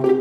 Hello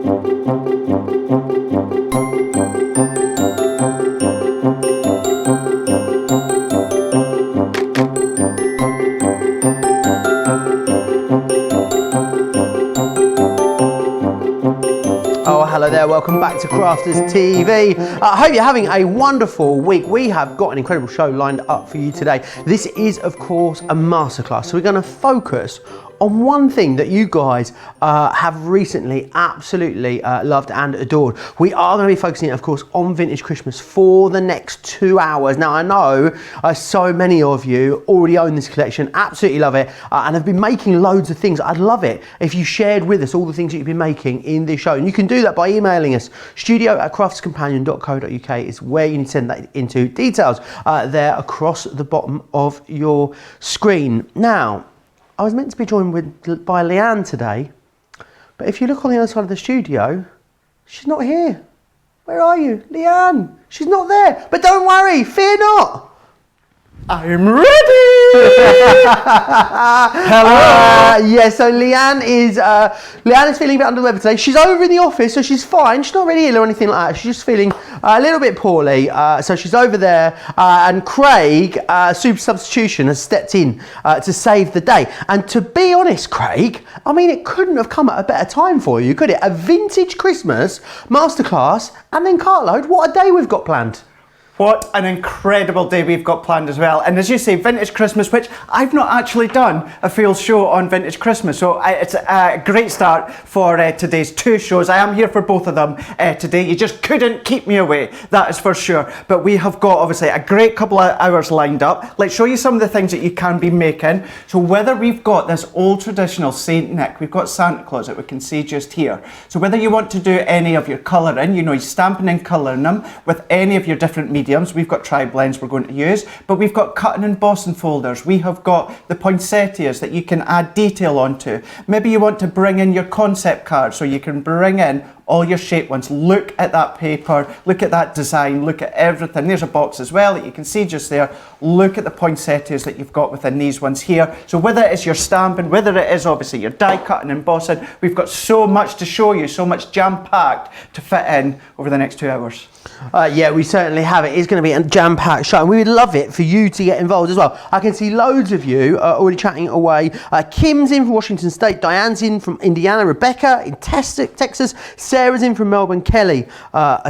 there, welcome back to Crafters TV. I hope you're having a wonderful week. We have got an incredible show lined up for you today. This is, of course, a masterclass. So we're going to focus on one thing that you guys have recently absolutely loved and adored. We are going to be focusing, of course, on Vintage Christmas for the next 2 hours. Now, I know so many of you already own this collection, absolutely love it, and have been making loads of things. I'd love it if you shared with us all the things that you've been making in this show. And you can do that by emailing us. studio@craftscompanion.co.uk is where you need to send that into. Details there across the bottom of your screen. Now, I was meant to be joined by Leann today, but if you look on the other side of the studio, she's not here. Where are you? Leann, she's not there. But don't worry, fear not. I'm ready! Hello! So Leann is feeling a bit under the weather today. She's over in the office, so she's fine. She's not really ill or anything like that. She's just feeling a little bit poorly. So she's over there, and Craig, super substitution, has stepped in to save the day. And to be honest, Craig, I mean, it couldn't have come at a better time for you, could it? A vintage Christmas masterclass, and then cartload. What a day we've got planned. What an incredible day we've got planned as well. And as you say, Vintage Christmas, which I've not actually done a full show on Vintage Christmas. So it's a great start for today's two shows. I am here for both of them today. You just couldn't keep me away, that is for sure. But we have got obviously a great couple of hours lined up. Let's show you some of the things that you can be making. So whether we've got this old traditional Saint Nick, we've got Santa Claus that we can see just here. So whether you want to do any of your colouring, you know, you're stamping and colouring them with any of your different mediums. We've got tri-blends we're going to use, but we've got cut and embossing folders. We have got the poinsettias that you can add detail onto. Maybe you want to bring in your concept card, so you can bring in all your shape ones. Look at that paper, look at that design, look at everything. There's a box as well that you can see just there. Look at the poinsettias that you've got within these ones here. So whether it is your stamping, whether it is obviously your die cut and embossing, we've got so much to show you, so much jam-packed to fit in over the next 2 hours. Yeah, we certainly have. It is going to be a jam-packed show, and we would love it for you to get involved as well. I can see loads of you already chatting away. Kim's in from Washington State, Diane's in from Indiana, Rebecca in Texas, Sarah's in from Melbourne, Kelly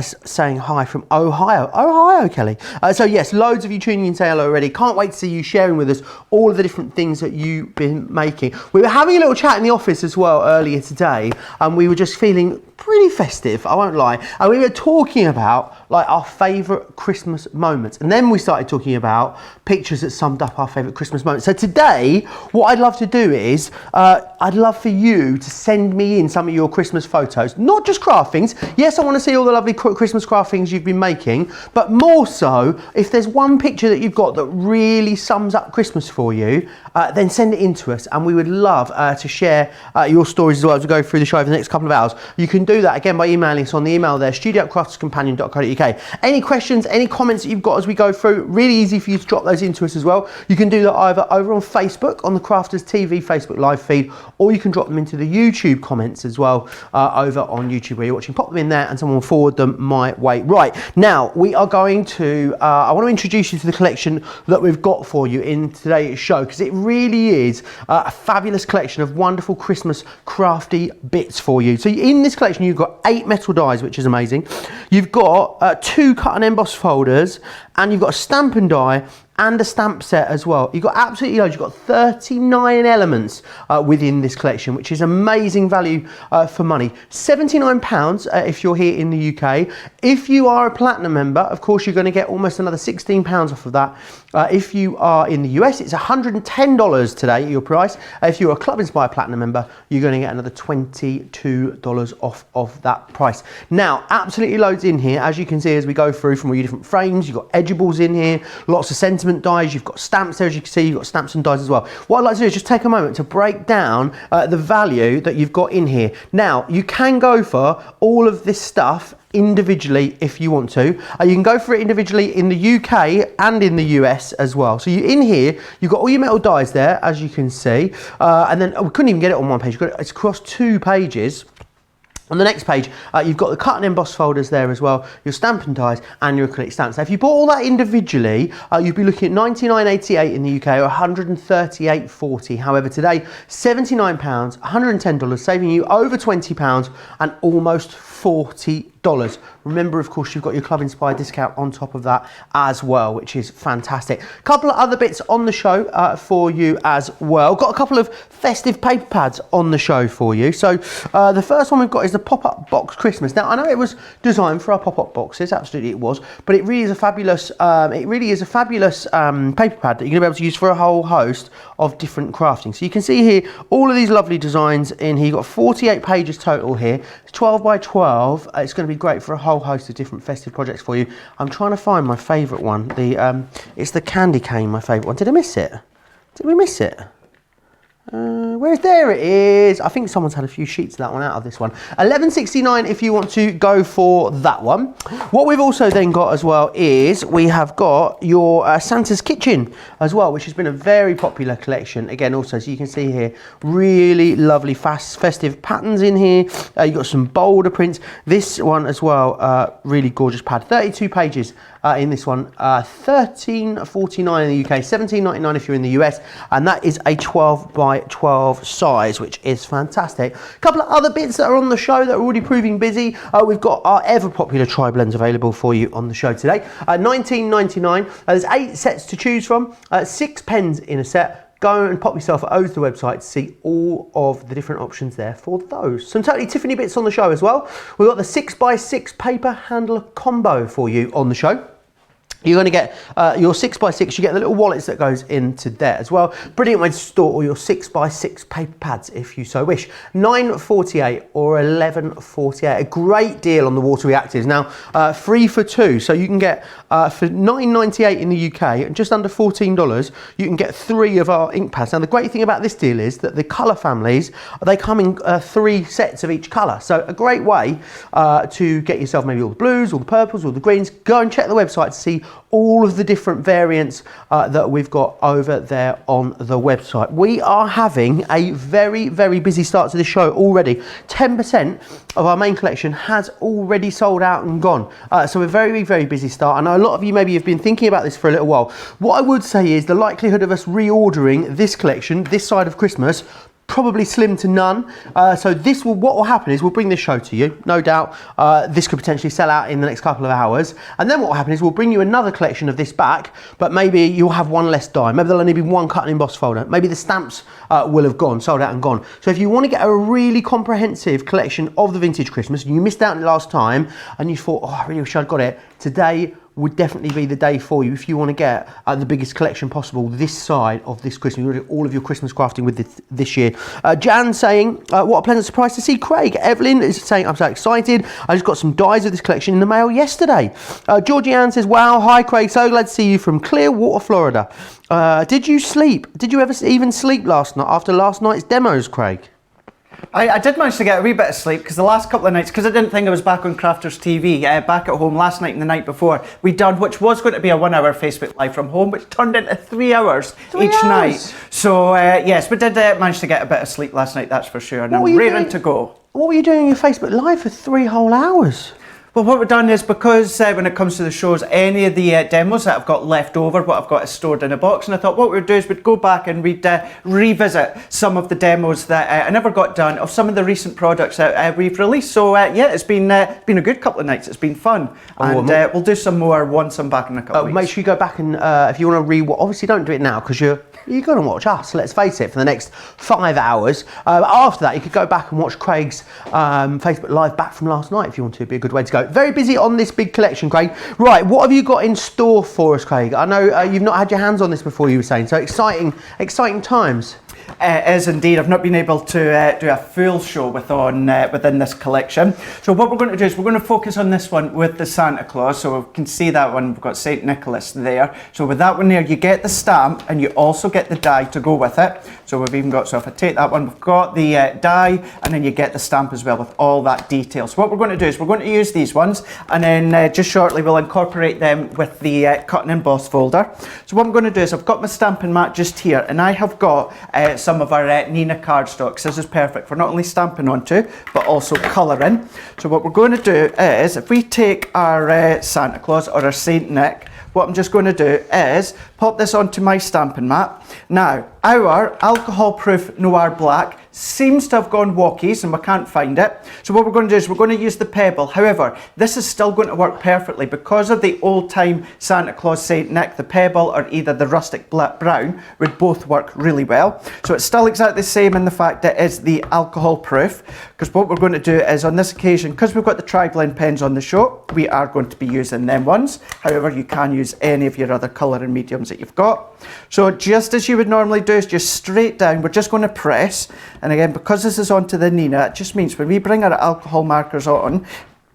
saying hi from Ohio, Kelly. So yes, loads of you tuning in to say hello already. Can't wait to see you sharing with us all of the different things that you've been making. We were having a little chat in the office as well earlier today, and we were just feeling pretty festive, I won't lie. And we were talking about like our favourite Christmas moments, and then we started talking about pictures that summed up our favourite Christmas moments. So today, what I'd love to do is, I'd love for you to send me in some of your Christmas photos, not just craft things. Yes, I want to see all the lovely Christmas craft things you've been making, but more so, if there's one picture that you've got that really sums up Christmas for you, then send it in to us, and we would love to share your stories as well as we go through the show over the next couple of hours. You can do that again by emailing us on the email there, studio@craftscompanion.co.uk. Any questions, any comments that you've got as we go through, really easy for you to drop those into us as well. You can do that either over on Facebook, on the Crafters TV Facebook live feed, or you can drop them into the YouTube comments as well over on YouTube where you're watching. Pop them in there and someone will forward them my way. Right, now we are going to, I want to introduce you to the collection that we've got for you in today's show, because it really is a fabulous collection of wonderful Christmas crafty bits for you. So in this collection you've got 8 metal dies, which is amazing. You've got 2 cut and emboss folders, and you've got a stamp and die and a stamp set as well. You've got absolutely loads. You've got 39 elements within this collection, which is amazing value for money. £79 if you're here in the UK. If you are a platinum member, of course, you're going to get almost another £16 off of that. If you are in the US, it's $110 today, your price. If you're a Club Inspire Platinum member, you're going to get another $22 off of that price. Now, absolutely loads in here, as you can see as we go through from all your different frames. You've got edgeables in here, lots of sentiment dies, you've got stamps there, as you can see, you've got stamps and dies as well. What I'd like to do is just take a moment to break down the value that you've got in here. Now, you can go for all of this stuff individually if you want to. You can go for it individually in the UK and in the US as well. So you in here, you've got all your metal dies there, as you can see, and then we couldn't even get it on one page. It's across 2 pages. On the next page, you've got the cut and emboss folders there as well, your stamp and dies and your acrylic stamps. Now, if you bought all that individually, you'd be looking at $99.88 in the UK or $138.40. However, today, £79, $110, saving you over £20 and almost $40. Remember, of course, you've got your Club Inspired discount on top of that as well, which is fantastic. A couple of other bits on the show for you as well. Got a couple of festive paper pads on the show for you. So the first one we've got is the pop-up box Christmas. Now, I know it was designed for our pop-up boxes, absolutely it was, but it really is a fabulous, paper pad that you're gonna be able to use for a whole host of different crafting. So you can see here all of these lovely designs in here. You've got 48 pages total here. It's 12 by 12. It's going to be great for a whole host of different festive projects for you. I'm trying to find my favourite one. It's the candy cane, my favourite one. Did I miss it? Did we miss it? There it is. I think someone's had a few sheets of that one out of this one. $11.69 if you want to go for that one. What we've also then got as well is we have got your Santa's Kitchen as well, which has been a very popular collection. Again, also, so you can see here, really lovely festive patterns in here. You've got some bolder prints. This one as well, really gorgeous pad. 32 pages in this one. $13.49 in the UK, $17.99 if you're in the US, and that is a 12 by 12 size, which is fantastic. A couple of other bits that are on the show that are already proving busy. We've got our ever popular tri-blends available for you on the show today. $19.99. There's 8 sets to choose from, 6 pens in a set. Go and pop yourself at O's the website to see all of the different options there for those. Some totally Tiffany bits on the show as well. We've got the 6x6 paper handler combo for you on the show. You're going to get your 6x6, you get the little wallets that goes into there as well. Brilliant way to store all your 6x6 paper pads if you so wish. $9.48 or $11.48. A great deal on the water reactives. Now, 3 for 2. So you can get, for $9.98 in the UK, just under $14, you can get 3 of our ink pads. Now, the great thing about this deal is that the colour families, they come in 3 sets of each colour. So a great way to get yourself maybe all the blues, all the purples, all the greens. Go and check the website to see all of the different variants that we've got over there on the website. We are having a very, very busy start to the show already. 10% of our main collection has already sold out and gone. So a very, very busy start. I know a lot of you maybe have been thinking about this for a little while. What I would say is the likelihood of us reordering this collection this side of Christmas probably slim to none. So what will happen is we'll bring this show to you, no doubt. This could potentially sell out in the next couple of hours. And then what will happen is we'll bring you another collection of this back, but maybe you'll have one less die. Maybe there'll only be one cut and emboss folder. Maybe the stamps will have gone, sold out and gone. So if you want to get a really comprehensive collection of the vintage Christmas, and you missed out on it last time, and you thought, oh, I really wish I'd got it, today would definitely be the day for you if you want to get the biggest collection possible this side of this Christmas. You want to do all of your Christmas crafting with this year. Jan saying, what a pleasant surprise to see Craig. Evelyn is saying, I'm so excited. I just got some dies of this collection in the mail yesterday. Georgie Ann says, wow, hi Craig, so glad to see you from Clearwater, Florida. Did you sleep? Did you ever even sleep last night after last night's demos, Craig? I did manage to get a wee bit of sleep because the last couple of nights, because I didn't think I was back on Crafters TV, back at home last night and the night before, we'd done, which was going to be a 1 hour Facebook Live from home, which turned into 3 hours each night. So yes, we did manage to get a bit of sleep last night, that's for sure, and I'm raring to go. What were you doing on your Facebook Live for 3 whole hours? Well, what we've done is, because when it comes to the shows, any of the demos that I've got left over, what I've got is stored in a box, and I thought what we'd do is we'd go back and we'd revisit some of the demos that I never got done of some of the recent products that we've released. So yeah, it's been a good couple of nights. It's been fun, and we'll do some more once I'm back in a couple of weeks. Make sure you go back and if you want to re-watch, obviously don't do it now because you're going to watch us, let's face it, for the next 5 hours. After that, you could go back and watch Craig's Facebook Live back from last night if you want to. It'd be a good way to go. Very busy on this big collection, Craig. Right, what have you got in store for us, Craig? I know you've not had your hands on this before, you were saying, so exciting times. Is indeed. I've not been able to do a full show within this collection. So what we're going to do is we're going to focus on this one with the Santa Claus. So we can see that one, we've got St. Nicholas there. So with that one there, you get the stamp and you also get the die to go with it. So we've even got, so if I take that one, we've got the die and then you get the stamp as well with all that detail. So what we're going to do is we're going to use these ones and then just shortly we'll incorporate them with the cut and emboss folder. So what I'm going to do is I've got my stamping mat just here and I have got some of our Nina cardstocks. This is perfect for not only stamping onto, but also colouring. So what we're going to do is, if we take our Santa Claus or our Saint Nick, what I'm just going to do is pop this onto my stamping mat. Now, our alcohol-proof Noir Black seems to have gone walkies and we can't find it. So what we're going to do is we're going to use the pebble. However, this is still going to work perfectly because of the old-time Santa Claus Saint Nick. The pebble or either the rustic black brown would both work really well. So it's still exactly the same in the fact that it's the alcohol-proof, because what we're going to do is on this occasion, because we've got the tri-blend pens on the show, we are going to be using them ones. However, you can use any of your other colouring mediums that you've got. So just as you would normally do, is just straight down, we're just going to press. And again, because this is onto the Nina, it just means when we bring our alcohol markers on,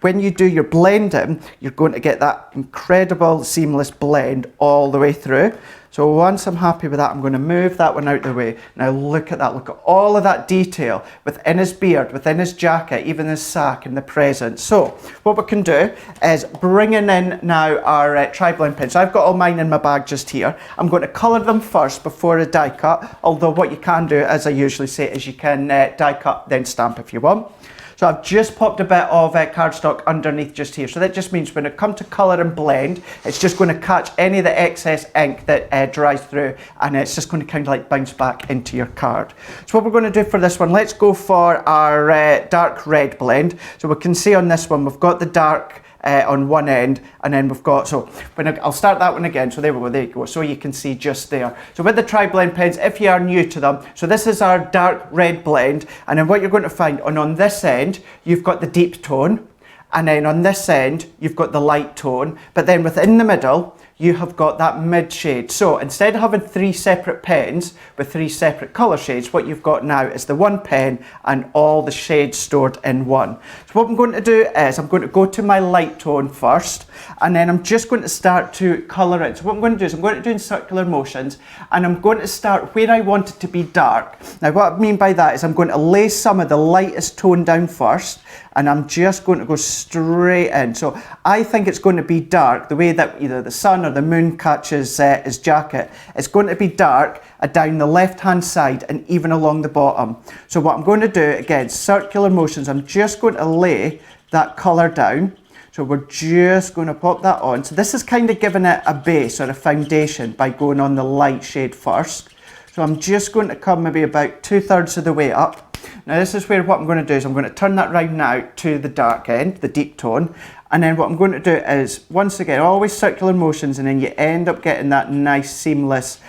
when you do your blending, you're going to get that incredible seamless blend all the way through. So once I'm happy with that, I'm going to move that one out of the way. Now look at that, look at all of that detail within his beard, within his jacket, even his sack and the presents. So what we can do is bringing in now our tri-blend pens. So I've got all mine in my bag just here. I'm going to colour them first before a die cut, although what you can do, as I usually say, is you can die cut then stamp if you want. So I've just popped a bit of cardstock underneath just here. So that just means when it comes to colour and blend, it's just going to catch any of the excess ink that dries through, and it's just going to kind of like bounce back into your card. So what we're going to do for this one, let's go for our dark red blend. So we can see on this one, we've got the dark on one end, and then we've got, so I'll start that one again. So there we go, there you go. So you can see just there. So with the tri-blend pens, if you are new to them, so this is our dark red blend, and then what you're going to find on this end, you've got the deep tone, and then on this end, you've got the light tone, but then within the middle, you have got that mid shade. So instead of having 3 separate pens with 3 separate colour shades, what you've got now is the one pen and all the shades stored in one. So what I'm going to do is I'm going to go to my light tone first, and then I'm just going to start to colour it. So what I'm going to do is I'm going to do in circular motions, and I'm going to start where I want it to be dark. Now what I mean by that is I'm going to lay some of the lightest tone down first, and I'm just going to go straight in. So I think it's going to be dark the way that either the sun or the moon catches his jacket. It's going to be dark down the left hand side and even along the bottom. So what I'm going to do, again, circular motions, I'm just going to lay that colour down. So we're just going to pop that on. So this is kind of giving it a base or a foundation by going on the light shade first. So I'm just going to come maybe about 2/3 of the way up. Now this is where what I'm going to do is I'm going to turn that round now to the dark end, the deep tone. And then what I'm going to do is, once again, always circular motions, and then you end up getting that nice seamless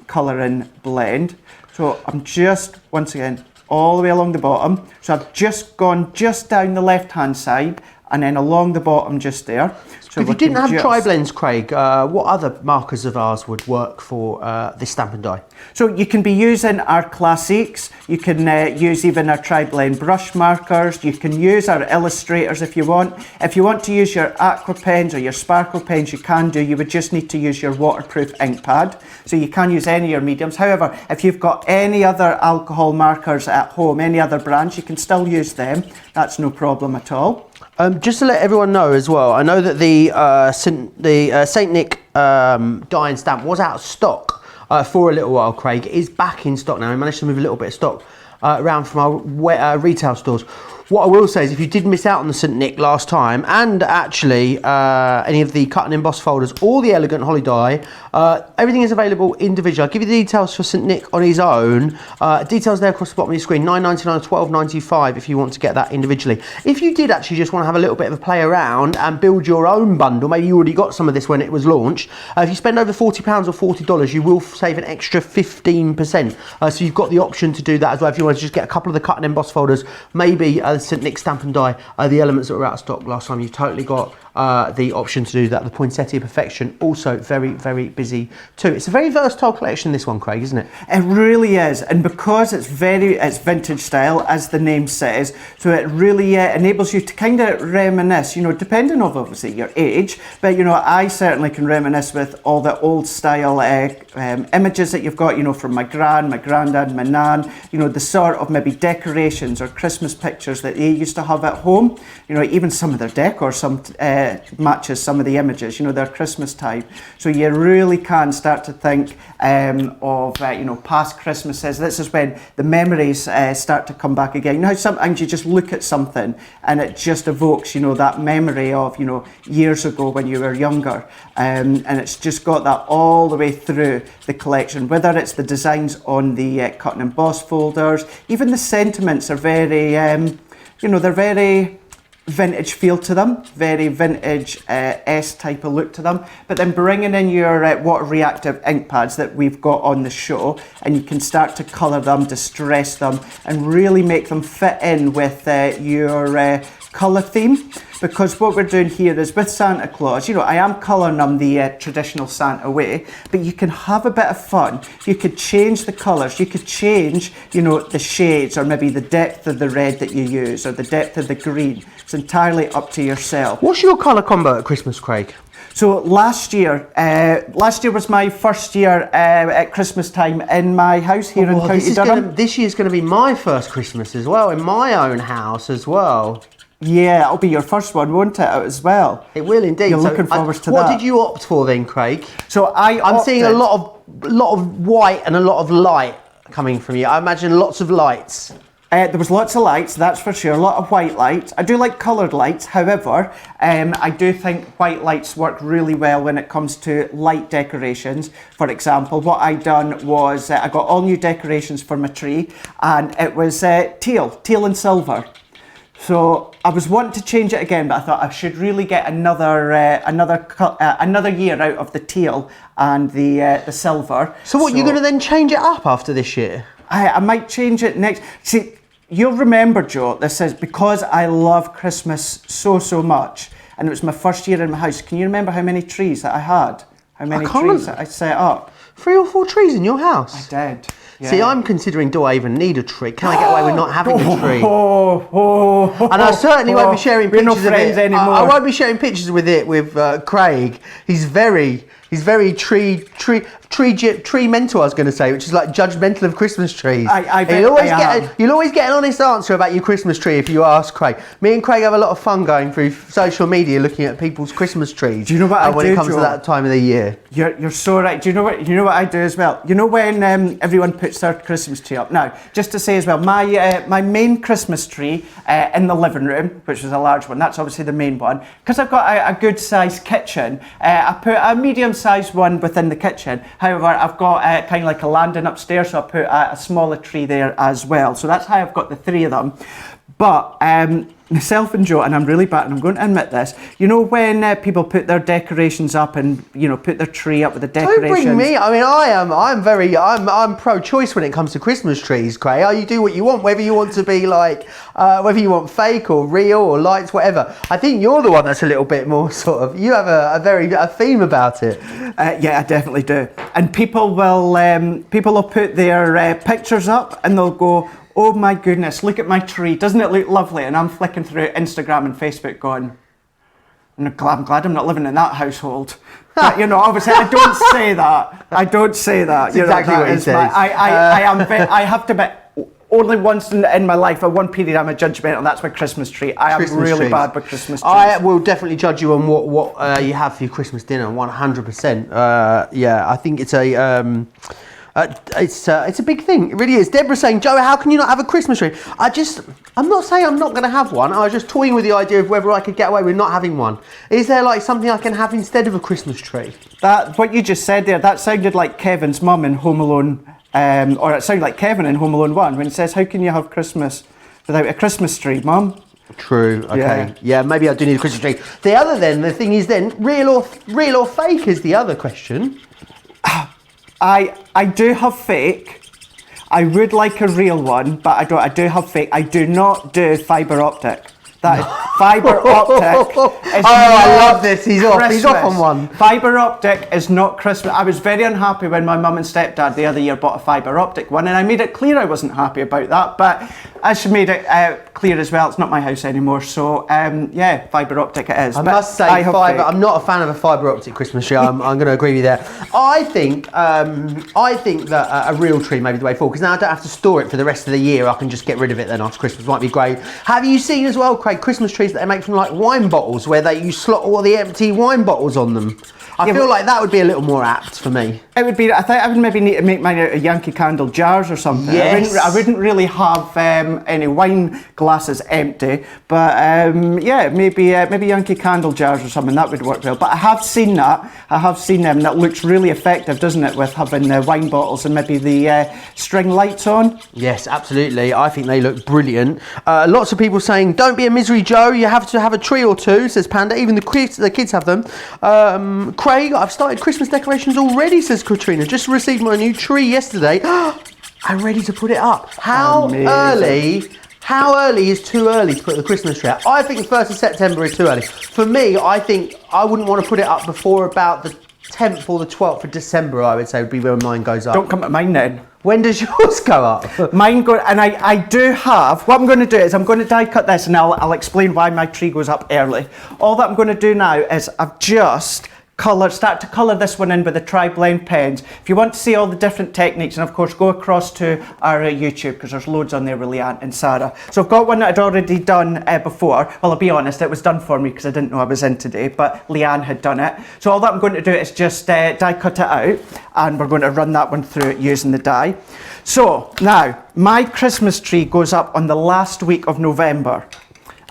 colouring blend. So I'm just, once again, all the way along the bottom. So I've just gone just down the left hand side and then along the bottom just there. So if you didn't have tri-blends, Craig, what other markers of ours would work for this stamp and die? So you can be using our classics, you can use even our tri-blend brush markers, you can use our illustrators if you want. If you want to use your aqua pens or your sparkle pens, you can do. You would just need to use your waterproof ink pad. So you can use any of your mediums. However, if you've got any other alcohol markers at home, any other brands, you can still use them. That's no problem at all. Just to let everyone know as well, I know that the Saint Nick die and stamp was out of stock for a little while, Craig. It is back in stock now. We managed to move a little bit of stock around from our retail stores. What I will say is if you did miss out on the St Nick last time, and actually any of the cut and emboss folders or the elegant holly die, everything is available individually. I'll give you the details for St Nick on his own. Details there across the bottom of your screen, $9.99 or $12.95 if you want to get that individually. If you did actually just want to have a little bit of a play around and build your own bundle, maybe you already got some of this when it was launched, if you spend over £40 or $40, you will save an extra 15%. So you've got the option to do that as well if you want to just get a couple of the cut and emboss folders, maybe St Nick stamp and die, the elements that were out of stock last time. You've totally got the option to do that. The Poinsettia Perfection, also very, very busy too. It's a very versatile collection, this one, Craig, isn't it? It really is, and because it's vintage style, as the name says, so it really enables you to kind of reminisce, you know, depending on obviously your age, but you know, I certainly can reminisce with all the old style images that you've got, you know, from my gran, my granddad, my nan, you know, the sort of maybe decorations or Christmas pictures that they used to have at home. You know, even some of their decor matches some of the images, you know, their Christmas time. So you really can start to think of, you know, past Christmases. This is when the memories start to come back again. You know how sometimes you just look at something and it just evokes, you know, that memory of, you know, years ago when you were younger. And it's just got that all the way through the collection, whether it's the designs on the cut and emboss folders, even the sentiments are very, you know, they're very vintage feel to them, very vintage S type of look to them, but then bringing in your water reactive ink pads that we've got on the show, and you can start to colour them, distress them, and really make them fit in with your colour theme. Because what we're doing here is with Santa Claus, you know, I am colouring them the traditional Santa way, but you can have a bit of fun. You could change the colours, you could change, you know, the shades, or maybe the depth of the red that you use, or the depth of the green. It's entirely up to yourself. What's your colour combo at Christmas, Craig? So last year was my first year at Christmas time in my house here in County Durham. This year's going to be my first Christmas as well, in my own house as well. Yeah, it'll be your first one, won't it, as well? It will indeed. You're looking forward to that. What did you opt for then, Craig? So I'm seeing a lot of white and a lot of light coming from you. I imagine lots of lights. There was lots of lights, that's for sure. A lot of white lights. I do like coloured lights, however, I do think white lights work really well when it comes to light decorations. For example, what I done was I got all new decorations for my tree, and it was teal and silver. So I was wanting to change it again, but I thought I should really get another year out of the teal and the silver. So what, you're going to then change it up after this year? I might change it next. See, you'll remember, Joe, this is because I love Christmas so much, and it was my first year in my house. Can you remember how many trees that I had? How many trees that I set up? 3 or 4 trees in your house? I did. Yeah. See, I'm considering, do I even need a tree? Can I get away with not having a tree? And I certainly won't be sharing pictures of it. Anymore. I won't be sharing pictures with it with Craig. He's very tree mental, I was going to say, which is like judgmental of Christmas trees. You'll always get an honest answer about your Christmas tree if you ask Craig. Me and Craig have a lot of fun going through social media looking at people's Christmas trees. Do you know what I do, when it comes Joe? to that time of the year? You're so right. Do you know what I do as well? You know when everyone puts their Christmas tree up? Now, just to say as well, my main Christmas tree in the living room, which was a large one, that's obviously the main one. Because I've got a good sized kitchen, I put a medium sized one within the kitchen. However, I've got kind of like a landing upstairs, so I put a smaller tree there as well. So that's how I've got the 3 of them. But myself and Joe, and I'm really bad, and I'm going to admit this, you know when people put their decorations up and, you know, put their tree up with the decorations? Don't bring me. I mean, I'm pro-choice when it comes to Christmas trees, Craig. You do what you want, whether you want to be like, whether you want fake or real or lights, whatever. I think you're the one that's a little bit more sort of, you have a theme about it. Yeah, I definitely do. And people will put their pictures up and they'll go, oh my goodness, look at my tree. Doesn't it look lovely? And I'm flicking through Instagram and Facebook going, I'm glad I'm not living in that household. But, you know, obviously I don't say that. That's exactly what he says. I have to be, only once in my life, at one period, I'm a judgmental, and that's my Christmas tree. I am really bad with Christmas trees. I will definitely judge you on what you have for your Christmas dinner, 100%. Yeah, I think it's a big thing. It really is. Deborah's saying, Joe, how can you not have a Christmas tree? I'm not saying I'm not going to have one. I was just toying with the idea of whether I could get away with not having one. Is there like something I can have instead of a Christmas tree? What you just said there, that sounded like Kevin's mum in Home Alone, or it sounded like Kevin in Home Alone 1 when he says, how can you have Christmas without a Christmas tree, Mum? True. Okay. Yeah, maybe I do need a Christmas tree. The thing is then, real or fake is the other question. I do have fake. I would like a real one, but I do have fake. I do not do fibre optic. That Fibre optic. I love this. He's off. He's off on one. Fibre optic is not Christmas. I was very unhappy when my mum and stepdad the other year bought a fibre optic one, and I made it clear I wasn't happy about that. But as she made it clear as well, it's not my house anymore. So yeah, fibre optic it is. I must say, I'm not a fan of a fibre optic Christmas tree. I'm going to agree with you there. I think that a real tree may be the way forward, because now I don't have to store it for the rest of the year. I can just get rid of it then after Christmas. Might be great. Have you seen as well, Craig, Christmas trees that they make from like wine bottles, where you slot all the empty wine bottles on them? I feel like that would be a little more apt for me. It would be. I think I would maybe need to make mine out of Yankee Candle jars or something. Yes. I wouldn't really have any wine glasses empty, but yeah, maybe Yankee Candle jars or something, that would work well. But I have seen that. I have seen them. That looks really effective, doesn't it, with having the wine bottles and maybe the string lights on? Yes, absolutely. I think they look brilliant. Lots of people saying, "Don't be a misery, Joe. You have to have a tree or two," says Panda. Even the kids have them. Craig, I've started Christmas decorations already, says Katrina. Just received my new tree yesterday. I'm ready to put it up. How early is too early to put the Christmas tree up? I think the 1st of September is too early. For me, I think I wouldn't want to put it up before about the 10th or the 12th of December, I would say, would be when mine goes up. Don't come to mine then. When does yours go up? Mine go, and I do have, what I'm going to do is I'm going to die cut this, and I'll explain why my tree goes up early. All that I'm going to do now is I've just start to colour this one in with the tri-blend pens. If you want to see all the different techniques, and of course go across to our YouTube, because there's loads on there with Leann and Sarah. So I've got one that I'd already done before. Well, I'll be honest, it was done for me because I didn't know I was in today, but Leann had done it. So all that I'm going to do is just die cut it out, and we're going to run that one through using the die. So now, my Christmas tree goes up on the last week of November.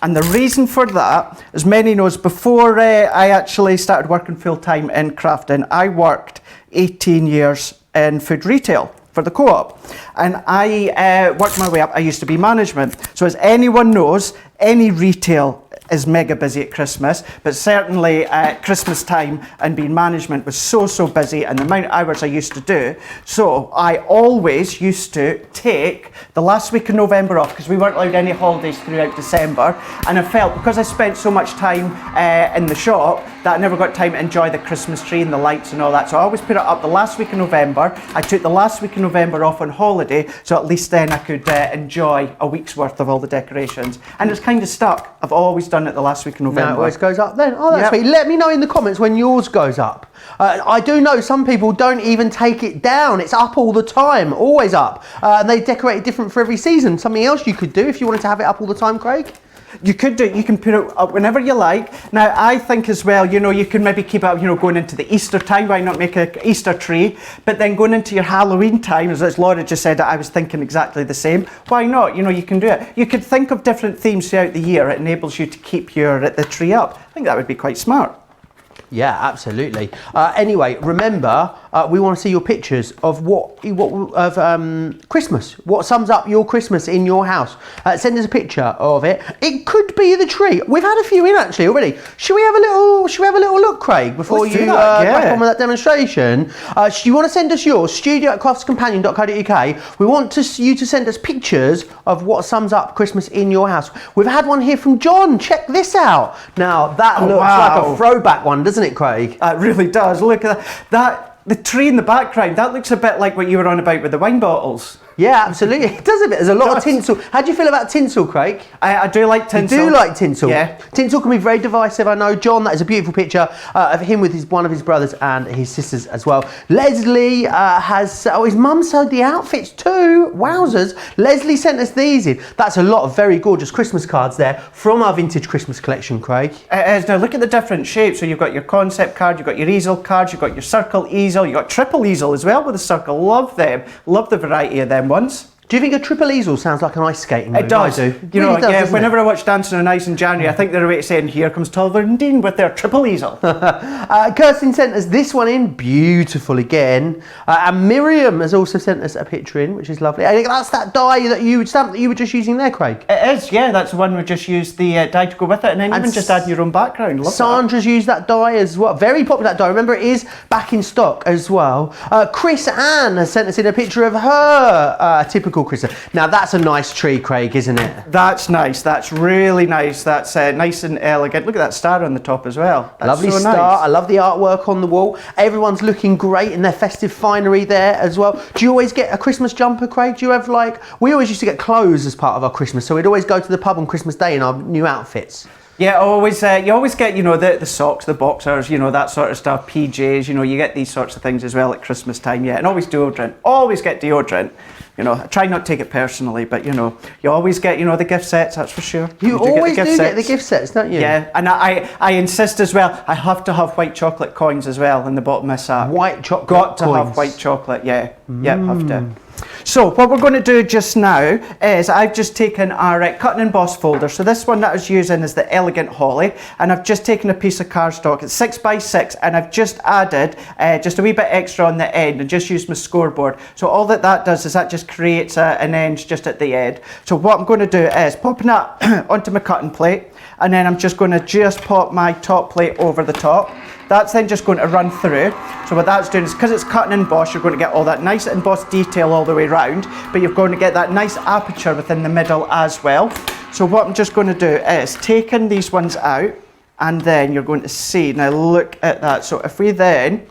And the reason for that, as many knows, before I actually started working full-time in crafting, I worked 18 years in food retail for the co-op. And I worked my way up. I used to be management. So as anyone knows, any retail is mega busy at Christmas, but certainly at Christmas time and being management was so busy, and the amount of hours I used to do. So I always used to take the last week of November off, because we weren't allowed any holidays throughout December, and I felt because I spent so much time in the shop that I never got time to enjoy the Christmas tree and the lights and all that. So I always put it up the last week of November. I took the last week of November off on holiday, so at least then I could enjoy a week's worth of all the decorations. And it's kind of stuck. I've always done it the last week of November. No, it always goes up then. Oh, that's sweet. Let me know in the comments when yours goes up. I do know some people don't even take it down. It's up all the time, always up. And they decorate it different for every season. Something else you could do if you wanted to have it up all the time, Craig? You could do it. You can put it up whenever you like. Now, I think as well, you can maybe keep it up, going into the Easter time. Why not make an Easter tree? But then going into your Halloween time, as Laura just said, I was thinking exactly the same. Why not? You can do it. You could think of different themes throughout the year. It enables you to keep the tree up. I think that would be quite smart. Yeah, absolutely. Anyway, remember, we want to see your pictures of Christmas. What sums up your Christmas in your house? Send us a picture of it. It could be the tree. We've had a few in actually already. Should we have a little look, Craig, before you crack on with that demonstration? You want to send us yours? studio@craftscompanion.co.uk. We want you to send us pictures of what sums up Christmas in your house. We've had one here from John. Check this out. Now that looks like a throwback one, doesn't it, Craig? It really does. Look at that. The tree in the background, that looks a bit like what you were on about with the wine bottles. Yeah, absolutely. It does a bit. There's a lot of tinsel. How do you feel about tinsel, Craig? I do like tinsel. You do like tinsel? Yeah. Tinsel can be very divisive, I know. John, that is a beautiful picture of him with one of his brothers and his sisters as well. Leslie his mum sewed the outfits too. Wowzers. Leslie sent us these in. That's a lot of very gorgeous Christmas cards there from our vintage Christmas collection, Craig. It is. Now look at the different shapes. So you've got your concept card, you've got your easel cards, you've got your circle easel, you've got triple easel as well with a circle. Love them. Love the variety of them ones. Do you think a triple easel sounds like an ice skating move? It does. I do. Whenever I watch Dancing on Ice in January, I think they're saying, here comes Tolver and Dean with their triple easel. Kirsten sent us this one in, beautiful again. And Miriam has also sent us a picture in, which is lovely. I think that's that die that you were just using there, Craig. It is, yeah. That's the one we just used the die to go with it, and then even just add your own background. Love Sandra's used that die as well. Very popular, that die. Remember, it is back in stock as well. Chris Ann has sent us in a picture of her typical typical Christmas. Now that's a nice tree, Craig, isn't it? That's nice. That's really nice. That's nice and elegant. Look at that star on the top as well. That's Lovely so star. nice. I love the artwork on the wall. Everyone's looking great in their festive finery there as well. Do you always get a Christmas jumper, Craig? Do you have we always used to get clothes as part of our Christmas, so we'd always go to the pub on Christmas Day in our new outfits. Yeah, always. You always get, the socks, the boxers, that sort of stuff, PJs. You get these sorts of things as well at Christmas time. Yeah, and always deodorant. Always get deodorant. I try not to take it personally, but you always get the gift sets. That's for sure. You always do get the gift sets, don't you? Yeah, and I insist as well. I have to have white chocolate coins as well in the bottom of my sack. White chocolate. Got to have white chocolate. Yeah, yeah, have to. So what we're going to do just now is I've just taken our cut and emboss folder. So this one that I was using is the Elegant Holly, and I've just taken a piece of cardstock. It's 6x6, and I've just added just a wee bit extra on the end and just used my scoreboard. So all that does is that just creates an end just at the end. So what I'm going to do is popping that onto my cutting plate, and then I'm just going to pop my top plate over the top. That's then just going to run through. So what that's doing is, because it's cut and embossed, you're going to get all that nice embossed detail all the way around, but you're going to get that nice aperture within the middle as well. So what I'm just going to do is taking these ones out, and then you're going to see, now look at that. So if we then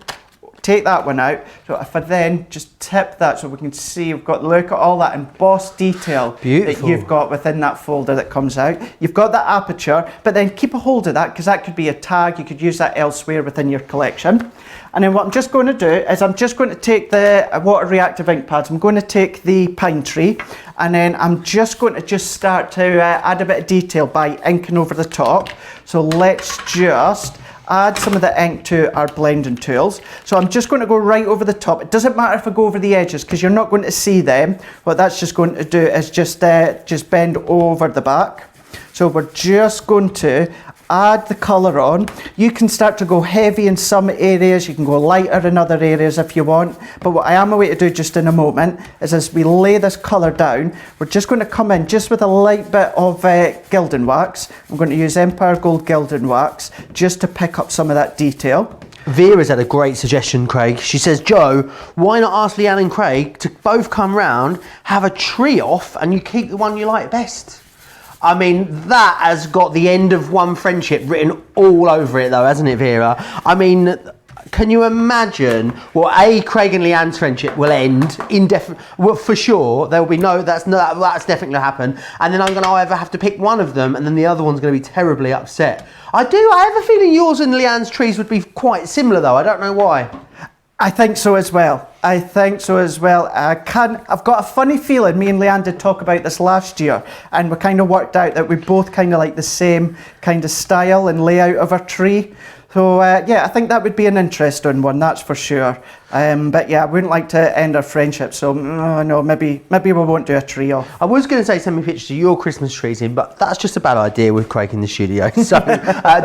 take that one out, so if I then just tip that so we can see, look at all that embossed detail Beautiful. that you've got within that folder that comes out. You've got that aperture, but then keep a hold of that, because that could be a tag. You could use that elsewhere within your collection. And then what I'm just going to do is I'm just going to take the water reactive ink pads. I'm going to take the pine tree, and then I'm just going to start to add a bit of detail by inking over the top. So let's just add some of the ink to our blending tools. So I'm just going to go right over the top. It doesn't matter if I go over the edges, because you're not going to see them. What that's just going to do is just bend over the back. So we're just going to add the colour on. You can start to go heavy in some areas, you can go lighter in other areas if you want, but what I am away to do just in a moment is, as we lay this colour down, we're just going to come in just with a light bit of gilding wax. I'm going to use Empire Gold gilding wax just to pick up some of that detail. Vera's had a great suggestion, Craig. She says, Joe, why not ask Leanne and Craig to both come round, have a tree off, and you keep the one you like best? I mean, that has got the end of one friendship written all over it, though, hasn't it, Vera? I mean, can you imagine? Well, Craig and Leanne's friendship will end indefinitely. Well, for sure, there will be that's definitely going to happen. And then I'm going to either have to pick one of them, and then the other one's going to be terribly upset. I have a feeling yours and Leanne's trees would be quite similar, though. I don't know why. I think so as well. I've got a funny feeling, me and Leanne did talk about this last year, and we kind of worked out that we both kind of like the same kind of style and layout of our tree. So yeah, I think that would be an interesting one, that's for sure. But yeah, I wouldn't like to end our friendship, so no, maybe we won't do a tree off. I was going to say send me pictures of your Christmas trees in, but that's just a bad idea with Craig in the studio. So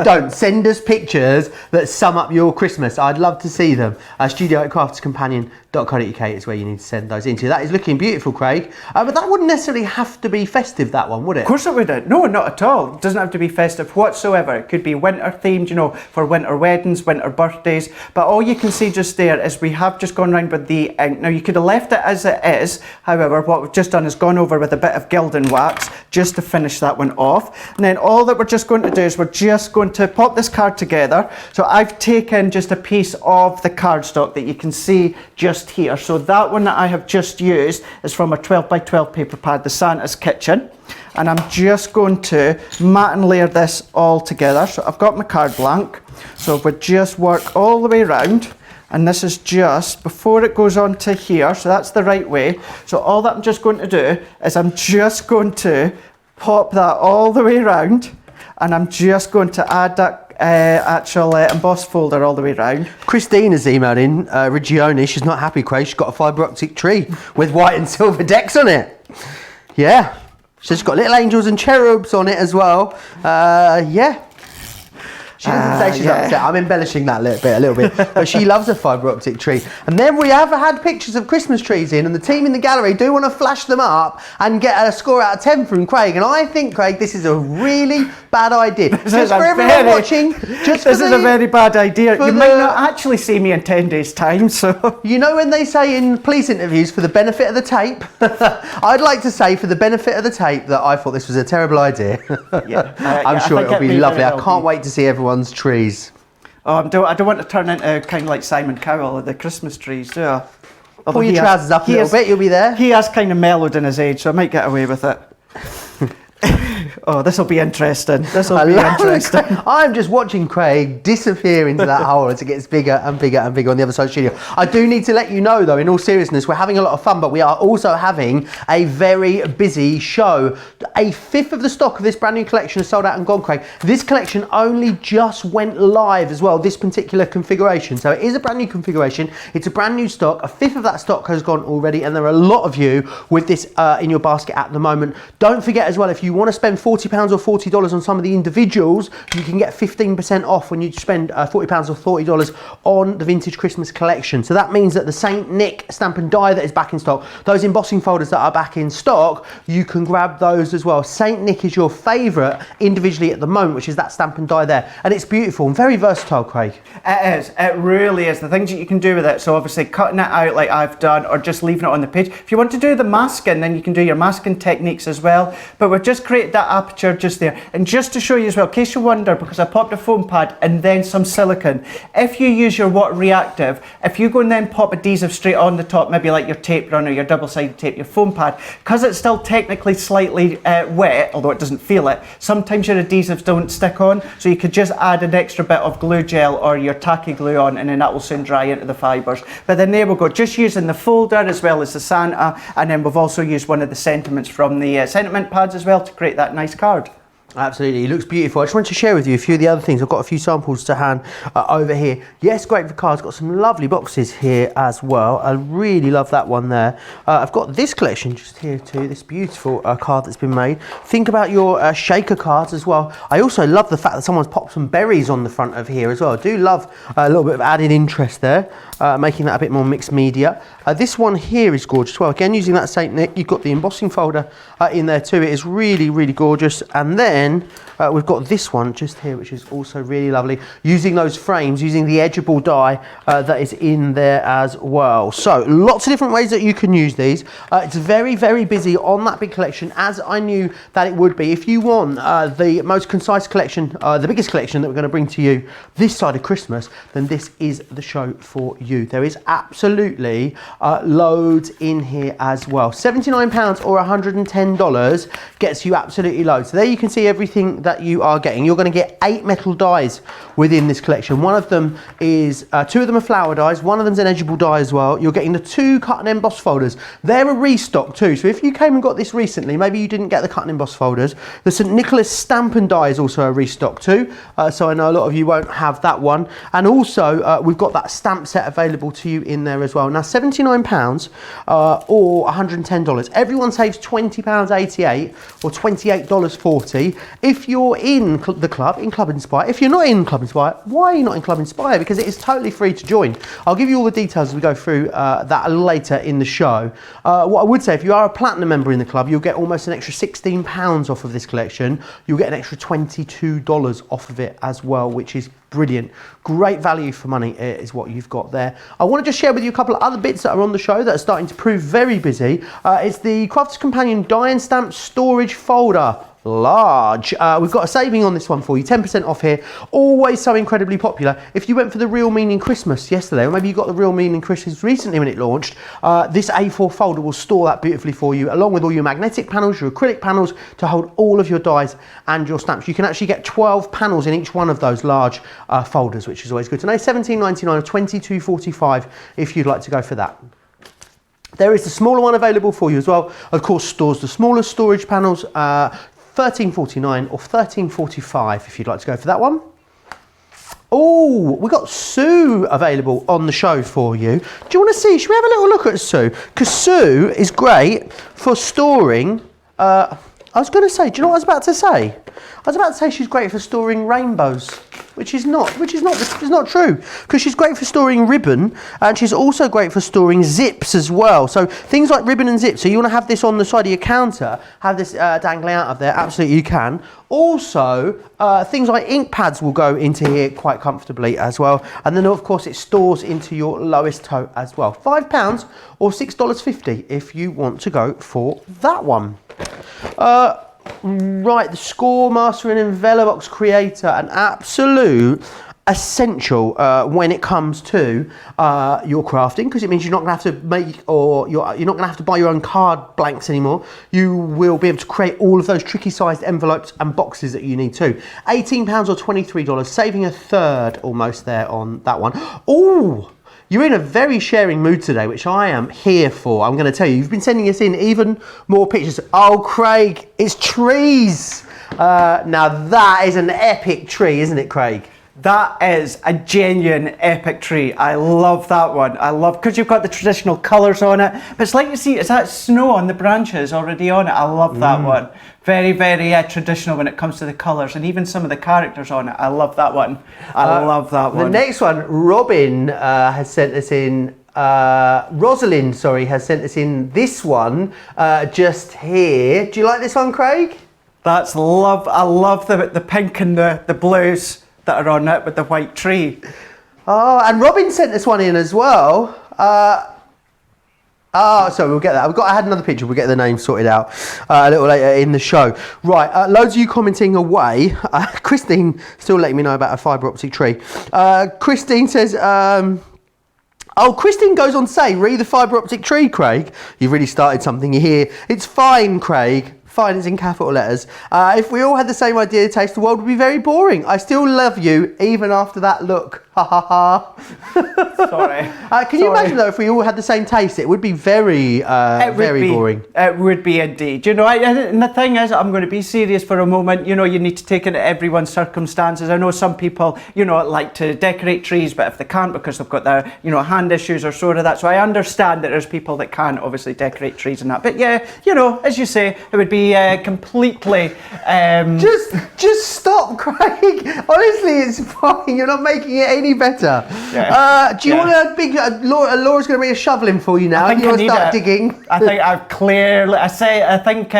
don't send us pictures that sum up your Christmas. I'd love to see them. studio@craftscompanion.co.uk is where you need to send those into. That is looking beautiful, Craig. But that wouldn't necessarily have to be festive, that one, would it? Of course it wouldn't. No, not at all. It doesn't have to be festive whatsoever. It could be winter themed, for winter weddings, winter birthdays. But all you can see just there is we have just gone round with the ink. Now you could have left it as it is. However, what we've just done is gone over with a bit of gilding wax just to finish that one off. And then all that we're just going to do is we're just going to pop this card together. So I've taken just a piece of the cardstock that you can see just here. So that one that I have just used is from a 12x12 paper pad, the Santa's Kitchen. And I'm just going to mat and layer this all together. So I've got my card blank. So if we just work all the way around, and this is just before it goes on to here, so that's the right way. So all that I'm just going to do is I'm just going to pop that all the way around, and I'm just going to add that actual embossed folder all the way around. Christine has emailed in, Regione, she's not happy, Craig, she's got a fibre optic tree with white and silver decks on it. Yeah, she's got little angels and cherubs on it as well. Yeah. She doesn't say she's upset. I'm embellishing that a little bit. But she loves a fibre optic tree. And then we have had pictures of Christmas trees in, and the team in the gallery do want to flash them up and get a score out of 10 from Craig. And I think, Craig, this is a really bad idea. Just for everyone watching. This is a very bad idea. You might not actually see me in 10 days' time, so... You know when they say in police interviews, for the benefit of the tape? I'd like to say, for the benefit of the tape, that I thought this was a terrible idea. I'm sure it'll be lovely. I can't wait to see everyone's trees. Oh, I don't want to turn into kind of like Simon Cowell, the Christmas trees, do I? Pull your trousers up a little bit, you'll be there. He has kind of mellowed in his age, so I might get away with it. Oh, this will be interesting. I'm just watching Craig disappear into that hole as it gets bigger and bigger and bigger on the other side of the studio. I do need to let you know, though, in all seriousness, we're having a lot of fun, but we are also having a very busy show. A fifth of the stock of this brand new collection is sold out and gone, Craig. This collection only just went live as well, this particular configuration. So it is a brand new configuration. It's a brand new stock. A fifth of that stock has gone already, and there are a lot of you with this in your basket at the moment. Don't forget as well, if you want to spend £40 or $40 on some of the individuals, you can get 15% off when you spend £40 or $40 on the vintage Christmas collection. So that means that the Saint Nick stamp and die that is back in stock, those embossing folders that are back in stock, you can grab those as well. Saint Nick is your favourite individually at the moment, which is that stamp and die there, and it's beautiful and very versatile, Craig. It is, it really is. The things that you can do with it, so obviously cutting it out like I've done, or just leaving it on the page. If you want to do the masking, then you can do your masking techniques as well, but we've just created that aperture just there. And just to show you as well, in case you wonder, because I popped a foam pad and then some silicone, if you use your water reactive, if you go and then pop adhesive straight on the top, maybe like your tape run or your double-sided tape, your foam pad, because it's still technically slightly wet, although it doesn't feel it, sometimes your adhesives don't stick on, so you could just add an extra bit of glue gel or your tacky glue on, and then that will soon dry into the fibres. But then there we go, just using the folder as well as the Santa, and then we've also used one of the sentiments from the sentiment pads as well to create that nice card. Absolutely, it looks beautiful. I just wanted to share with you a few of the other things. I've got a few samples to hand over here. Yes, great for cards. Got some lovely boxes here as well. I really love that one there. I've got this collection just here too, this beautiful card that's been made. Think about your shaker cards as well. I also love the fact that someone's popped some berries on the front of here as well. I do love a little bit of added interest there, making that a bit more mixed media. This one here is gorgeous. Well, again, using that Saint Nick, you've got the embossing folder in there too. It is really, really gorgeous. And then we've got this one just here, which is also really lovely, using those frames, using the edgeable die that is in there as well. So lots of different ways that you can use these. It's very, very busy on that big collection, as I knew that it would be. If you want the most concise collection, the biggest collection that we're going to bring to you this side of Christmas, then this is the show for you. There is absolutely loads in here as well. £79 or $110 gets you absolutely loads. So there you can see everything that you are getting. You're going to get 8 metal dies within this collection. One of them is, 2 of them are flower dies, one of them's an edgeable die as well. You're getting the 2 cut and emboss folders. They're a restock too, so if you came and got this recently, maybe you didn't get the cut and emboss folders, the St Nicholas stamp and die is also a restock too, so I know a lot of you won't have that one. And also we've got that stamp set available to you in there as well. Now £79 or $110. Everyone saves £20.88 or $28.40 if you're in the club, in Club Inspire. If you're not in Club Inspire, why are you not in Club Inspire? Because it is totally free to join. I'll give you all the details as we go through that a little later in the show. What I would say, if you are a platinum member in the club, you'll get almost an extra £16 off of this collection. You'll get an extra $22 off of it as well, which is brilliant. Great value for money is what you've got there. I want to just share with you a couple of other bits that are on the show that are starting to prove very busy. It's the Crafter's Companion die and stamp storage folder. Large. We've got a saving on this one for you, 10% off here. Always so incredibly popular. If you went for the Real Meaning Christmas yesterday, or maybe you got the Real Meaning Christmas recently when it launched, this A4 folder will store that beautifully for you, along with all your magnetic panels, your acrylic panels, to hold all of your dies and your stamps. You can actually get 12 panels in each one of those large folders, which is always good to know. $17.99 or $22.45 if you'd like to go for that. There is the smaller one available for you as well. Of course, stores the smaller storage panels, $13.49 or $13.45 if you'd like to go for that one. Oh, we've got Sue available on the show for you. Do you want to see? Should we have a little look at Sue? Because Sue is great for storing, I was going to say, do you know what I was about to say? I was about to say she's great for storing rainbows. which is not true, because she's great for storing ribbon, and she's also great for storing zips as well. So things like ribbon and zips. So you want to have this on the side of your counter, have this dangling out of there. Absolutely, you can. Also, things like ink pads will go into here quite comfortably as well. And then, of course, it stores into your lowest tote as well. £5 or $6.50 if you want to go for that one. Right, the Score Master and Envelobox Creator, an absolute essential when it comes to your crafting, because it means you're not going to have to make, or you're not going to have to buy your own card blanks anymore. You will be able to create all of those tricky sized envelopes and boxes that you need to. £18 or $23, saving a third almost there on that one. Oh, you're in a very sharing mood today, which I am here for. I'm going to tell you, you've been sending us in even more pictures. Oh, Craig, it's trees. Now that is an epic tree, isn't it, Craig? That is a genuine epic tree. I love that one. I love, because you've got the traditional colours on it, but it's like you see, it's that snow on the branches already on it. I love that one. Very, very traditional when it comes to the colours, and even some of the characters on it. I love that one. I love that one. The next one, Robin has sent us in. Rosalind, sorry, has sent us in this one just here. Do you like this one, Craig? That's love. I love the pink and the blues that are on it with the white tree. Oh, and Robin sent this one in as well. Sorry, we'll get that. I had another picture. We'll get the name sorted out a little later in the show. Right, loads of you commenting away. Christine still letting me know about a fibre optic tree. Christine says, Christine goes on to say, read the fibre optic tree, Craig. You've really started something here. It's fine, Craig. Fine is in capital letters. If we all had the same idea taste, the world would be very boring. I still love you, even after that look. Ha ha ha. Sorry. Can you imagine though, if we all had the same taste, it would be very boring. It would be indeed. You know, and the thing is, I'm going to be serious for a moment. You know, you need to take into everyone's circumstances. I know some people, you know, like to decorate trees, but if they can't because they've got their, you know, hand issues or sort of that. So I understand that there's people that can't obviously decorate trees and that. But yeah, you know, as you say, it would be completely. Just stop, Craig. Honestly, it's fine. You're not making it any better. Yeah. Do you want a big? Laura's going to bring a shovel in for you now. You want to start digging? I think I've clearly. I think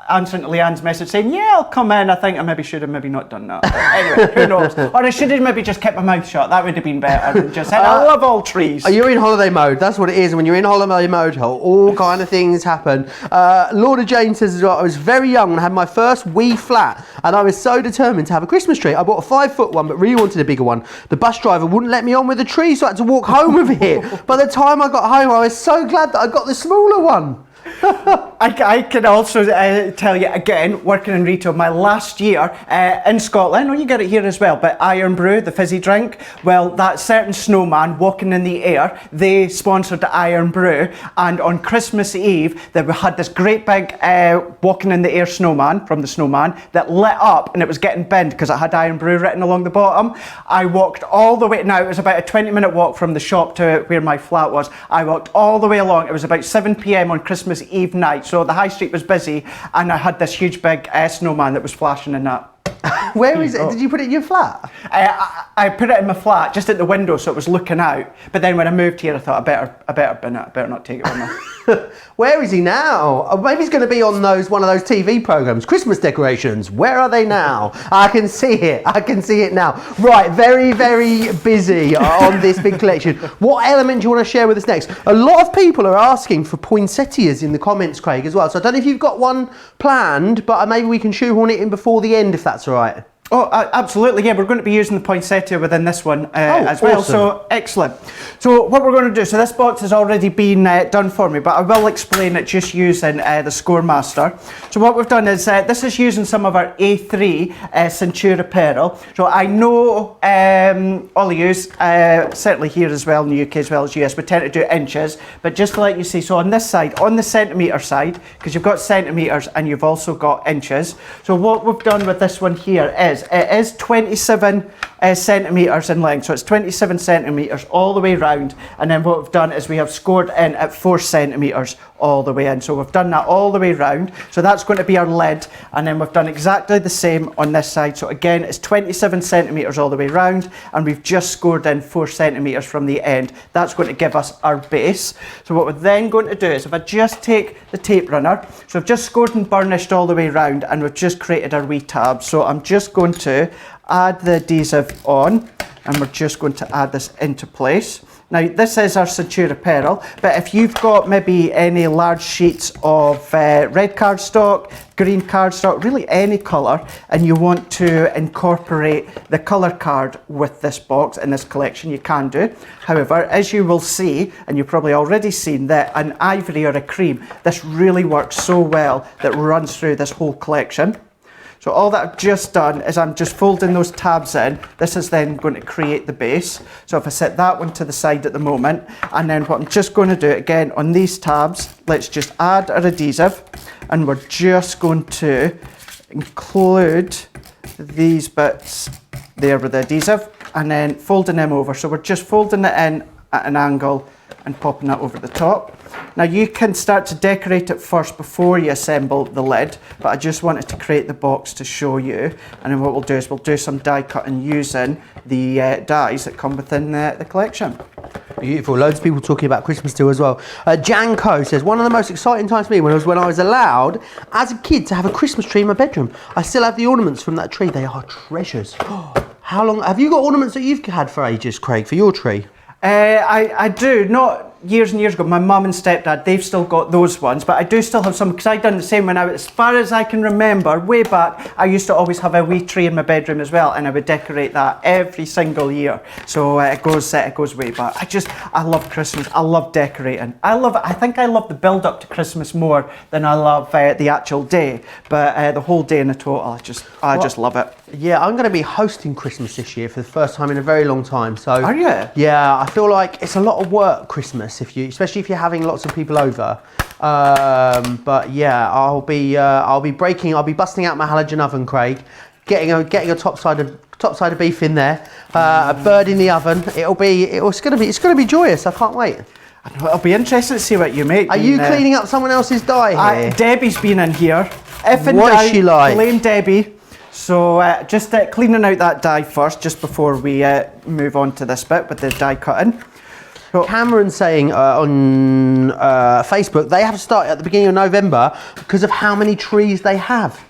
answering to Leanne's message saying, yeah, I'll come in. I think I maybe should have maybe not done that. But anyway, who knows? Or I should have maybe just kept my mouth shut. That would have been better than just saying, I love all trees. You're in holiday mode. That's what it is. When you're in holiday mode, all kind of things happen. Lorna Jane says as well, I was very young and had my first wee flat, and I was so determined to have a Christmas tree. I bought a 5-foot one, but really wanted a bigger one. The bus driver wouldn't let me on with the tree, so I had to walk home with it. By the time I got home, I was so glad that I got the smaller one. I can also tell you again, working in retail, my last year in Scotland, you get it here as well, but Iron Brew, the fizzy drink, well, that certain snowman walking in the air, they sponsored the Iron Brew, and on Christmas Eve, they had this great big walking in the air snowman from the snowman that lit up, and it was getting bent because it had Iron Brew written along the bottom. I walked all the way, now it was about a 20-minute walk from the shop to where my flat was. I walked all the way along. It was about 7 p.m. on Christmas Eve night, so the high street was busy, and I had this huge big snowman that was flashing in that. Where is it? Did you put it in your flat? I put it in my flat, just at the window, so it was looking out. But then when I moved here, I thought I better bin it. I better not take it with me. Where is he now? Maybe he's going to be on one of those TV programs. Christmas decorations. Where are they now? I can see it. I can see it now. Right, very, very busy on this big collection. What element do you want to share with us next? A lot of people are asking for poinsettias in the comments, Craig, as well. So I don't know if you've got one planned, but maybe we can shoehorn it in before the end, if that's all right. Oh, absolutely, yeah, we're going to be using the poinsettia within this one as well, awesome. So excellent. So what we're going to do, so this box has already been done for me, but I will explain it just using the Score Master. So what we've done is, this is using some of our A3 Centura Pearl. So I know all of you, certainly here as well in the UK as well as US, we tend to do inches, but just to let you see, so on this side, on the centimetre side, because you've got centimetres and you've also got inches, so what we've done with this one here is it is 27 centimetres in length, so it's 27 centimetres all the way round, and then what we've done is we have scored in at 4 centimetres all the way in, so we've done that all the way round, so that's going to be our lid, and then we've done exactly the same on this side, so again it's 27 centimetres all the way round, and we've just scored in 4 centimetres from the end. That's going to give us our base. So what we're then going to do is, if I just take the tape runner, so I've just scored and burnished all the way round, and we've just created our wee tabs, so I'm just going to add the adhesive on, and we're just going to add this into place. Now this is our Centura Pearl, but if you've got maybe any large sheets of red cardstock, green cardstock, really any colour, and you want to incorporate the colour card with this box in this collection, you can do. However, as you will see, and you've probably already seen, that an ivory or a cream, this really works so well that runs through this whole collection. So all that I've just done is I'm just folding those tabs in. This is then going to create the base. So if I set that one to the side at the moment, and then what I'm just going to do, again, on these tabs, let's just add our adhesive, and we're just going to include these bits there with the adhesive, and then folding them over. So we're just folding it in at an angle and popping that over the top. Now you can start to decorate it first before you assemble the lid, but I just wanted to create the box to show you, and then what we'll do is we'll do some die cutting using the dies that come within the collection. Beautiful. Loads of people talking about Christmas too as well. Janko says, one of the most exciting times for me when I was allowed as a kid to have a Christmas tree in my bedroom. I still have the ornaments from that tree. They are treasures. How long have you got ornaments that you've had for ages, Craig, for your tree? I do, not years and years ago. My mum and stepdad, they've still got those ones, but I do still have some, because I've done the same when I was, as far as I can remember, way back, I used to always have a wee tree in my bedroom as well, and I would decorate that every single year. So it goes way back. I love Christmas. I love decorating. I think I love the build up to Christmas more than I love the actual day, but the whole day in a total, I just love it. Yeah, I'm going to be hosting Christmas this year for the first time in a very long time. So are you? Yeah, I feel like it's a lot of work Christmas, especially if you're having lots of people over. But yeah, I'll be busting out my halogen oven, Craig, getting a top side of beef in there, a bird in the oven. It's gonna be joyous. I can't wait. It'll be interesting to see what you make. Are you cleaning up someone else's die here? Debbie's been in here. What's she like? Blame Debbie. So just cleaning out that die first, just before we move on to this bit with the die cutting. So, Cameron's saying on Facebook they have to start at the beginning of November because of how many trees they have.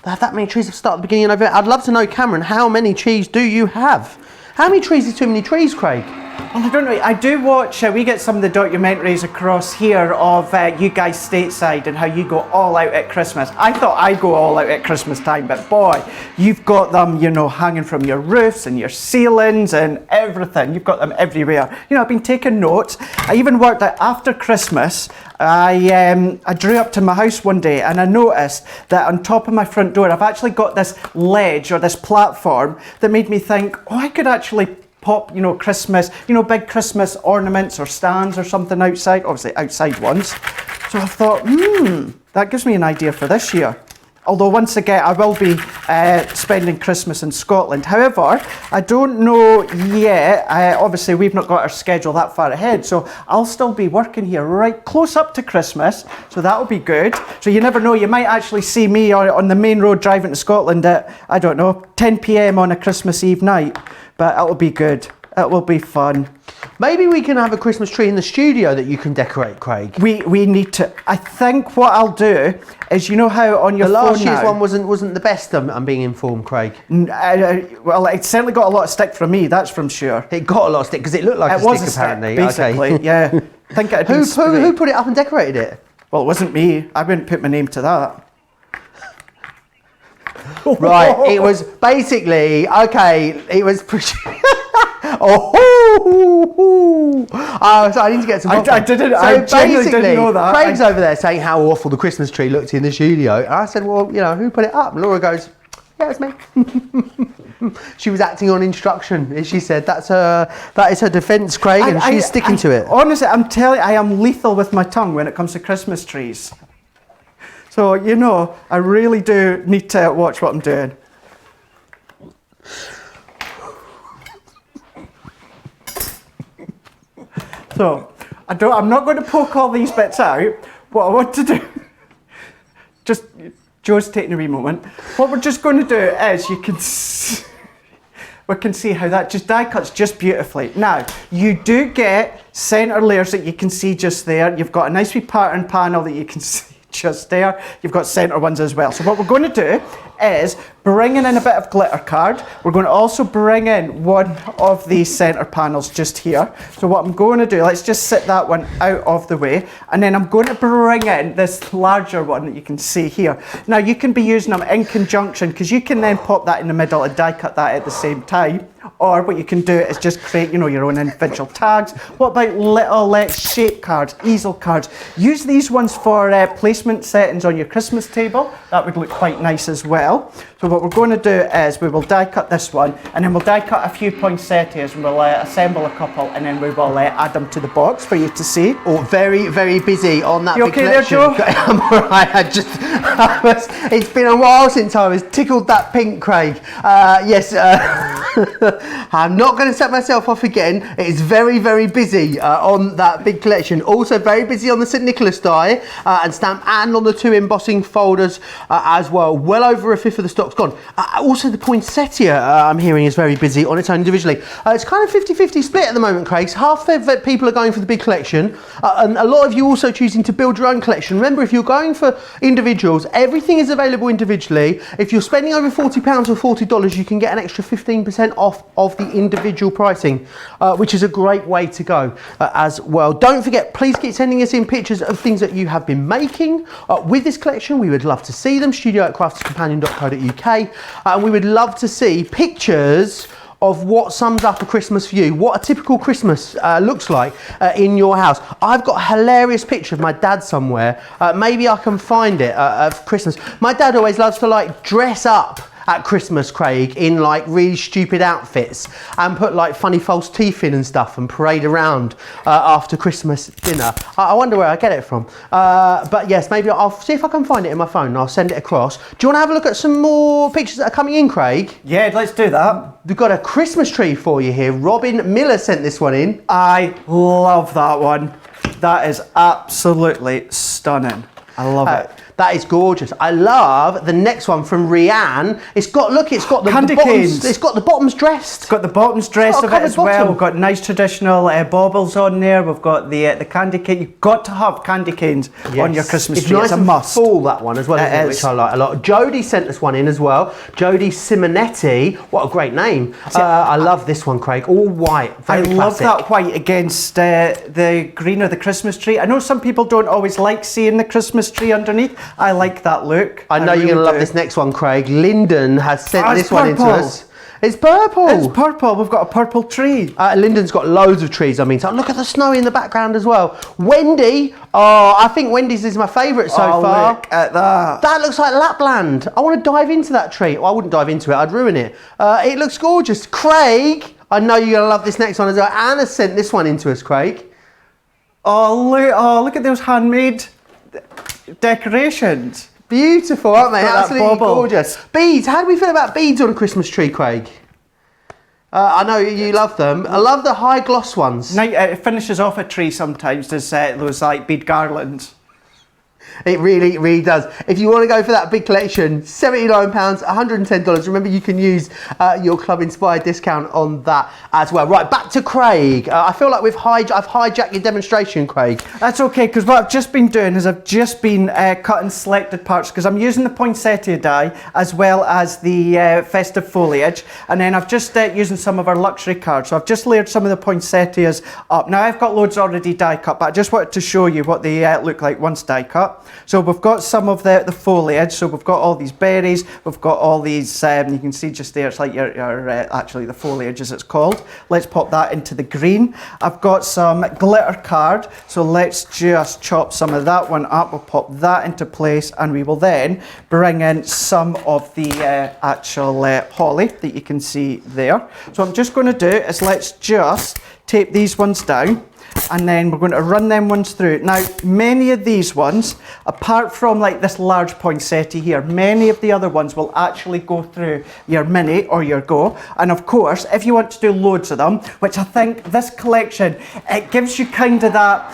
They have that many trees to start at the beginning of November. I'd love to know, Cameron, how many trees do you have? How many trees is too many trees, Craig? Well, I don't know. I do watch, we get some of the documentaries across here of you guys stateside and how you go all out at Christmas. I thought I'd go all out at Christmas time, but boy, you've got them, hanging from your roofs and your ceilings and everything. You've got them everywhere. I've been taking notes. I even worked out after Christmas. I drew up to my house one day and I noticed that on top of my front door, I've actually got this ledge or this platform that made me think, I could actually pop, Christmas, big Christmas ornaments or stands or something outside, obviously outside ones. So I thought, that gives me an idea for this year. Although once again, I will be spending Christmas in Scotland. However, I don't know yet. Obviously, we've not got our schedule that far ahead. So I'll still be working here right close up to Christmas. So that'll be good. So you never know. You might actually see me on the main road driving to Scotland at, 10 p.m. on a Christmas Eve night. But it'll be good. It will be fun. Maybe we can have a Christmas tree in the studio that you can decorate, Craig. We need to. I think what I'll do is, how on your phone last year's now, one wasn't the best. I'm being informed, Craig. Well, it certainly got a lot of stick from me. That's from sure. It got a lot of stick because it looked like a stick, apparently. Basically, okay. Yeah. I think it who put it up and decorated it? Well, it wasn't me. I wouldn't put my name to that. Right, it was basically, it was pretty... So I need to get some popcorn. I genuinely didn't know that. Craig's over there saying how awful the Christmas tree looked in the studio. And I said, well, who put it up? And Laura goes, yeah, it's me. She was acting on instruction, as she said. That is her defence, Craig, and she's sticking to it. Honestly, I'm telling you, I am lethal with my tongue when it comes to Christmas trees. So, I really do need to watch what I'm doing. So, I'm not going to poke all these bits out. What I want to do, just, Joe's taking a wee moment. What we're just going to do is, we can see how that just die cuts just beautifully. Now, you do get centre layers that you can see just there. You've got a nice wee pattern panel that you can see just there. You've got centre ones as well. So what we're going to do is bringing in a bit of glitter card. We're going to also bring in one of these centre panels just here. So what I'm going to do, let's just sit that one out of the way, and then I'm going to bring in this larger one that you can see here. Now you can be using them in conjunction, because you can then pop that in the middle and die cut that at the same time. Or what you can do is just create, your own individual tags. What about little shape cards, easel cards? Use these ones for placement settings on your Christmas table. That would look quite nice as well. So what we're going to do is we will die cut this one, and then we'll die cut a few poinsettias, and we'll assemble a couple, and then we will add them to the box for you to see. Oh, very, very busy on that You big okay there, collection. Joe? I'm all right. It's been a while since I was tickled that pink, Craig. Yes, I'm not going to set myself off again. It's very, very busy on that big collection. Also very busy on the St. Nicholas die and stamp, and on the 2 embossing folders as well. Well over a fifth of the stock's gone. Also the poinsettia, I'm hearing, is very busy on its own individually. It's kind of 50-50 split at the moment, Craig. Half of people are going for the big collection, and a lot of you also choosing to build your own collection. Remember, if you're going for individuals, everything is available individually. If you're spending over £40 or $40, you can get an extra 15% off of the individual pricing, which is a great way to go as well. Don't forget, please keep sending us in pictures of things that you have been making with this collection. We would love to see them. studio@craftycompanion.co.uk, and we would love to see pictures of what sums up a Christmas for you, what a typical Christmas looks like in your house. I've got a hilarious picture of my dad somewhere. Maybe I can find it of Christmas. My dad always loves to dress up at Christmas, Craig, in really stupid outfits, and put funny false teeth in and stuff, and parade around after Christmas dinner. I wonder where I get it from. But yes, maybe I'll see if I can find it in my phone and I'll send it across. Do you want to have a look at some more pictures that are coming in, Craig? Yeah, let's do that. We've got a Christmas tree for you here. Robin Miller sent this one in. I love that one. That is absolutely stunning. I love it. That is gorgeous. I love the next one from Rianne. It's got the candy bottoms. canes. It's got the bottoms dressed. It's got the bottoms dressed of it as well. We've got nice traditional baubles on there. We've got the candy cane. You've got to have candy canes on your Christmas tree. It's a must. Full, that one as well, isn't it? Which I like a lot. Jodie sent us one in as well. Jodie Simonetti. What a great name. I love this one, Craig. All white. Very classic. Love that white against the green of the Christmas tree. I know some people don't always like seeing the Christmas tree underneath. I like that look. I know you're going to love this next one, Craig. Lyndon has sent this one into us. It's purple. It's purple. We've got a purple tree. Lyndon's got loads of trees. So look at the snow in the background as well. Wendy. Oh, I think Wendy's is my favourite so far. Look at that. That looks like Lapland. I want to dive into that tree. Well, I wouldn't dive into it. I'd ruin it. It looks gorgeous. Craig, I know you're going to love this next one as well. Anna sent this one into us, Craig. Look at those handmade decorations. Beautiful, aren't they? Absolutely bauble. Gorgeous. Beads. How do we feel about beads on a Christmas tree, Craig? I know you love them. I love the high gloss ones. It finishes off a tree sometimes. There's those bead garlands. It really, really does. If you want to go for that big collection, £79, $110. Remember, you can use your Club Inspired discount on that as well. Right, back to Craig. I feel like I've hijacked your demonstration, Craig. That's okay, because what I've just been doing is I've just been cutting selected parts, because I'm using the poinsettia die as well as the festive foliage, and then I've just using some of our luxury cards. So I've just layered some of the poinsettias up. Now I've got loads already die cut, but I just wanted to show you what they look like once die cut. So we've got some of the foliage. So we've got all these berries. We've got all these, you can see just there, it's like your actually the foliage as it's called. Let's pop that into the green. I've got some glitter card. So let's just chop some of that one up. We'll pop that into place, and we will then bring in some of the actual holly that you can see there. So what I'm just going to do is let's just tape these ones down. And then we're going to run them ones through. Now, many of these ones, apart from like this large poinsettia here, many of the other ones will actually go through your mini or your go. And of course, if you want to do loads of them, which I think this collection, it gives you kind of that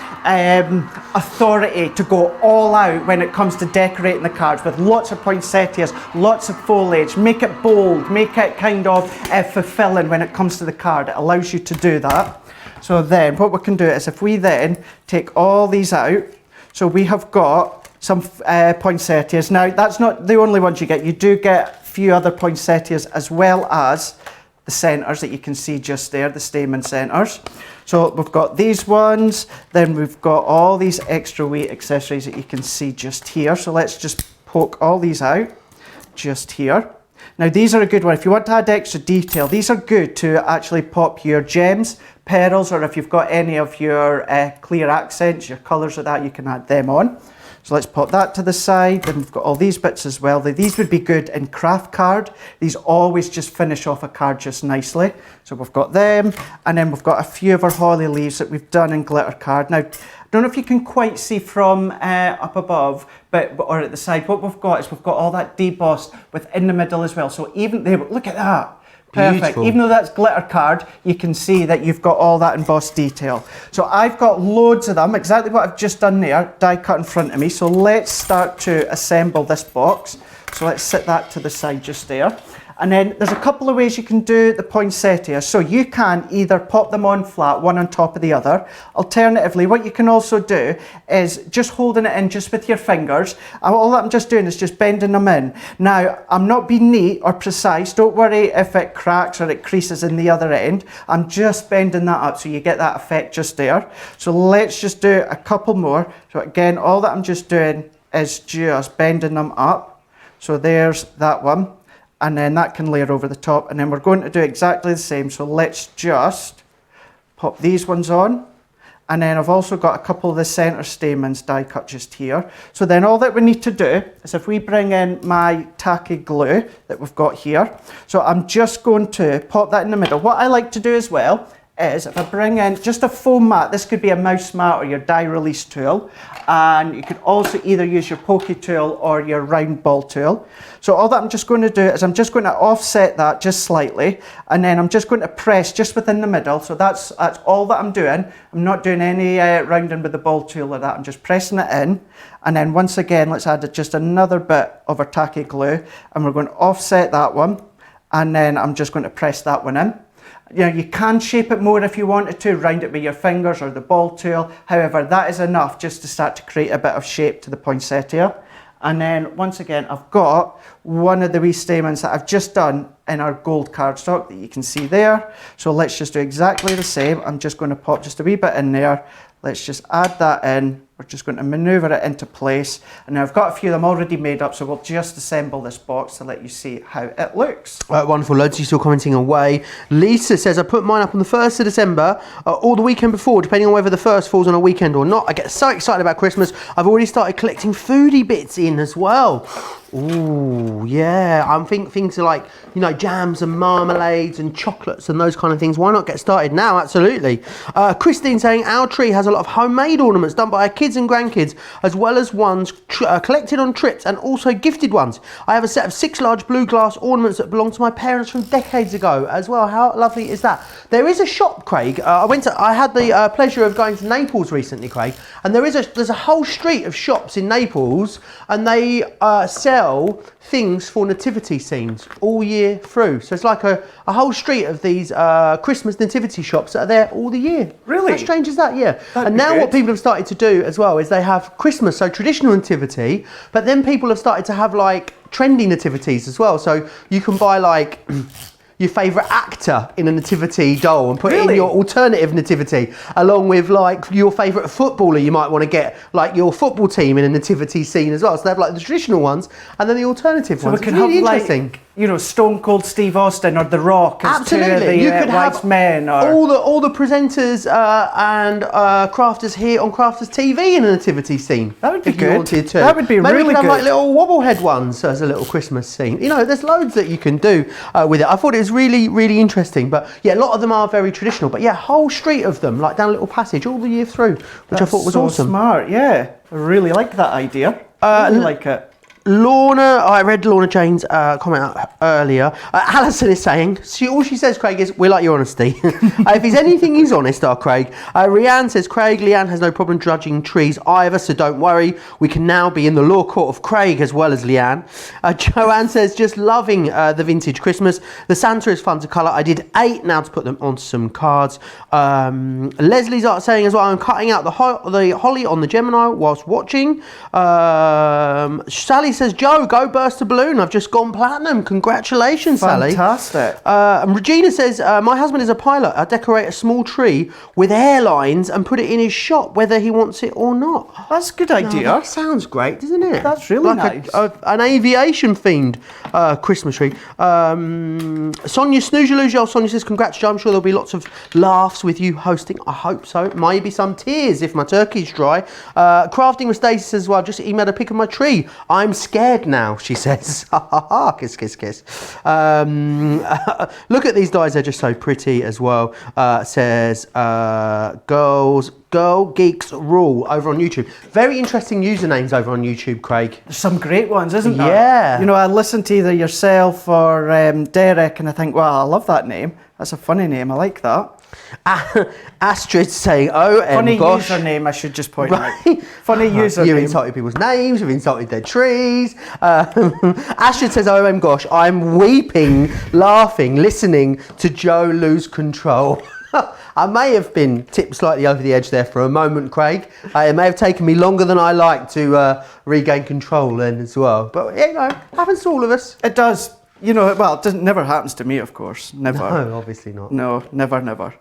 authority to go all out when it comes to decorating the cards with lots of poinsettias, lots of foliage, make it bold, make it kind of fulfilling when it comes to the card. It allows you to do that. So then what we can do is if we then take all these out, so we have got some poinsettias. Now that's not the only ones you get. You do get a few other poinsettias as well as the centres that you can see just there, the stamen centres. So we've got these ones, then we've got all these extra weight accessories that you can see just here. So let's just poke all these out just here. Now these are a good one. If you want to add extra detail, these are good to actually pop your gems, pearls, or if you've got any of your clear accents, your colours of that, you can add them on. So let's pop that to the side. Then we've got all these bits as well. These would be good in craft card. These always just finish off a card just nicely. So we've got them, and then we've got a few of our holly leaves that we've done in glitter card. Now, I don't know if you can quite see from up above, or at the side, what we've got is we've got all that debossed within the middle as well. So even there, look at that. Perfect. Beautiful. Even though that's glitter card, you can see that you've got all that embossed detail. So I've got loads of them, exactly what I've just done there, die cut in front of me. So let's start to assemble this box. So let's set that to the side just there. And then there's a couple of ways you can do the poinsettia. So you can either pop them on flat, one on top of the other. Alternatively, what you can also do is just holding it in just with your fingers. And all that I'm just doing is just bending them in. Now, I'm not being neat or precise. Don't worry if it cracks or it creases in the other end. I'm just bending that up so you get that effect just there. So let's just do a couple more. So again, all that I'm just doing is just bending them up. So there's that one. And then that can layer over the top, and then we're going to do exactly the same. So let's just pop these ones on, and then I've also got a couple of the centre stamens die cut just here. So then all that we need to do is if we bring in my tacky glue that we've got here, so I'm just going to pop that in the middle. What I like to do as well is if I bring in just a foam mat, this could be a mouse mat or your die release tool, and you could also either use your pokey tool or your round ball tool. So all that I'm just going to do is I'm just going to offset that just slightly, and then I'm just going to press just within the middle. So that's all that I'm doing. I'm not doing any rounding with the ball tool or that. I'm just pressing it in, and then once again let's add just another bit of our tacky glue, and we're going to offset that one, and then I'm just going to press that one in. You know, you can shape it more if you wanted to, round it with your fingers or the ball tool. However, that is enough just to start to create a bit of shape to the poinsettia. And then once again, I've got one of the wee stamens that I've just done in our gold cardstock that you can see there. So let's just do exactly the same. I'm just going to pop just a wee bit in there. Let's just add that in. We're just going to maneuver it into place. And now I've got a few of them already made up, so we'll just assemble this box to let you see how it looks. Wonderful, loads of you still commenting away. Lisa says, I put mine up on the 1st of December or the weekend before, depending on whether the 1st falls on a weekend or not. I get so excited about Christmas, I've already started collecting foodie bits in as well. Ooh, yeah, I'm thinking things like, you know, jams and marmalades and chocolates and those kind of things. Why not get started now? Absolutely. Christine saying, our tree has a lot of homemade ornaments done by our kids and grandkids, as well as ones collected on trips and also gifted ones. I have a set of 6 large blue glass ornaments that belonged to my parents from decades ago as well. How lovely is that? There is a shop, Craig. I had the pleasure of going to Naples recently, Craig, and there's a whole street of shops in Naples, and they sell things for nativity scenes all year through. So it's like a whole street of these Christmas nativity shops that are there all the year. Really? How strange is that? Yeah. That'd and be now good. what people have started to do as well is they have Christmas, so traditional nativity, but then people have started to have like trendy nativities as well. So you can buy like your favourite actor in a nativity doll and put it in your alternative nativity, along with like your favourite footballer. You might want to get like your football team in a nativity scene as well. So they have like the traditional ones and then the alternative ones. We can it's really have interesting. like Stone Cold Steve Austin or The Rock as Absolutely. two of the You could have wise men, or all the presenters and crafters here on Crafters TV in a nativity scene. That would be if good. You wanted to. That would be Maybe really we could have like good. little wobblehead ones as a little Christmas scene. There's loads that you can do with it. I thought it was really, really interesting. But yeah, a lot of them are very traditional. But yeah, whole street of them, like down a little passage all the year through, which I thought was so awesome. smart. Yeah, I really like that idea. I really like it. Lorna, I read Lorna Jane's comment out earlier. Alison is saying, all she says, Craig, is, we like your honesty. If he's anything, he's honest, Craig. Rianne says, Craig, Leanne has no problem judging trees either, so don't worry. We can now be in the law court of Craig as well as Leanne. Joanne says, just loving the vintage Christmas. The Santa is fun to colour. I did 8 now to put them on some cards. Leslie's saying as well, I'm cutting out the holly on the Gemini whilst watching. Sally says, Joe, go burst a balloon. I've just gone platinum. Congratulations, Sally. Fantastic. And Regina says, my husband is a pilot. I decorate a small tree with airlines and put it in his shop, whether he wants it or not. That's a good idea. That sounds great, doesn't it? That's really nice. An aviation-themed Christmas tree. Sonia Snooze-a-Loo, Sonia says, congrats, Joe. I'm sure there'll be lots of laughs with you hosting. I hope so. Maybe some tears if my turkey's dry. Crafting with Stacey says, well, I've just emailed a pic of my tree. I'm scared now, she says. Ha ha ha, kiss, kiss, kiss. Look at these dies, they're just so pretty as well. Says, Girl Geeks Rule over on YouTube. Very interesting usernames over on YouTube, Craig. There's some great ones, isn't there? Yeah. I listen to either yourself or Derek, and I think, wow, I love that name. That's a funny name. I like that. Astrid saying, oh, funny gosh. username, I should just point Right. out. Funny username. You've insulted people's names, you've insulted their trees. Astrid says, oh, gosh, I'm weeping, laughing, listening to Joe lose control. I may have been tipped slightly over the edge there for a moment, Craig. It may have taken me longer than I like to regain control then as well. But, happens to all of us. It does. It never happens to me, of course. Never. No, obviously not. No, never, never.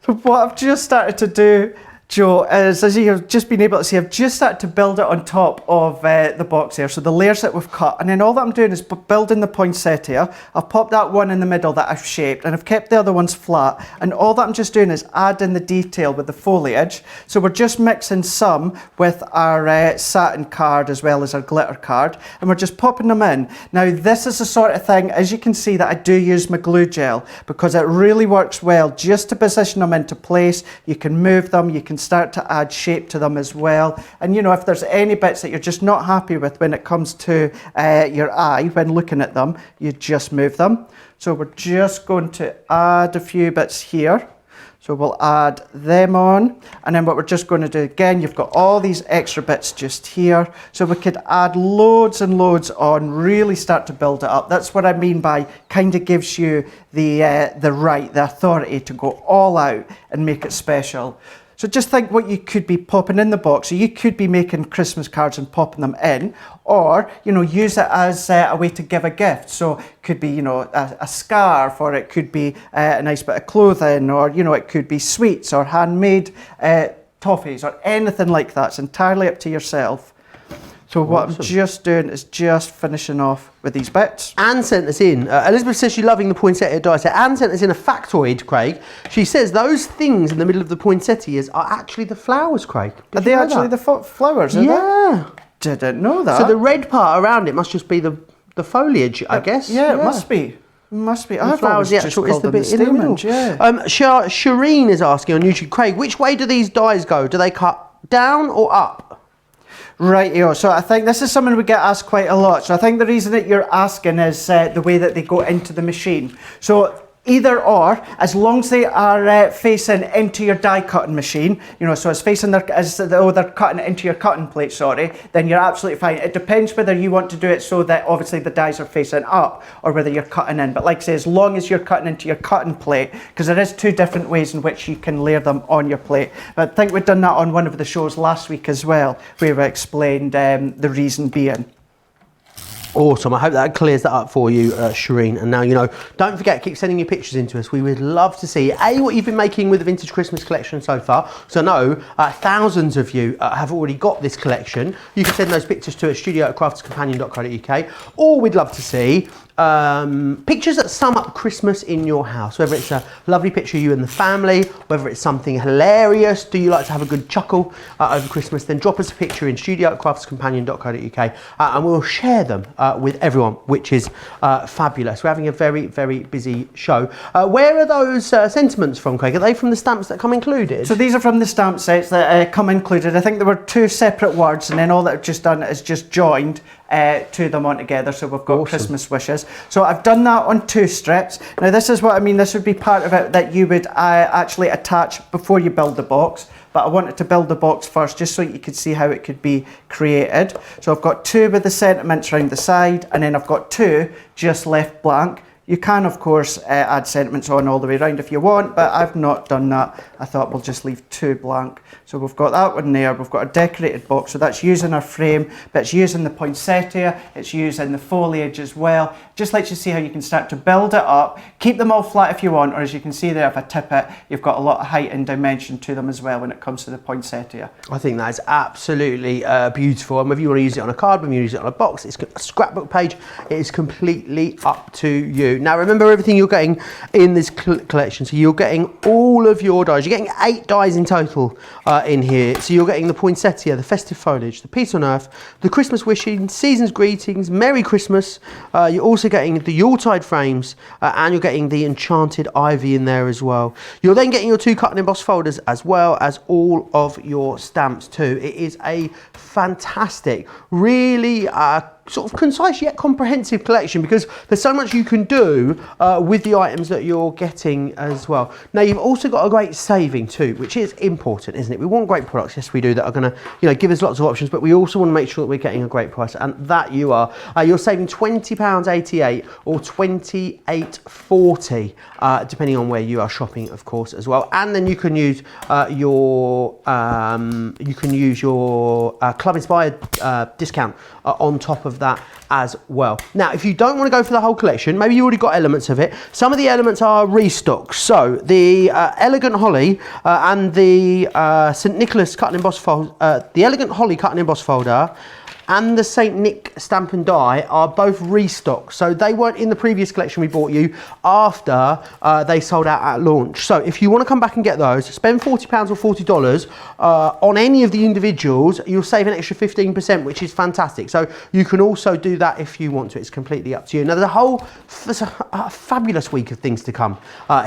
So what I've just started to do, Joe, is, as you've just been able to see, I've just started to build it on top of the box here. So the layers that we've cut, and then all that I'm doing is building the poinsettia. I've popped that one in the middle that I've shaped, and I've kept the other ones flat. And all that I'm just doing is adding the detail with the foliage. So we're just mixing some with our satin card as well as our glitter card, and we're just popping them in. Now this is the sort of thing, as you can see, that I do use my glue gel, because it really works well just to position them into place. You can move them, you can start to add shape to them as well. And if there's any bits that you're just not happy with when it comes to your eye when looking at them, you just move them. So we're just going to add a few bits here. So we'll add them on, and then what we're just going to do again, you've got all these extra bits just here, so we could add loads and loads on, really start to build it up. That's what I mean by kind of gives you the right, the authority to go all out and make it special. So just think what you could be popping in the box. So you could be making Christmas cards and popping them in, or use it as a way to give a gift. So it could be a scarf, or it could be a nice bit of clothing, or it could be sweets or handmade toffees or anything like that. It's entirely up to yourself. So what I'm just doing is just finishing off with these bits. Anne sent us in. Elizabeth says she's loving the poinsettia die set. Anne sent us in a factoid, Craig. She says those things in the middle of the poinsettias are actually the flowers, Craig. Are they actually the flowers? Yeah. Didn't know that. So the red part around it must just be the foliage, I guess. Yeah, it must be. Must be. I've always just called them the stamens. Yeah. Shireen is asking on YouTube, Craig, which way do these dies go? Do they cut down or up? Right, so I think this is something we get asked quite a lot. So I think the reason that you're asking is the way that they go into the machine. So either or, as long as they are facing into your die cutting machine, so it's facing as though they're cutting it into your cutting plate, then you're absolutely fine. It depends whether you want to do it so that obviously the dies are facing up, or whether you're cutting in. But like I say, as long as you're cutting into your cutting plate, because there is 2 different ways in which you can layer them on your plate. But I think we've done that on one of the shows last week as well, where we explained the reason being. Awesome. I hope that clears that up for you, Shireen. And now don't forget, keep sending your pictures into us. We would love to see, what you've been making with the Vintage Christmas collection so far. So I know thousands of you have already got this collection. You can send those pictures to us, studio@crafterscompanion.co.uk. Or we'd love to see pictures that sum up Christmas in your house, whether it's a lovely picture of you and the family, whether it's something hilarious, do you like to have a good chuckle over Christmas, then drop us a picture in studio@craftscompanion.co.uk and we'll share them with everyone, which is fabulous. We're having a very, very busy show. Where are those sentiments from, Craig? Are they from the stamps that come included? So these are from the stamp sets that come included. I think there were 2 separate words, and then all that I've just done is just joined 2 of them on together. So we've got awesome. Christmas wishes. So I've done that on 2 strips. Now this is what I mean. This would be part of it that you would actually attach before you build the box. But I wanted to build the box first just so you could see how it could be created. So I've got 2 with the sentiments around the side, and then I've got 2 just left blank. You can, of course, add sentiments on all the way around if you want, but I've not done that. I thought we'll just leave 2 blank. So we've got that one there. We've got a decorated box, so that's using our frame, but it's using the poinsettia, it's using the foliage as well. Just lets you see how you can start to build it up. Keep them all flat if you want, or as you can see there, if I tip it, you've got a lot of height and dimension to them as well when it comes to the poinsettia. I think that is absolutely beautiful, and whether you want to use it on a card, whether you use it on a box, it's a scrapbook page, it is completely up to you. Now remember everything you're getting in this collection, so you're getting all of your dies, you're getting 8 dies in total in here. So you're getting the poinsettia, the festive foliage, the peace on earth, the Christmas wishing, season's greetings, Merry Christmas. You're also getting the Yuletide frames and you're getting the enchanted ivy in there as well. You're then getting your 2 cut and emboss folders as well as all of your stamps too. It is a fantastic, really sort of concise yet comprehensive collection, because there's so much you can do with the items that you're getting as well. Now you've also got a great saving too, which is important, isn't it? We want great products, yes we do, that are going to give us lots of options, but we also want to make sure that we're getting a great price, and that you are. You're saving £20.88 or £28.40 depending on where you are shopping, of course, as well. And then you can use your Club Inspired discount on top of that as well. Now, if you don't want to go for the whole collection, maybe you already got elements of it. Some of the elements are restocks. So the Elegant Holly and the St. Nicholas cut and emboss folder, the Elegant Holly cut and emboss folder and the St. Nick stamp and die are both restocks. So they weren't in the previous collection we bought you after they sold out at launch. So if you want to come back and get those, spend £40 or $40 on any of the individuals, you'll save an extra 15%, which is fantastic. So you can also do that if you want to. It's completely up to you. Now there's a fabulous week of things to come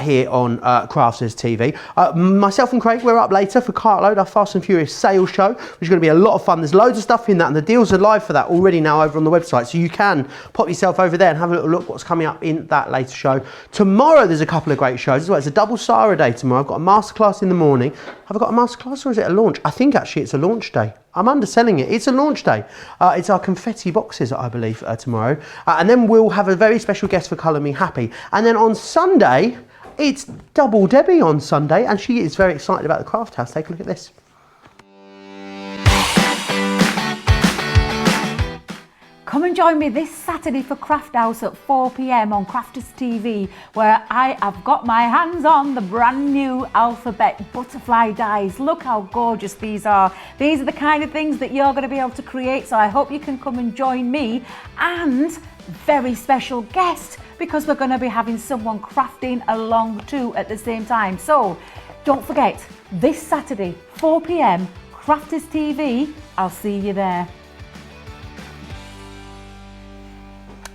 here on Crafters TV. Myself and Craig, we're up later for Cartload, our Fast and Furious sales show, which is going to be a lot of fun. There's loads of stuff in that, and the deals are live for that already now over on the website, so you can pop yourself over there and have a little look what's coming up in that later show. Tomorrow there's a couple of great shows as well. It's a double Sarah day tomorrow. I've got a masterclass in the morning. Have I got a masterclass or is it a launch? I think actually it's a launch day. I'm underselling it. It's a launch day. It's our confetti boxes, I believe, tomorrow. And then we'll have a very special guest for Colour Me Happy. And then on Sunday, it's Double Debbie on Sunday, and she is very excited about the craft house. Take a look at this. Come and join me this Saturday for Craft House at 4 p.m. on Crafters TV, where I have got my hands on the brand new alphabet butterfly dies. Look how gorgeous these are. These are the kind of things that you're going to be able to create, so I hope you can come and join me, and very special guest, because we're going to be having someone crafting along too at the same time. So don't forget, this Saturday 4 p.m. Crafters TV. I'll see you there.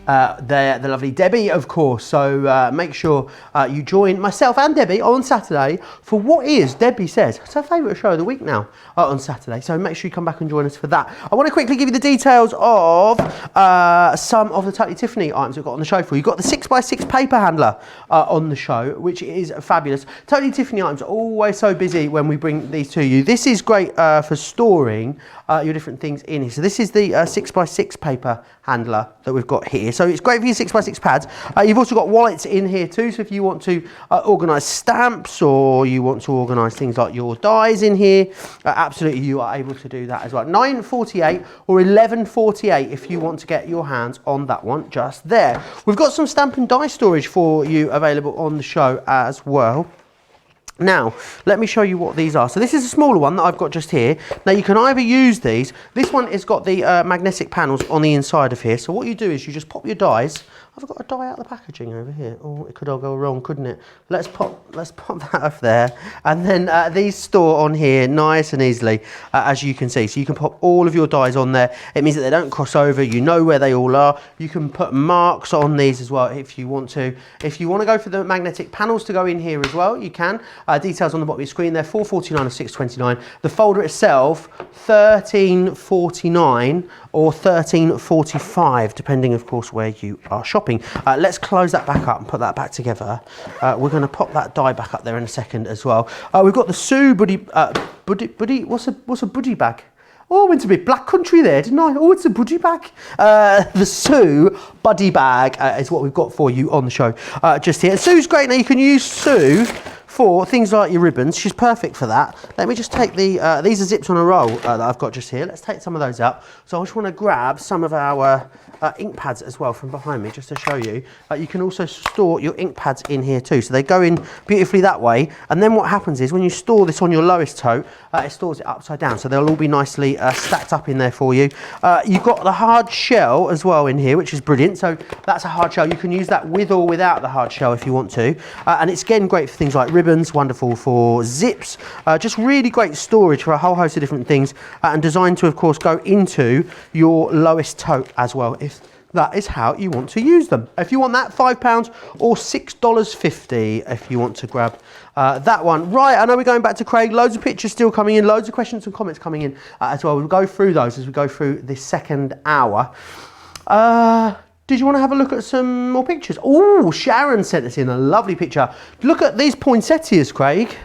The lovely Debbie, of course. So make sure you join myself and Debbie on Saturday for what is, Debbie says, it's her favourite show of the week now on Saturday. So make sure you come back and join us for that. I want to quickly give you the details of some of the Totally Tiffany items we've got on the show for you. You've got the 6x6 paper handler on the show, which is fabulous. Totally Tiffany items are always so busy when we bring these to you. This is great for storing your different things in here. So this is the 6x6 paper handler that we've got here. So it's great for your 6x6 pads. You've also got wallets in here too, so if you want to organise stamps or you want to organise things like your dies in here, absolutely you are able to do that as well. $9.48 or $11.48 if you want to get your hands on that one just there. We've got some stamp and die storage for you available on the show as well. Now, let me show you what these are. So this is a smaller one that I've got just here. Now you can either use these. This one has got the magnetic panels on the inside of here. So what you do is you just pop your dies I've got to die out the packaging over here. Oh, it could all go wrong, couldn't it? Let's pop that over there. And then these store on here nice and easily, as you can see. So you can pop all of your dies on there. It means that they don't cross over. You know where they all are. You can put marks on these as well if you want to. If you want to go for the magnetic panels to go in here as well, you can. Details on the bottom of your screen there, $4.49 or $6.29. The folder itself, $13.49 or $13.45, depending, of course, where you are shopping. Let's close that back up and put that back together. We're going to pop that die back up there in a second as well. We've got the Sue Buddy. What's a buddy bag? Oh, I went to a bit black country there, didn't I? Oh, it's a budgie bag. The Sue Buddy Bag is what we've got for you on the show just here. And Sue's great. Now, you can use Sue for things like your ribbons. She's perfect for that. Let me just take these are zips on a roll that I've got just here. Let's take some of those up. So I just want to grab some of our ink pads as well from behind me, just to show you. You can also store your ink pads in here too. So they go in beautifully that way. And then what happens is when you store this on your lowest tote, it stores it upside down. So they'll all be nicely stacked up in there for you. You've got the hard shell as well in here, which is brilliant. So that's a hard shell. You can use that with or without the hard shell if you want to. And it's again great for things like ribbons, wonderful for zips, just really great storage for a whole host of different things, and designed to, of course, go into your lowest tote as well, if that is how you want to use them. If you want that, £5 or $6.50 if you want to grab that one. Right, I know we're going back to Craig. Loads of pictures still coming in, loads of questions and comments coming in as well. We'll go through those as we go through this second hour. Did you want to have a look at some more pictures? Oh, Sharon sent us in a lovely picture. Look at these poinsettias, Craig.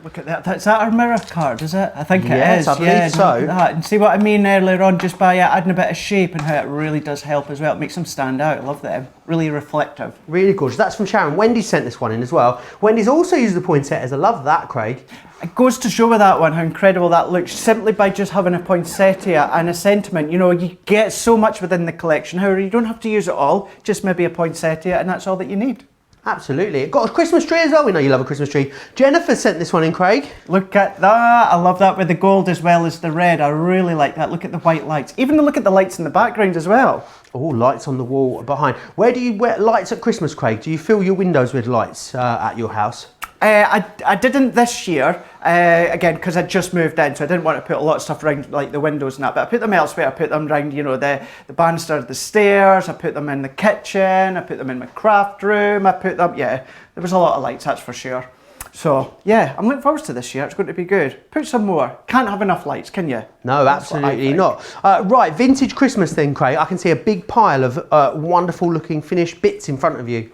Look at that. Is that our mirror card, is it? I think yes, it is. I believe so. Look at that. And see what I mean earlier on, just by adding a bit of shape and how it really does help as well. It makes them stand out. I love them. Really reflective. Really gorgeous. That's from Sharon. Wendy sent this one in as well. Wendy's also used the poinsettias. I love that, Craig. It goes to show with that one how incredible that looks, simply by just having a poinsettia and a sentiment. You know, you get so much within the collection. However, you don't have to use it all, just maybe a poinsettia, and that's all that you need. Absolutely. Got a Christmas tree as well. We know you love a Christmas tree. Jennifer sent this one in, Craig. Look at that. I love that with the gold as well as the red. I really like that. Look at the white lights. Even look at the lights in the background as well. Oh, lights on the wall behind. Where do you wear lights at Christmas, Craig? Do you fill your windows with lights at your house? I didn't this year, again, because I just moved in, so I didn't want to put a lot of stuff around, like the windows and that, but I put them elsewhere. I put them around, you know, the banister, the stairs, I put them in the kitchen, I put them in my craft room, I put them, yeah, there was a lot of lights, that's for sure. So, yeah, I'm looking forward to this year. It's going to be good. Put some more. Can't have enough lights, can you? No, absolutely not. Right, vintage Christmas thing, Craig. I can see a big pile of wonderful looking finished bits in front of you.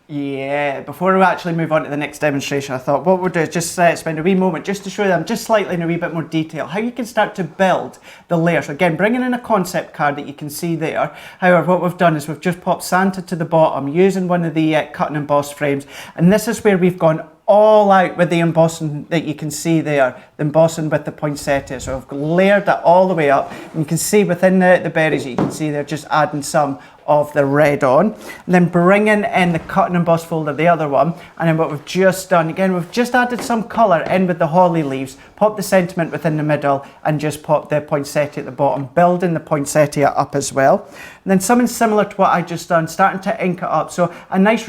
Yeah, before we actually move on to the next demonstration, I thought what we'll do is just spend a wee moment just to show them just slightly in a wee bit more detail how you can start to build the layer. So again, bringing in a concept card that you can see there. However, what we've done is we've just popped Santa to the bottom using one of the cut and emboss frames, and this is where we've gone all out with the embossing that you can see there, the embossing with the poinsettia. So I've layered that all the way up, and you can see within the berries that you can see they're just adding some of the red on, and then bringing in the cut and emboss folder, the other one, and then what we've just done, again, we've just added some colour in with the holly leaves, pop the sentiment within the middle, and just pop the poinsettia at the bottom, building the poinsettia up as well. And then something similar to what I just done, starting to ink it up. So a nice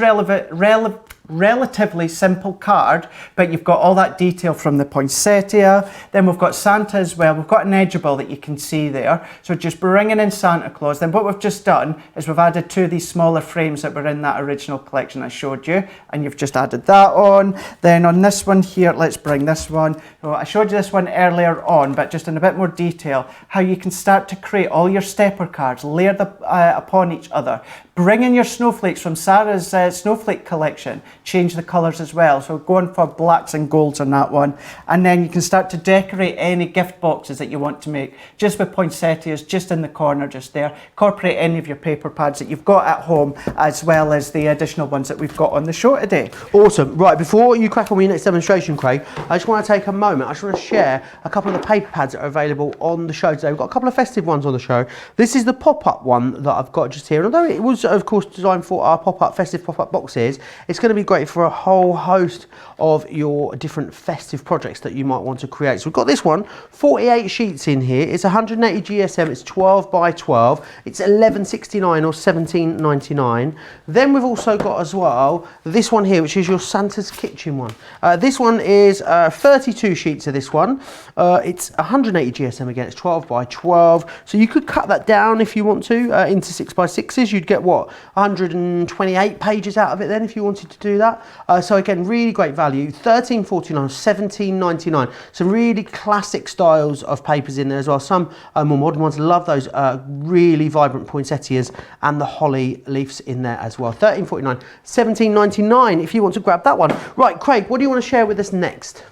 relatively simple card, but you've got all that detail from the poinsettia. Then we've got Santa as well. We've got an edgeable that you can see there. So just bringing in Santa Claus. Then what we've just done is we've added two of these smaller frames that were in that original collection I showed you, and you've just added that on. Then on this one here, let's bring this one. So I showed you this one earlier on, but just in a bit more detail, how you can start to create all your stepper cards, layer them upon each other. Bring in your snowflakes from Sarah's snowflake collection. Change the colours as well. So going for blacks and golds on that one. And then you can start to decorate any gift boxes that you want to make. Just with poinsettias, just in the corner, just there. Incorporate any of your paper pads that you've got at home, as well as the additional ones that we've got on the show today. Awesome. Right, before you crack on with your next demonstration, Craig, I just want to take a moment. I just want to share a couple of the paper pads that are available on the show today. We've got a couple of festive ones on the show. This is the pop-up one that I've got just here. And although it was, of course, designed for our festive pop-up boxes, it's going to be great great for a whole host of your different festive projects that you might want to create. So we've got this one, 48 sheets in here. It's 180 GSM, it's 12 by 12. It's $11.69 or $17.99. Then we've also got as well this one here, which is your Santa's Kitchen one. This one is 32 sheets of this one. It's 180 GSM again, it's 12 by 12. So you could cut that down if you want to into 6 by 6s. You'd get what, 128 pages out of it then if you wanted to do that. So again, really great value. $13.49, $17.99. Some really classic styles of papers in there as well. Some more modern ones. Love those really vibrant poinsettias and the holly leaves in there as well. $13.49, $17.99 if you want to grab that one. Right, Craig, what do you want to share with us next?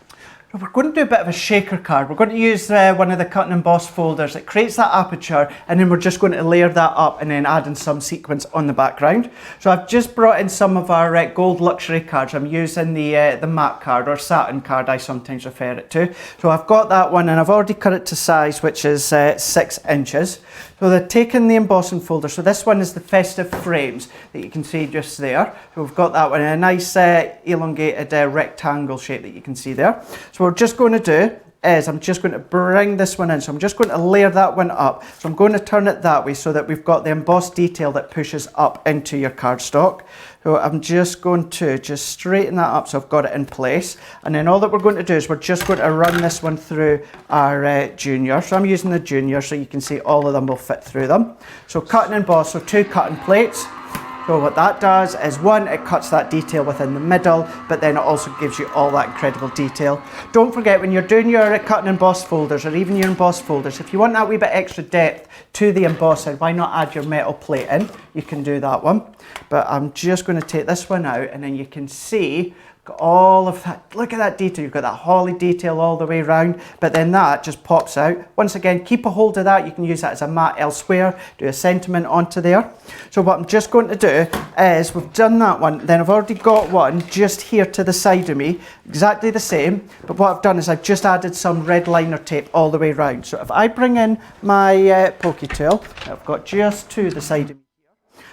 We're going to do a bit of a shaker card. We're going to use one of the cut and emboss folders. It creates that aperture, and then we're just going to layer that up and then add in some sequins on the background. So I've just brought in some of our gold luxury cards. I'm using the matte card, or satin card I sometimes refer it to. So I've got that one, and I've already cut it to size, which is 6 inches. So they're taking the embossing folder. So this one is the festive frames that you can see just there. So we've got that one in a nice elongated rectangle shape that you can see there. So what we're just going to do is I'm just going to bring this one in. So I'm just going to layer that one up. So I'm going to turn it that way so that we've got the embossed detail that pushes up into your cardstock. So I'm just going to just straighten that up so I've got it in place. And then all that we're going to do is we're just going to run this one through our junior. So I'm using the junior so you can see all of them will fit through them. So cut and emboss, so 2 cutting plates. So what that does is, one, it cuts that detail within the middle, but then it also gives you all that incredible detail. Don't forget, when you're doing your cut and emboss folders, or even your emboss folders, if you want that wee bit extra depth to the embossing, why not add your metal plate in? You can do that one. But I'm just going to take this one out, and then you can see all of that. Look at that detail. You've got that holly detail all the way around, but then that just pops out. Once again, keep a hold of that. You can use that as a mat elsewhere, do a sentiment onto there. So what I'm just going to do is, we've done that one, then I've already got one just here to the side of me, exactly the same, but what I've done is I've just added some red liner tape all the way around. So if I bring in my pokey tool, I've got just to the side of me.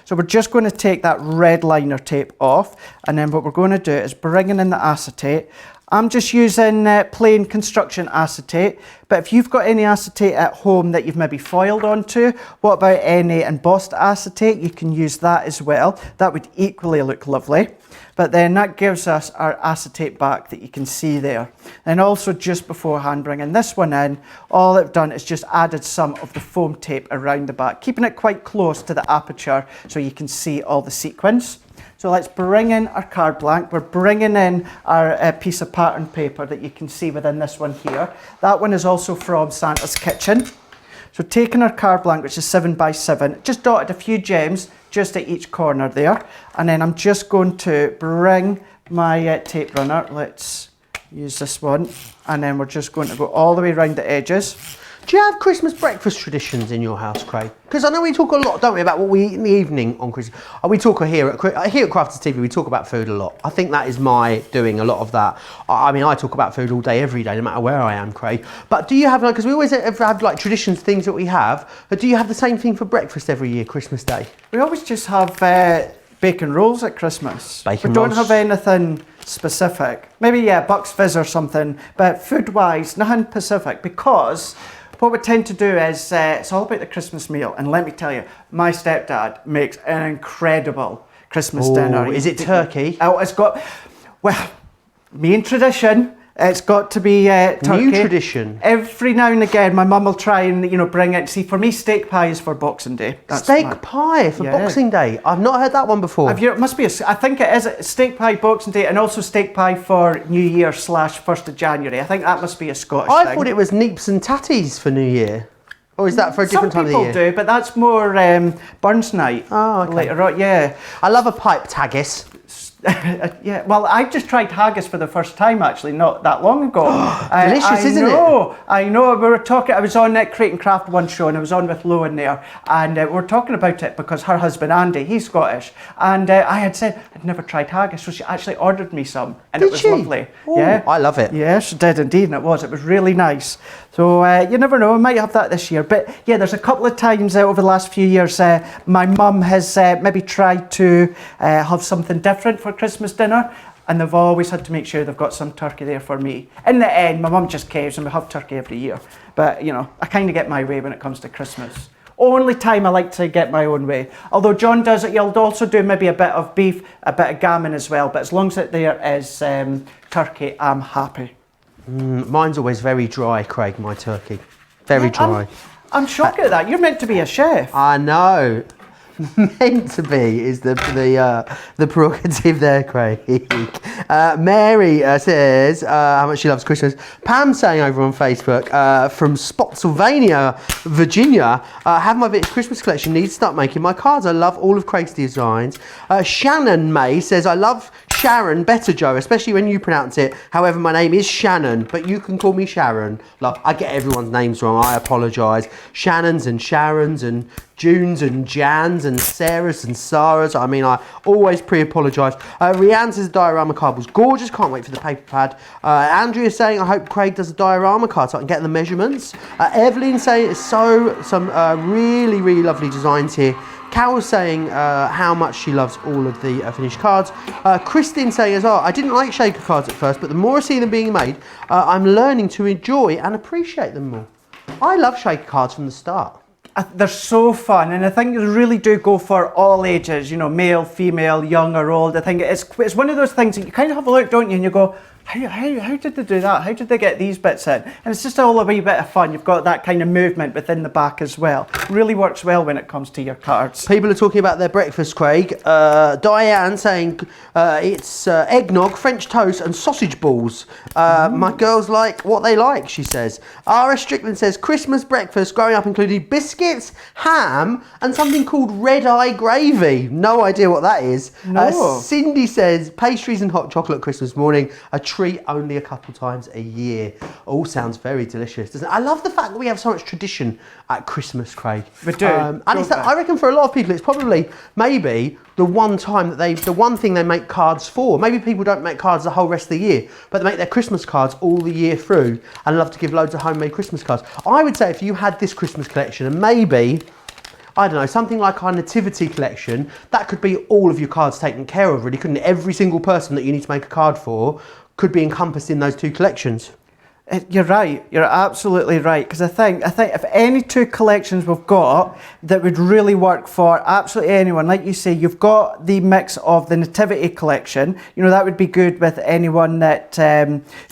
So we're just going to take that red liner tape off, and then what we're going to do is bringing in the acetate. I'm just using plain construction acetate, but if you've got any acetate at home that you've maybe foiled onto, what about any embossed acetate? You can use that as well. That would equally look lovely. But then that gives us our acetate back that you can see there. And also just beforehand bringing this one in, all I've done is just added some of the foam tape around the back, keeping it quite close to the aperture so you can see all the sequins. So let's bring in our card blank. We're bringing in our piece of pattern paper that you can see within this one here. That one is also from Santa's Kitchen. So taking our card blank, which is 7 by 7, just dotted a few gems just at each corner there. And then I'm just going to bring my tape runner. Let's use this one. And then we're just going to go all the way around the edges. Do you have Christmas breakfast traditions in your house, Craig? Because I know we talk a lot, don't we, about what we eat in the evening on Christmas. We talk here at Crafters TV, we talk about food a lot. I think that is my doing a lot of that. I mean, I talk about food all day, every day, no matter where I am, Craig. But do you have, like, because we always have like traditions, things that we have, but do you have the same thing for breakfast every year, Christmas Day? We always just have bacon rolls at Christmas. Bacon we don't rolls. have anything specific. Maybe, yeah, Bucks Fizz or something, but food-wise, nothing specific, because what we tend to do is, it's all about the Christmas meal, and let me tell you, my stepdad makes an incredible Christmas dinner. Is it turkey? Oh, it's got, well, me and tradition, it's got to be turkey. New tradition. Every now and again, my mum will try and, you know, bring it. See, for me, steak pie is for Boxing Day. That's Steak pie for Boxing Day. I've not heard that one before. It must be, I think it is steak pie Boxing Day, and also steak pie for New Year / 1st of January. I think that must be a Scottish thing. I thought it was neeps and tatties for New Year. Or is that for a different time of the year? Some people do, but that's more Burns night. Oh, okay. Later on, yeah. I love a pipe haggis. Yeah, well, I just tried haggis for the first time, actually, not that long ago. Delicious, isn't it? I know. We were talking, I was on Create and Craft one show, and I was on with Loan there, and we were talking about it because her husband, Andy, he's Scottish, and I had said I'd never tried haggis, so she actually ordered me some, and it was lovely. Ooh, yeah, I love it. Yeah, she did indeed, and it was really nice. So you never know, I might have that this year. But yeah, there's a couple of times over the last few years, my mum has maybe tried to have something different for Christmas dinner, and they've always had to make sure they've got some turkey there for me. In the end, my mum just cares, and we have turkey every year. But, you know, I kind of get my way when it comes to Christmas. Only time I like to get my own way. Although John does it, you'll also do maybe a bit of beef, a bit of gammon as well. But as long as there is turkey, I'm happy. Mine's always very dry, Craig, my turkey. Very dry. I'm shocked at that. You're meant to be a chef. I know. Meant to be is the prerogative there, Craig. Mary says how much she loves Christmas. Pam saying over on Facebook from Spotsylvania, Virginia, have my vintage Christmas collection. Need to start making my cards. I love all of Craig's designs. Shannon May says I love Sharon better, Joe, especially when you pronounce it. However, my name is Shannon, but you can call me Sharon. Like, I get everyone's names wrong. I apologise. Shannons and Sharons and Junes and Jans and Sarahs and Sarahs. I mean, I always pre-apologise. Rianne says the diorama card was gorgeous. Can't wait for the paper pad. Andrea saying I hope Craig does a diorama card so I can get the measurements. Evelyn saying it's some really, really lovely designs here. Carol's saying how much she loves all of the finished cards. Christine saying as well, I didn't like shaker cards at first, but the more I see them being made, I'm learning to enjoy and appreciate them more. I love shaker cards from the start. They're so fun, and I think they really do go for all ages, you know, male, female, young or old. I think it's one of those things that you kind of have a look, don't you, and you go, how did they do that? How did they get these bits in? And it's just all a wee bit of fun. You've got that kind of movement within the back as well. Really works well when it comes to your cards. People are talking about their breakfast, Craig. Diane saying it's eggnog, French toast and sausage balls. My girls like what they like, she says. R.S. Strickland says Christmas breakfast growing up included biscuits, ham and something called red eye gravy. No idea what that is. No. Cindy says pastries and hot chocolate Christmas morning. A treat only a couple times a year. All sounds very delicious, doesn't it? I love the fact that we have so much tradition at Christmas, Craig. We do. And it's that, I reckon for a lot of people, it's probably maybe the one time that the one thing they make cards for. Maybe people don't make cards the whole rest of the year, but they make their Christmas cards all the year through and love to give loads of homemade Christmas cards. I would say if you had this Christmas collection and maybe, I don't know, something like our nativity collection, that could be all of your cards taken care of, really, couldn't it? Every single person that you need to make a card for could be encompassed in those two collections. You're right. You're absolutely right. Because I think if any two collections we've got that would really work for absolutely anyone, like you say, you've got the mix of the Nativity collection. You know, that would be good with anyone that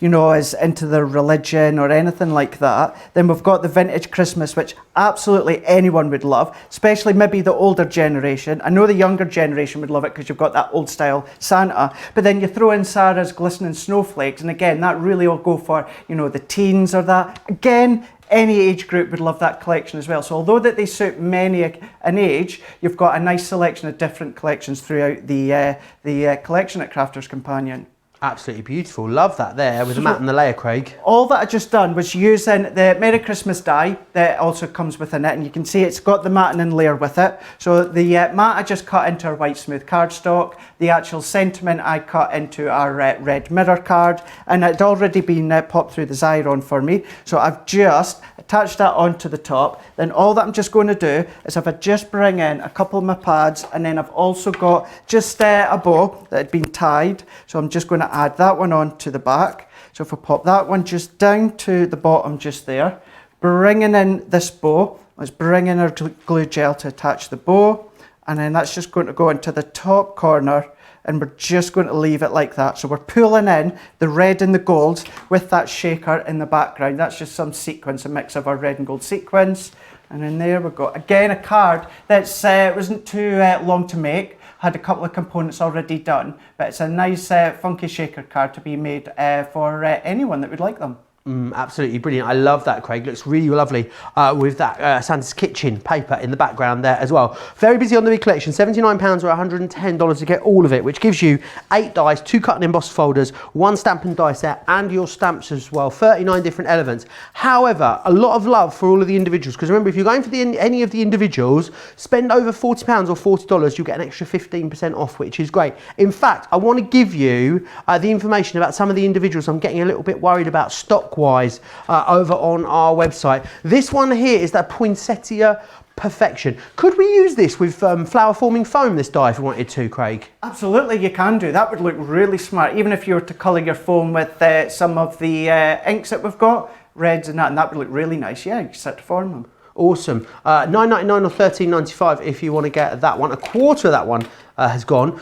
you know, is into their religion or anything like that. Then we've got the Vintage Christmas, which absolutely anyone would love, especially maybe the older generation. I know the younger generation would love it because you've got that old style Santa. But then you throw in Sarah's glistening snowflakes, and again, that really will go for, you know, the teens or that. Again, any age group would love that collection as well. So although that they suit many an age, you've got a nice selection of different collections throughout the collection at Crafter's Companion. Absolutely beautiful. Love that there with the mat and the layer, Craig. All that I just done was using the Merry Christmas die that also comes within it, and you can see it's got the matting and layer with it. So the mat I just cut into our white smooth cardstock. The actual sentiment I cut into our red mirror card, and it's already been popped through the Xyron for me. So I've just attached that onto the top. Then all that I'm just going to do is if I just bring in a couple of my pads, and then I've also got just a bow that had been tied. So I'm just going to add that one on to the back. So if I pop that one just down to the bottom just there, bringing in this bow, let's bring in our glue gel to attach the bow, and then that's just going to go into the top corner, and we're just going to leave it like that. So we're pulling in the red and the gold with that shaker in the background. That's just some sequins, a mix of our red and gold sequins. And then there we go. Again, a card that's wasn't too long to make. Had a couple of components already done, but it's a nice funky shaker card to be made for anyone that would like them. Absolutely brilliant. I love that, Craig. Looks really lovely with that Santa's Kitchen paper in the background there as well. Very busy on the big collection. £79 or $110 to get all of it, which gives you 8 dies, 2 cut and embossed folders, 1 stamp and die set, and your stamps as well. 39 different elements. However, a lot of love for all of the individuals, because remember, if you're going for any of the individuals, spend over £40 or $40, you get an extra 15% off, which is great. In fact, I want to give you the information about some of the individuals I'm getting a little bit worried about stock wise over on our website. This one here is that Poinsettia perfection. Could we use this with flower forming foam, this die, if we wanted to, Craig? Absolutely, you can do. That would look really smart, even if you were to colour your foam with some of the inks that we've got, reds and that would look really nice. Yeah, you can start to form them. Awesome. $9.99 or $13.95 if you want to get that one. A quarter of that one has gone.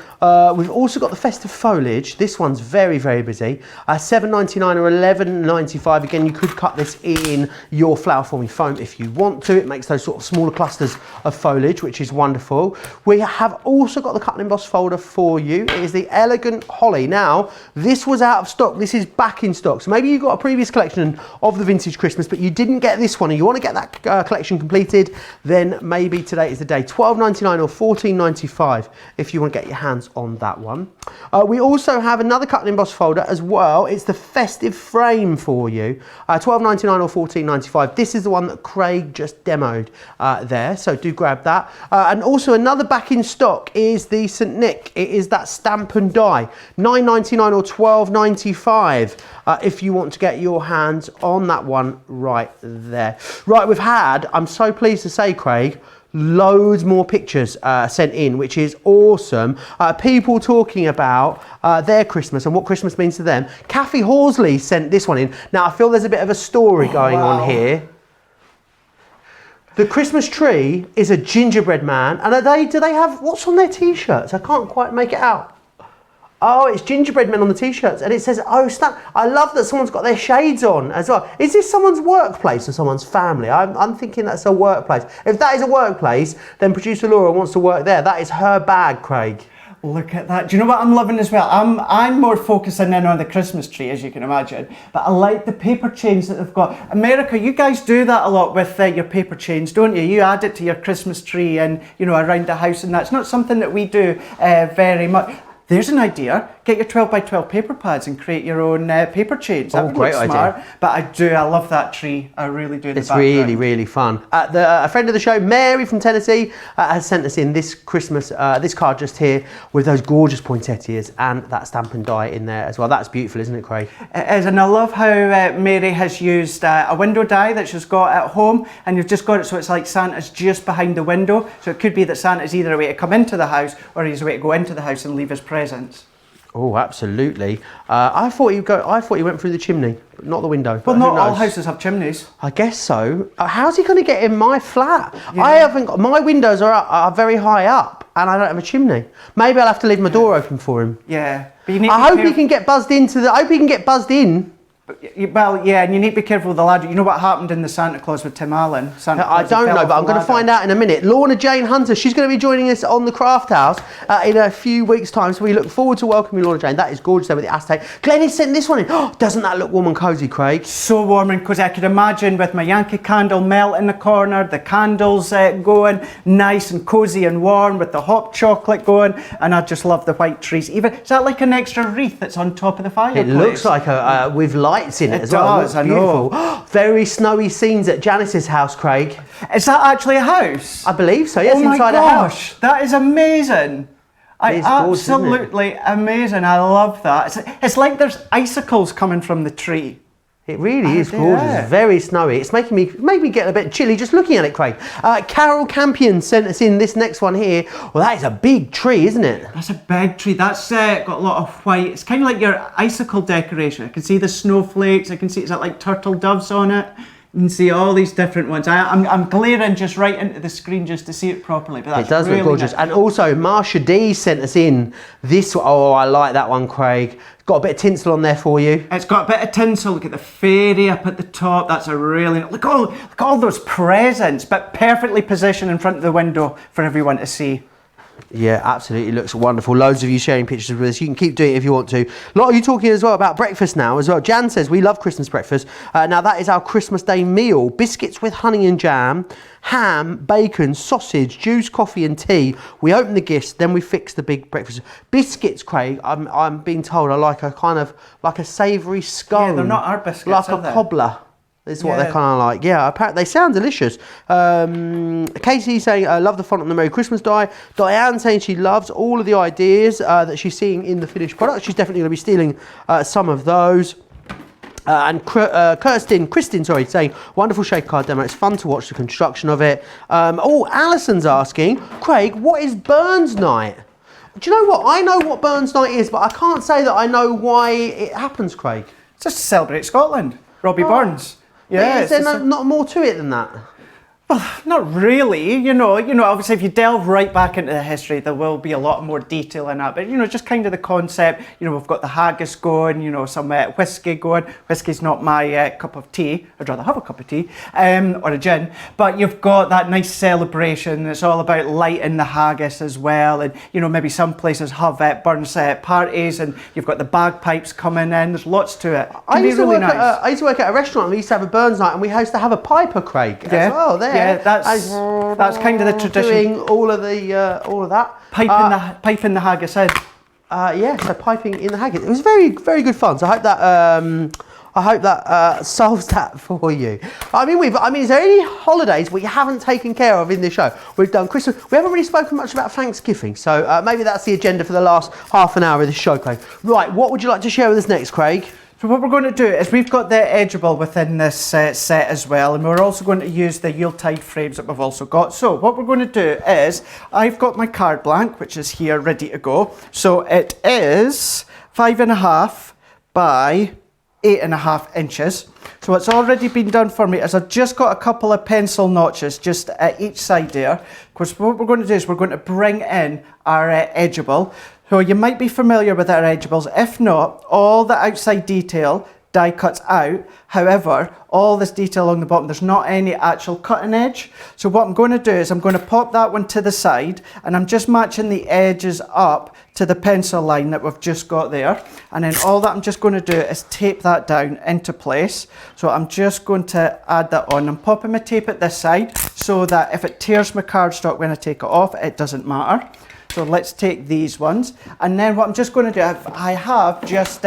We've also got the festive foliage. This one's very, very busy. $7.99 or $11.95. Again, you could cut this in your flower forming foam if you want to. It makes those sort of smaller clusters of foliage, which is wonderful. We have also got the cut and emboss folder for you. It is the Elegant Holly. Now, this was out of stock. This is back in stock. So maybe you got a previous collection of the vintage Christmas, but you didn't get this one, and you want to get that collection completed, then maybe today is the day. $12.99 or $14.95 if you want to get your hands on that one. We also have another cut and emboss folder as well. It's the festive frame for you. $12.99 or $14.95. This is the one that Craig just demoed there, so do grab that. And also another back in stock is the St. Nick. It is that stamp and die. $9.99 or $12.95 if you want to get your hands on that one right there. Right, we've had, I'm so pleased to say, Craig, loads more pictures sent in, which is awesome. People talking about their Christmas and what Christmas means to them. Kathy Horsley sent this one in. Now, I feel there's a bit of a story going on here. The Christmas tree is a gingerbread man, and do they have, what's on their t-shirts? I can't quite make it out. Oh, it's gingerbread men on the t-shirts, and it says, oh, snap. I love that someone's got their shades on as well. Is this someone's workplace or someone's family? I'm thinking that's a workplace. If that is a workplace, then producer Laura wants to work there. That is her bag, Craig. Look at that. Do you know what I'm loving as well? I'm more focusing in on the Christmas tree, as you can imagine, but I like the paper chains that they've got. America, you guys do that a lot with your paper chains, don't you? You add it to your Christmas tree and, you know, around the house, and that's not something that we do very much. There's an idea. Get your 12 by 12 paper pads and create your own paper chains. That would look smart. Idea. But I love that tree. I really do. It's really, really fun. A friend of the show, Mary from Tennessee, has sent us in this Christmas, this card just here with those gorgeous poinsettias and that stamp and die in there as well. That's beautiful, isn't it, Craig? It is, and I love how Mary has used a window die that she's got at home, and you've just got it so it's like Santa's just behind the window. So it could be that Santa's either a way to come into the house or he's a way to go into the house and leave his presents. Oh, absolutely. I thought you went through the chimney, but not the window. Well, not all houses have chimneys. I guess so. How's he going to get in my flat? Yeah. I haven't got, my windows are very high up, and I don't have a chimney. Maybe I'll have to leave my door open for him. Yeah, but you need. I hope he can get buzzed into the. I hope he can get buzzed in. Well, yeah, and you need to be careful with the ladder. You know what happened in the Santa Claus with Tim Allen? I don't know, but I'm going to find out in a minute. Lorna Jane Hunter, she's going to be joining us on the Craft House in a few weeks' time, so we look forward to welcoming Lorna Jane. That is gorgeous there with the Aztec. Glenn has sent this one in. Oh, doesn't that look warm and cosy, Craig? So warm and cosy. I could imagine with my Yankee candle melt in the corner, the candles going, nice and cosy and warm with the hot chocolate going, and I just love the white trees. Even is that like an extra wreath that's on top of the fireplace? It looks like a with lights in it as well. I know. Very snowy scenes at Janice's house, Craig. Is that actually a house? I believe so, yes, oh my inside gosh, a house. That is amazing. It is gorgeous, absolutely amazing. I love that. It's like there's icicles coming from the tree. It really is gorgeous. It's very snowy. It's making me get a bit chilly just looking at it, Craig. Carol Campion sent us in this next one here. Well, that is a big tree, isn't it? That's a big tree. That's got a lot of white. It's kind of like your icicle decoration. I can see the snowflakes. I can see it's got like turtle doves on it. You can see all these different ones. I'm glaring just right into the screen just to see it properly. But that's it does really look gorgeous. nice. And also, Marsha D sent us in this. Oh, I like that one, Craig. Got a bit of tinsel on there for you. It's got a bit of tinsel. Look at the fairy up at the top. That's a really look at all those presents, but perfectly positioned in front of the window for everyone to see. Yeah, absolutely. It looks wonderful. Loads of you sharing pictures with us. You can keep doing it if you want to. A lot of you talking as well about breakfast now as well. Jan says, we love Christmas breakfast. Now, that is our Christmas Day meal. Biscuits with honey and jam, ham, bacon, sausage, juice, coffee and tea. We open the gifts, then we fix the big breakfast. Biscuits, Craig, I'm being told, are like a kind of, like a savoury scone. Yeah, they're not our biscuits, like are a they? cobbler. Is what they're kind of like. Yeah, apparently they sound delicious. Casey saying, I love the font on the Merry Christmas die. Diane saying she loves all of the ideas that she's seeing in the finished product. She's definitely going to be stealing some of those. Kristin, saying, wonderful shape card demo. It's fun to watch the construction of it. Alison's asking, Craig, what is Burns Night? Do you know what? I know what Burns Night is, but I can't say that I know why it happens, Craig. It's just to celebrate Scotland. Robbie Burns. Yeah. Is there not more to it than that? Well, not really. You know, obviously if you delve right back into the history, there will be a lot more detail in that. But, just kind of the concept, we've got the haggis going, some whiskey going. Whiskey's not my cup of tea. I'd rather have a cup of tea or a gin. But you've got that nice celebration. It's all about lighting the haggis as well. And, maybe some places have Burns parties and you've got the bagpipes coming in. There's lots to it. I used to work at a restaurant and we used to have a Burns Night and we used to have a piper, Craig, as well there. Yeah, that's kind of the tradition. Doing all of that. Piping the haggis in. So piping in the haggis. It was very, very good fun. So I hope that solves that for you. I mean, is there any holidays we haven't taken care of in the show? We've done Christmas. We haven't really spoken much about Thanksgiving. So maybe that's the agenda for the last half an hour of the show, Craig. Right, what would you like to share with us next, Craig? So what we're going to do is we've got the edgeable within this set as well, and we're also going to use the Yuletide frames that we've also got. So what we're going to do is, I've got my card blank, which is here ready to go. So it is 5.5 by 8.5 inches. So what's already been done for me is I've just got a couple of pencil notches just at each side there. Because what we're going to do is we're going to bring in our edgeable. So you might be familiar with our edgeables. If not, all the outside detail die cuts out. However, all this detail along the bottom, there's not any actual cutting edge. So what I'm going to do is I'm going to pop that one to the side and I'm just matching the edges up to the pencil line that we've just got there. And then all that I'm just going to do is tape that down into place. So I'm just going to add that on. I'm popping my tape at this side so that if it tears my cardstock when I take it off, it doesn't matter. So let's take these ones. And then what I'm just going to do, I have just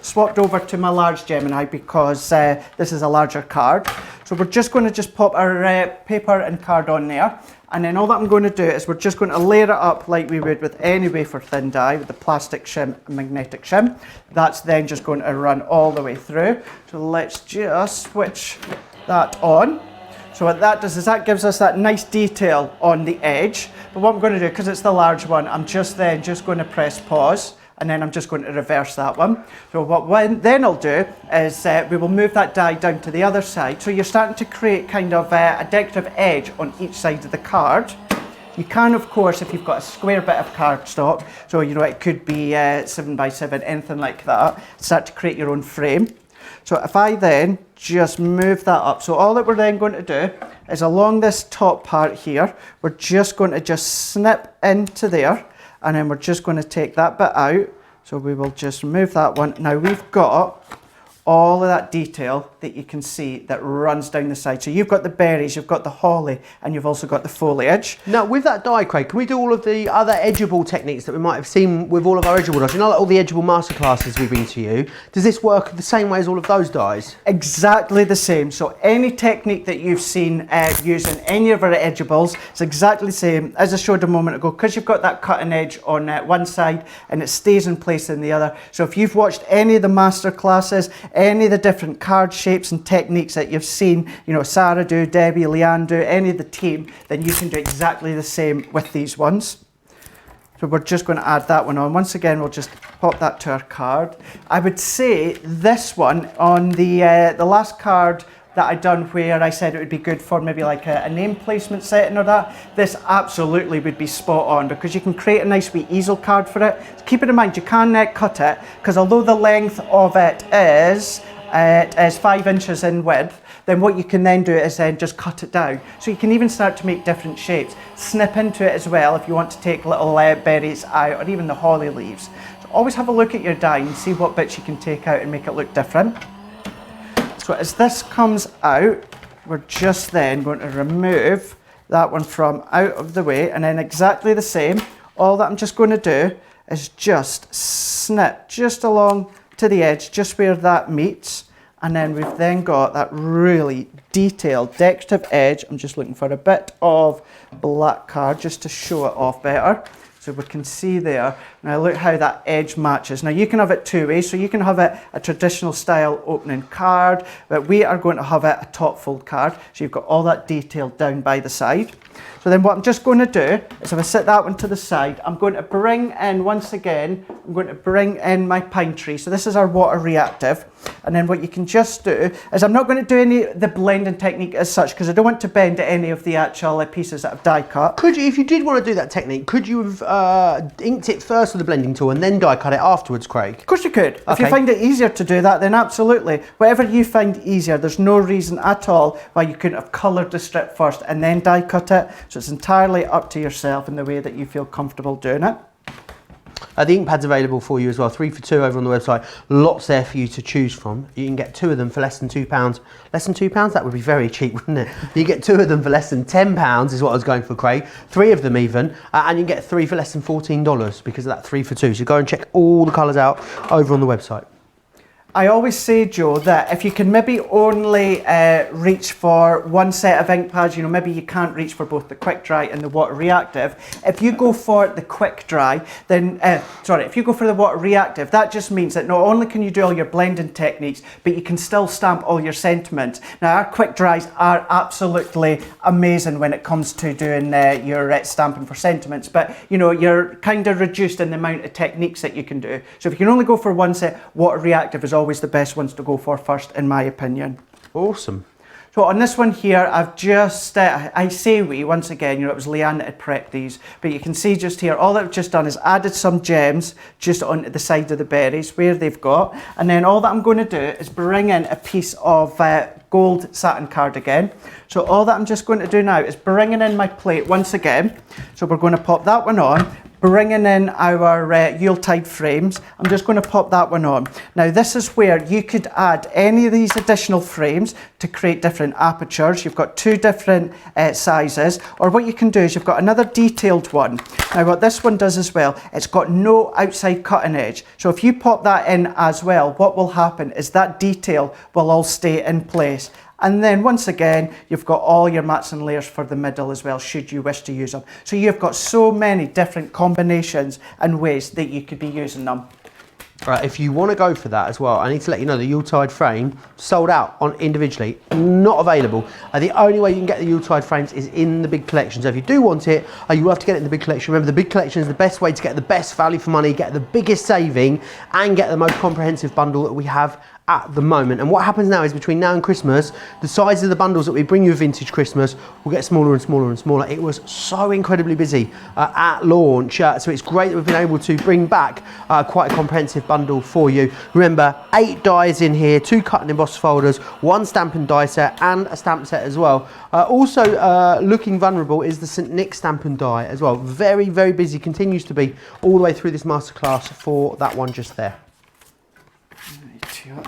swapped over to my large Gemini because this is a larger card. So we're just going to pop our paper and card on there. And then all that I'm going to do is we're just going to layer it up like we would with any wafer thin die with the plastic shim and magnetic shim. That's then just going to run all the way through. So let's just switch that on. So what that does is that gives us that nice detail on the edge. But what I'm going to do, because it's the large one, I'm just going to press pause and then I'm just going to reverse that one. So what then I'll do is we will move that die down to the other side. So you're starting to create kind of a decorative edge on each side of the card. You can, of course, if you've got a square bit of cardstock, so it could be 7x7, anything like that, start to create your own frame. So if I then just move that up, so all that we're then going to do is along this top part here, we're just going to snip into there and then we're just going to take that bit out. So we will just move that one. Now we've got all of that detail that you can see that runs down the side. So you've got the berries, you've got the holly, and you've also got the foliage. Now with that die, Craig, can we do all of the other edgeable techniques that we might have seen with all of our edgeable dies? Like all the edgeable masterclasses we've been to you. Does this work the same way as all of those dies? Exactly the same. So any technique that you've seen using any of our edgeables, it's exactly the same as I showed a moment ago, because you've got that cutting edge on one side and it stays in place in the other. So if you've watched any of the masterclasses, any of the different card shapes and techniques that you've seen, Sarah do, Debbie, Leann do, any of the team, then you can do exactly the same with these ones. So we're just going to add that one on. Once again, we'll just pop that to our card. I would say this one on the last card that I'd done where I said it would be good for maybe like a name placement setting or that, this absolutely would be spot on because you can create a nice wee easel card for it. So keep it in mind, you can cut it because although the length of it is 5 inches in width, then what you can then do is then just cut it down. So you can even start to make different shapes. Snip into it as well if you want to take little berries out or even the holly leaves. So always have a look at your die and see what bits you can take out and make it look different. So as this comes out, we're just then going to remove that one from out of the way, and then exactly the same, all that I'm just going to do is just snip just along to the edge, just where that meets, and then we've then got that really detailed decorative edge. I'm just looking for a bit of black card just to show it off better. So we can see there. Now look how that edge matches. Now you can have it two ways. So you can have it a traditional style opening card, but we are going to have it a top fold card. So you've got all that detail down by the side. So then what I'm just going to do is if I set that one to the side, I'm going to bring in, once again, I'm going to bring in my pine tree. So this is our water reactive. And then what you can just do is I'm not going to do any of the blending technique as such because I don't want to bend any of the actual pieces that I've die cut. Could you, if you did want to do that technique, could you have inked it first with the blending tool and then die cut it afterwards, Craig? Of course you could. If Okay. you find it easier to do that, then absolutely. Whatever you find easier, there's no reason at all why you couldn't have coloured the strip first and then die cut it. So it's entirely up to yourself in the way that you feel comfortable doing it. The ink pad's available for you as well, 3 for 2 over on the website. Lots there for you to choose from. You can get 2 of them for less than £2. Less than £2? That would be very cheap, wouldn't it? You get 2 of them for less than £10 is what I was going for, Craig. 3 of them even, and you can get 3 for less than $14 because of that 3 for 2. So go and check all the colours out over on the website. I always say, Joe, that if you can maybe only reach for one set of ink pads, you know, maybe you can't reach for both the quick dry and the water reactive. If you go for the quick dry, then, if you go for the water reactive, that just means that not only can you do all your blending techniques, but you can still stamp all your sentiments. Now, our quick dries are absolutely amazing when it comes to doing your stamping for sentiments, but, you know, you're kind of reduced in the amount of techniques that you can do. So if you can only go for one set, water reactive is always the best ones to go for first, in my opinion. Awesome. So on this one here, I've just, I say we, once again, you know, it was Leanne that had prepped these, but you can see just here, all that I've just done is added some gems just onto the side of the berries where they've got, and then all that I'm going to do is bring in a piece of gold satin card again. So all that I'm just going to do now is bringing in my plate once again. So we're going to pop that one on. Bringing in our Yuletide frames, I'm just going to pop that one on. Now this is where you could add any of these additional frames to create different apertures. You've got 2 different sizes, or what you can do is you've got another detailed one. Now what this one does as well, it's got no outside cutting edge. So if you pop that in as well, what will happen is that detail will all stay in place. And then once again, you've got all your mats and layers for the middle as well, should you wish to use them. So you've got so many different combinations and ways that you could be using them. Right, if you want to go for that as well, I need to let you know the Yuletide frame sold out on individually, not available. The only way you can get the Yuletide frames is in the big collection. So if you do want it, you will have to get it in the big collection. Remember, the big collection is the best way to get the best value for money, get the biggest saving, and get the most comprehensive bundle that we have at the moment. And what happens now is between now and Christmas, the size of the bundles that we bring you vintage Christmas will get smaller and smaller and smaller. It was so incredibly busy at launch, so it's great that we've been able to bring back quite a comprehensive bundle for you. Remember, 8 dies in here, 2 cut and emboss folders, 1 stamp and die set, and a stamp set as well. Also looking vulnerable is the St. Nick stamp and die as well. Very, very busy, continues to be all the way through this masterclass for that one just there.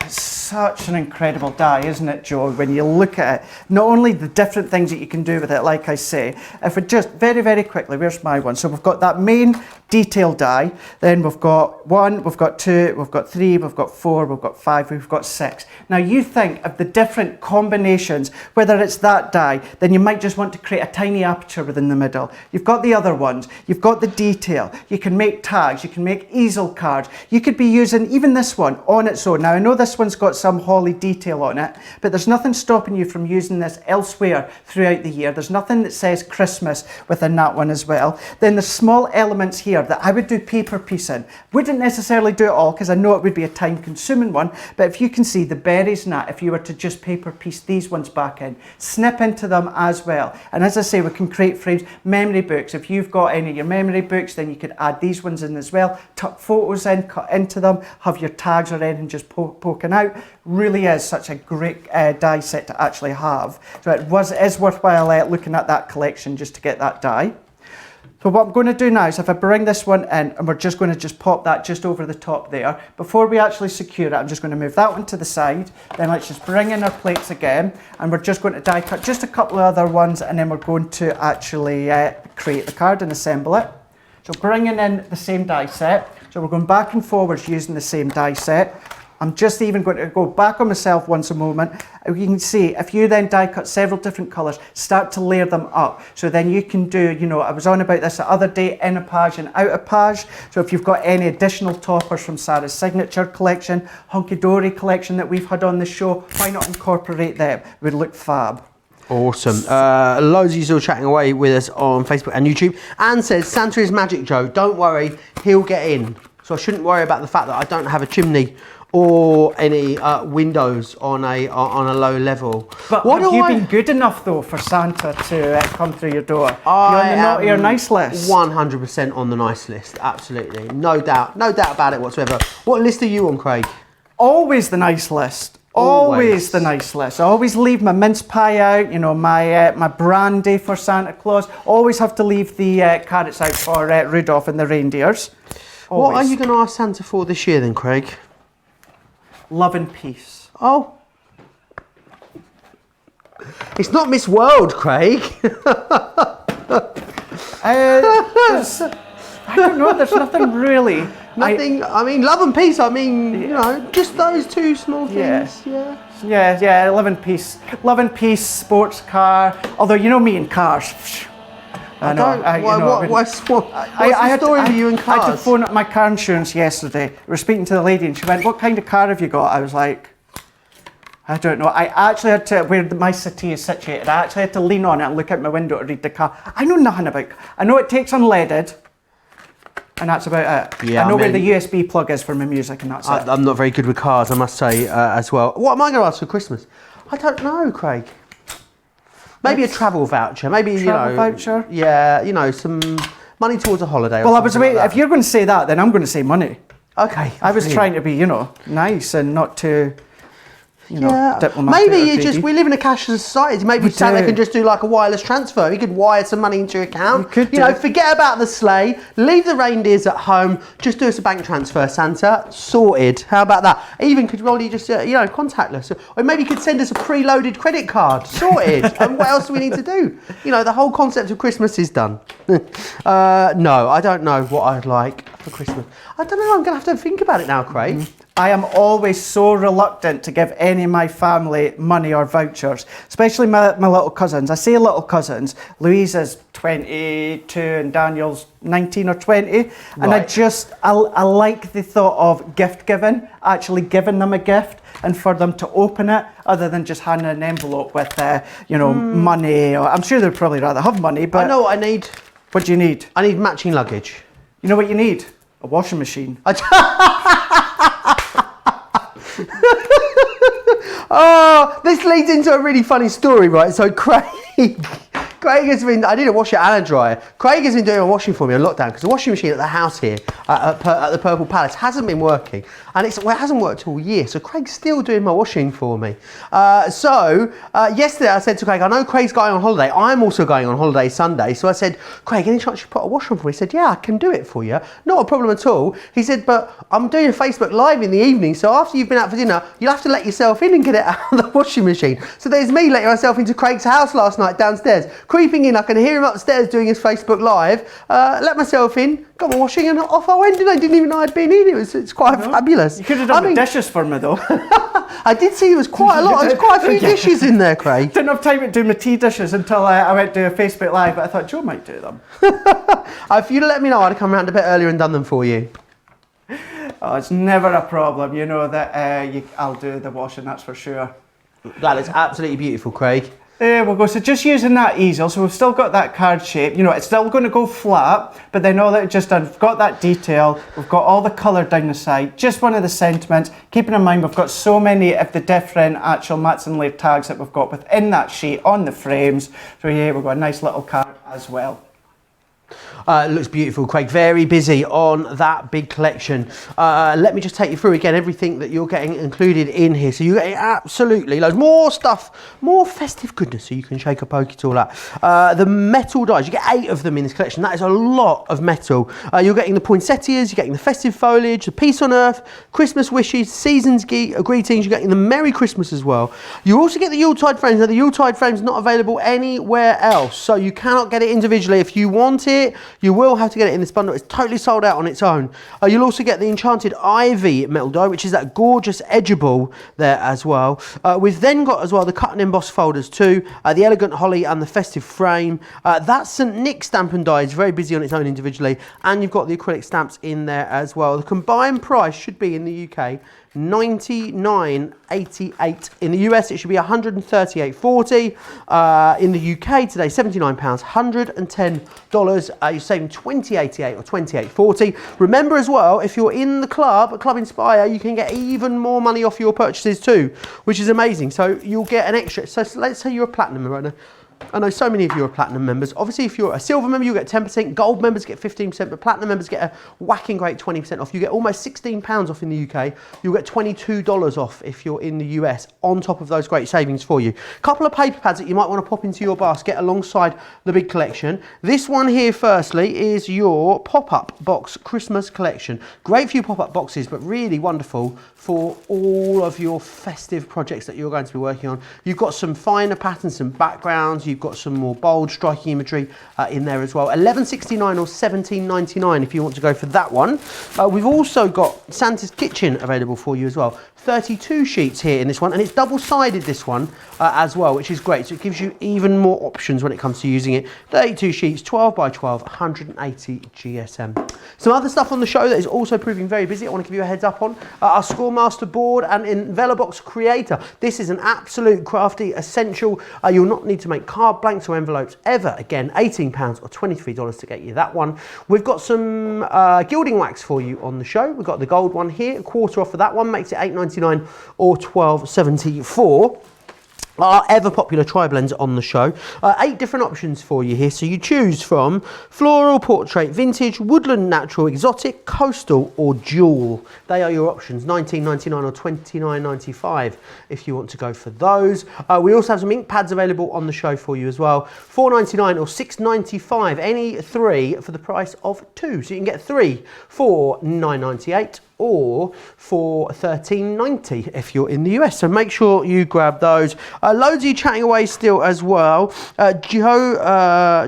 It's such an incredible die, isn't it, Joe, when you look at it? Not only the different things that you can do with it, like I say, if we just very, very quickly, where's my one? So we've got that main detail die, then we've got 1, we've got 2, we've got 3, we've got 4, we've got 5, we've got 6. Now you think of the different combinations, whether it's that die, then you might just want to create a tiny aperture within the middle. You've got the other ones, you've got the detail, you can make tags, you can make easel cards, you could be using even this one on its own. Now I know this one's got some holly detail on it, but there's nothing stopping you from using this elsewhere throughout the year. There's nothing that says Christmas within that one as well. Then the small elements here that I would do paper piecing. Wouldn't necessarily do it all because I know it would be a time consuming one, but if you can see the berries and that, if you were to just paper piece these ones back in, snip into them as well. And as I say, we can create frames, memory books. If you've got any of your memory books, then you could add these ones in as well, tuck photos in, cut into them, have your tags or anything just poking out. Really is such a great die set to actually have. So it is worthwhile looking at that collection just to get that die. So what I'm going to do now is if I bring this one in, and we're just going to just pop that just over the top there. Before we actually secure it, I'm just going to move that one to the side. Then let's just bring in our plates again, and we're just going to die cut just a couple of other ones, and then we're going to actually create the card and assemble it. So bringing in the same die set. So we're going back and forwards using the same die set. I'm just even going to go back on myself once a moment. You can see, if you then die cut several different colours, start to layer them up. So then you can do, you know, I was on about this the other day, in a page and out of page. So if you've got any additional toppers from Sarah's signature collection, Hunky Dory collection that we've had on the show, why not incorporate them? It would look fab. Awesome. Loads of you still chatting away with us on Facebook and YouTube. Anne says, Santa is magic, Joe. Don't worry, he'll get in. So I shouldn't worry about the fact that I don't have a chimney or any windows on a low level. But have you been good enough though for Santa to come through your door? You're on the naughty or nice list? 100% on the nice list, absolutely. No doubt about it whatsoever. What list are you on, Craig? Always the nice list. Always the nice list. I always leave my mince pie out, you know, my brandy for Santa Claus. Always have to leave the carrots out for Rudolph and the reindeers. Always. What are you going to ask Santa for this year then, Craig? Love and peace. Oh. It's not Miss World, Craig. I don't know, there's nothing really. Nothing, I mean, love and peace, I mean, you know, just those two small things. Yeah, love and peace. Love and peace, sports car. Although, you know me and cars. I know. What's the story with you and cars? I had to phone up my car insurance yesterday. We were speaking to the lady and she went, what kind of car have you got? I was like, I don't know. I actually had to, where my city is situated, I actually had to lean on it and look out my window to read the car. I know nothing about, I know it takes unleaded. And that's about it. Yeah, I know where the USB plug is for my music and that's it. I'm not very good with cars, I must say, as well. What am I going to ask for Christmas? I don't know, Craig. Maybe a travel voucher. Maybe, travel voucher? Yeah, you know, some money towards a holiday. Well, I was waiting. If you're going to say that, then I'm going to say money. Okay. I was trying to be, you know, nice and not too, you know, diplomatic. Maybe we live in a cashless society. Maybe Santa can just do like a wireless transfer. He could wire some money into your account. You know, forget about the sleigh. Leave the reindeers at home. Just do us a bank transfer, Santa. Sorted. How about that? Even could Rolly just, you know, contactless. Or maybe he could send us a preloaded credit card. Sorted. And what else do we need to do? You know, the whole concept of Christmas is done. No, I don't know what I'd like for Christmas. I don't know. I'm going to have to think about it now, Craig. I am always so reluctant to give any of my family money or vouchers, especially my little cousins. I say little cousins. Louise is 22 and Daniel's 19 or 20. And I like the thought of gift giving, actually giving them a gift and for them to open it other than just handing an envelope with, you know, money. Or I'm sure they'd probably rather have money, but... I know what I need. What do you need? I need matching luggage. You know what you need? A washing machine. Oh, this leads into a really funny story, right? So Craig has been, I did a washer and a dryer. Craig has been doing a washing for me on lockdown because the washing machine at the house here at the Purple Palace hasn't been working. And it hasn't worked all year. So Craig's still doing my washing for me. Yesterday I said to Craig, I know Craig's going on holiday. I'm also going on holiday Sunday. So I said, Craig, any chance you put a washer on for me? He said, yeah, I can do it for you. Not a problem at all. He said, but I'm doing a Facebook Live in the evening. So after you've been out for dinner, you'll have to let yourself in and get it out of the washing machine. So there's me letting myself into Craig's house last night downstairs. Creeping in, I can hear him upstairs doing his Facebook Live. Let myself in, got my washing and off I went. I didn't even know I'd been in. It's quite fabulous. You could have done the dishes for me though. I did see there was quite a lot. There's quite a few dishes in there, Craig. Didn't have time to do my tea dishes until I went to a Facebook Live, but I thought Joe might do them. If you'd let me know, I'd have come around a bit earlier and done them for you. Oh, it's never a problem. You know that I'll do the washing, that's for sure. That is absolutely beautiful, Craig. There we go. So just using that easel, so we've still got that card shape. You know, it's still going to go flat, but then all that just done, we've got that detail, we've got all the colour down the side. Just one of the sentiments. Keeping in mind, we've got so many of the different actual mats and layer tags that we've got within that sheet on the frames. So yeah, we've got a nice little card as well. It looks beautiful, Craig. Very busy on that big collection. Let me just take you through again everything that you're getting included in here. So you're getting absolutely loads more stuff, more festive goodness, so you can shake a poke it all out. The metal dies, you get 8 of them in this collection. That is a lot of metal. You're getting the poinsettias, you're getting the festive foliage, the peace on earth, Christmas wishes, seasons greetings. You're getting the Merry Christmas as well. You also get the Yuletide frames. Now the Yuletide frames not available anywhere else, so you cannot get it individually. If you want it, it, you will have to get it in this bundle. It's totally sold out on its own. You'll also get the Enchanted Ivy metal die, which is that gorgeous edgeable there as well. We've then got as well the cut and emboss folders too, the Elegant Holly and the Festive Frame. That St Nick stamp and die is very busy on its own individually, and you've got the acrylic stamps in there as well. The combined price should be in the UK $99.88. In the US it should be $138.40. In the UK today £79, $110. You're saving $20.88 or $28.40. Remember as well, if you're in the club, Club Inspire, you can get even more money off your purchases too, which is amazing. So you'll get an extra. So let's say you're a platinum member right now. I know so many of you are platinum members. Obviously, if you're a silver member, you get 10%. Gold members get 15%, but platinum members get a whacking great 20% off. You get almost £16 off in the UK. You'll get $22 off if you're in the US, on top of those great savings for you. A couple of paper pads that you might want to pop into your basket alongside the big collection. This one here, firstly, is your pop-up box Christmas collection. Great few pop-up boxes, but really wonderful for all of your festive projects that you're going to be working on. You've got some finer patterns, some backgrounds. You've got some more bold, striking imagery in there as well. $11.69 or $17.99 if you want to go for that one. We've also got Santa's Kitchen available for you as well. 32 sheets here in this one, and it's double-sided, this one as well, which is great. So it gives you even more options when it comes to using it. 32 sheets, 12 by 12, 180 GSM. Some other stuff on the show that is also proving very busy, I want to give you a heads up on. Our Scoremaster board and Envelobox Creator. This is an absolute crafty essential. You'll not need to make card blanks or envelopes ever again. £18 or $23 to get you that one. We've got some gilding wax for you on the show. We've got the gold one here, a quarter off of that one, makes it $8.99 or $12.74. Our ever popular tri-blends on the show. 8 different options for you here, so you choose from floral, portrait, vintage, woodland, natural, exotic, coastal or jewel. They are your options, $19.99 or $29.95 if you want to go for those. We also have some ink pads available on the show for you as well, $4.99 or $6.95, any 3 for the price of 2. So you can get 3 for $9.98 or for $13.90 if you're in the US. So make sure you grab those. Loads of you chatting away still as well.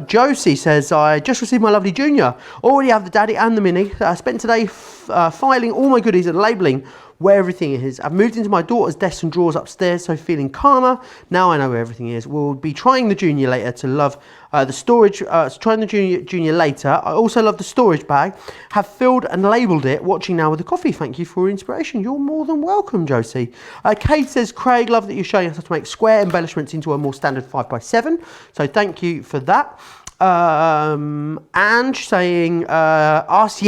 Josie says, I just received my lovely Junior. Already have the Daddy and the Mini. I spent today filing all my goodies and labelling where everything is. I've moved into my daughter's desk and drawers upstairs, so feeling calmer. Now I know where everything is. We'll be trying the Junior later to love the storage. Trying the Junior later. I also love the storage bag. Have filled and labelled it. Watching now with the coffee. Thank you for your inspiration. You're more than welcome, Josie. Kate says, Craig, love that you're showing us how to make square embellishments into a more standard 5x7. So thank you for that. Ange saying, ask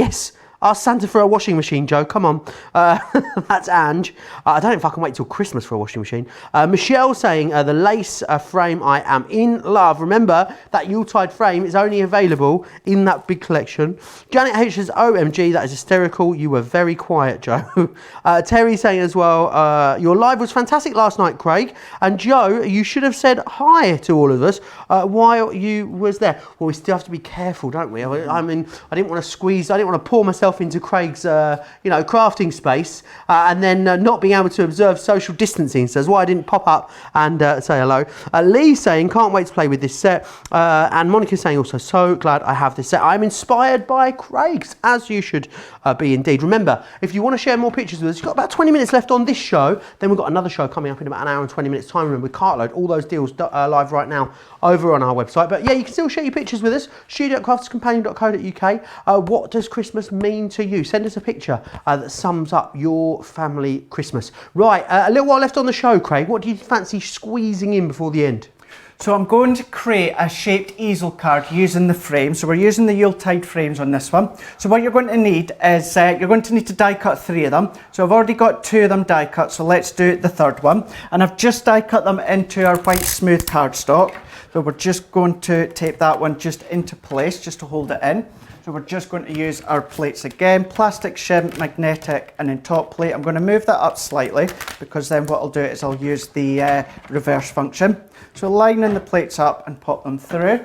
Santa for a washing machine, Joe. Come on. That's Ange. I don't know if I can wait till Christmas for a washing machine. Michelle saying, the lace frame, I am in love. Remember, that Yuletide frame is only available in that big collection. Janet H says, OMG, that is hysterical. You were very quiet, Joe. Terry saying as well, your live was fantastic last night, Craig. And Joe, you should have said hi to all of us while you was there. Well, we still have to be careful, don't we? I mean, I didn't want to squeeze, I didn't want to pour myself into Craig's crafting space and then not being able to observe social distancing. So that's why I didn't pop up and say hello. Lee saying, can't wait to play with this set. And Monica saying also, so glad I have this set. I'm inspired by Craig's, as you should be indeed. Remember, if you want to share more pictures with us, you've got about 20 minutes left on this show. Then we've got another show coming up in about an hour and 20 minutes time. Remember, we can't load all those deals live right now over on our website. But yeah, you can still share your pictures with us. studio@crafterscompanion.co.uk. What does Christmas mean to you? Send us a picture that sums up your family Christmas. Right, a little while left on the show, Craig. What do you fancy squeezing in before the end? So I'm going to create a shaped easel card using the frame. So we're using the Yuletide frames on this one. So what you're going to need is, you're going to need to die cut 3 of them. So I've already got 2 of them die cut, so let's do the 3rd one. And I've just die cut them into our white smooth cardstock. So we're just going to tape that one just into place, just to hold it in. So we're just going to use our plates again, plastic shim, magnetic, and then top plate. I'm going to move that up slightly because then what I'll do is I'll use the reverse function. So lining the plates up and pop them through.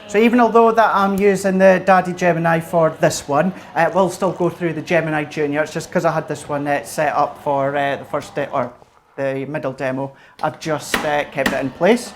So even although that I'm using the Daddy Gemini for this one, we'll still go through the Gemini Junior. It's just because I had this one set up for the first or the middle demo. I've just kept it in place.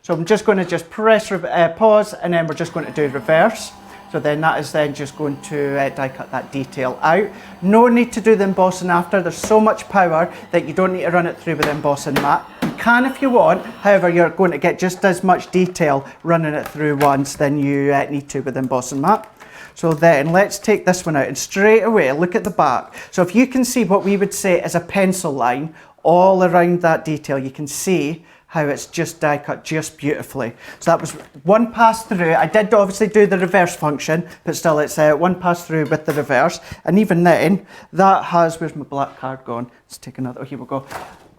So I'm just going to press pause, and then we're just going to do reverse. So then that is then just going to die cut that detail out. No need to do the embossing after. There's so much power that you don't need to run it through with the embossing mat. You can if you want, however you're going to get just as much detail running it through once than you need to with the embossing mat. So then let's take this one out and straight away look at the back. So if you can see what we would say is a pencil line all around that detail, you can see how it's just die cut just beautifully. So that was one pass through. I did obviously do the reverse function, but still it's one pass through with the reverse. And even then, that has, where's my black card gone? Let's take another, oh, here we go.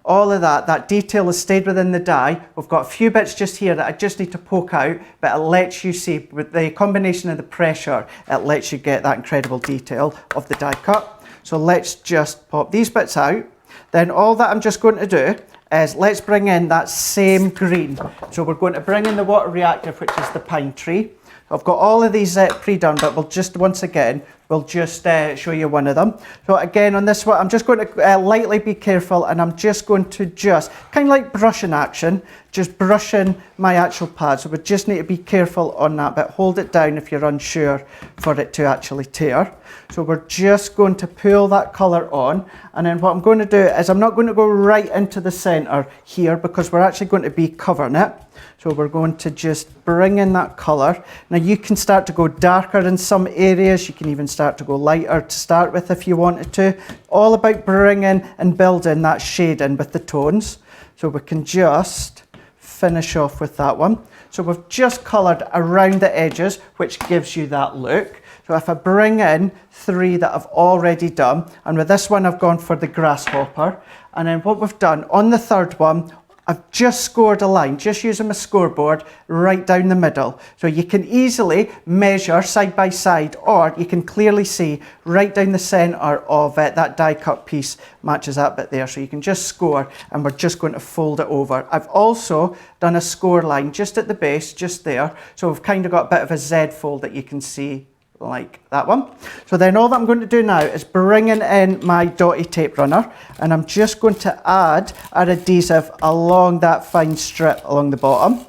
All of that detail has stayed within the die. We've got a few bits just here that I just need to poke out, but it lets you see, with the combination of the pressure, it lets you get that incredible detail of the die cut. So let's just pop these bits out. Then all that I'm just going to do is let's bring in that same green. So we're going to bring in the water reactive, which is the pine tree. I've got all of these pre-done, but we'll just, once again, we'll just show you one of them. So again, on this one, I'm just going to lightly be careful, and I'm just going to just, kind of like brushing action, just brushing my actual pad. So we just need to be careful on that, but hold it down if you're unsure for it to actually tear. So we're just going to pull that colour on, and then what I'm going to do is I'm not going to go right into the centre here because we're actually going to be covering it. So we're going to just bring in that colour. Now you can start to go darker in some areas, you can even start to go lighter to start with if you wanted to. All about bringing and building that shade in with the tones. So we can just finish off with that one. So we've just coloured around the edges, which gives you that look. So if I bring in 3 that I've already done, and with this one I've gone for the grasshopper, and then what we've done on the third one, I've just scored a line, just using my scoreboard, right down the middle. So you can easily measure side by side, or you can clearly see right down the centre of that die cut piece matches that bit there. So you can just score, and we're just going to fold it over. I've also done a score line just at the base, just there. So we've kind of got a bit of a Z fold that you can see like that one. So then all that I'm going to do now is bringing in my dotty tape runner, and I'm just going to add our adhesive along that fine strip along the bottom.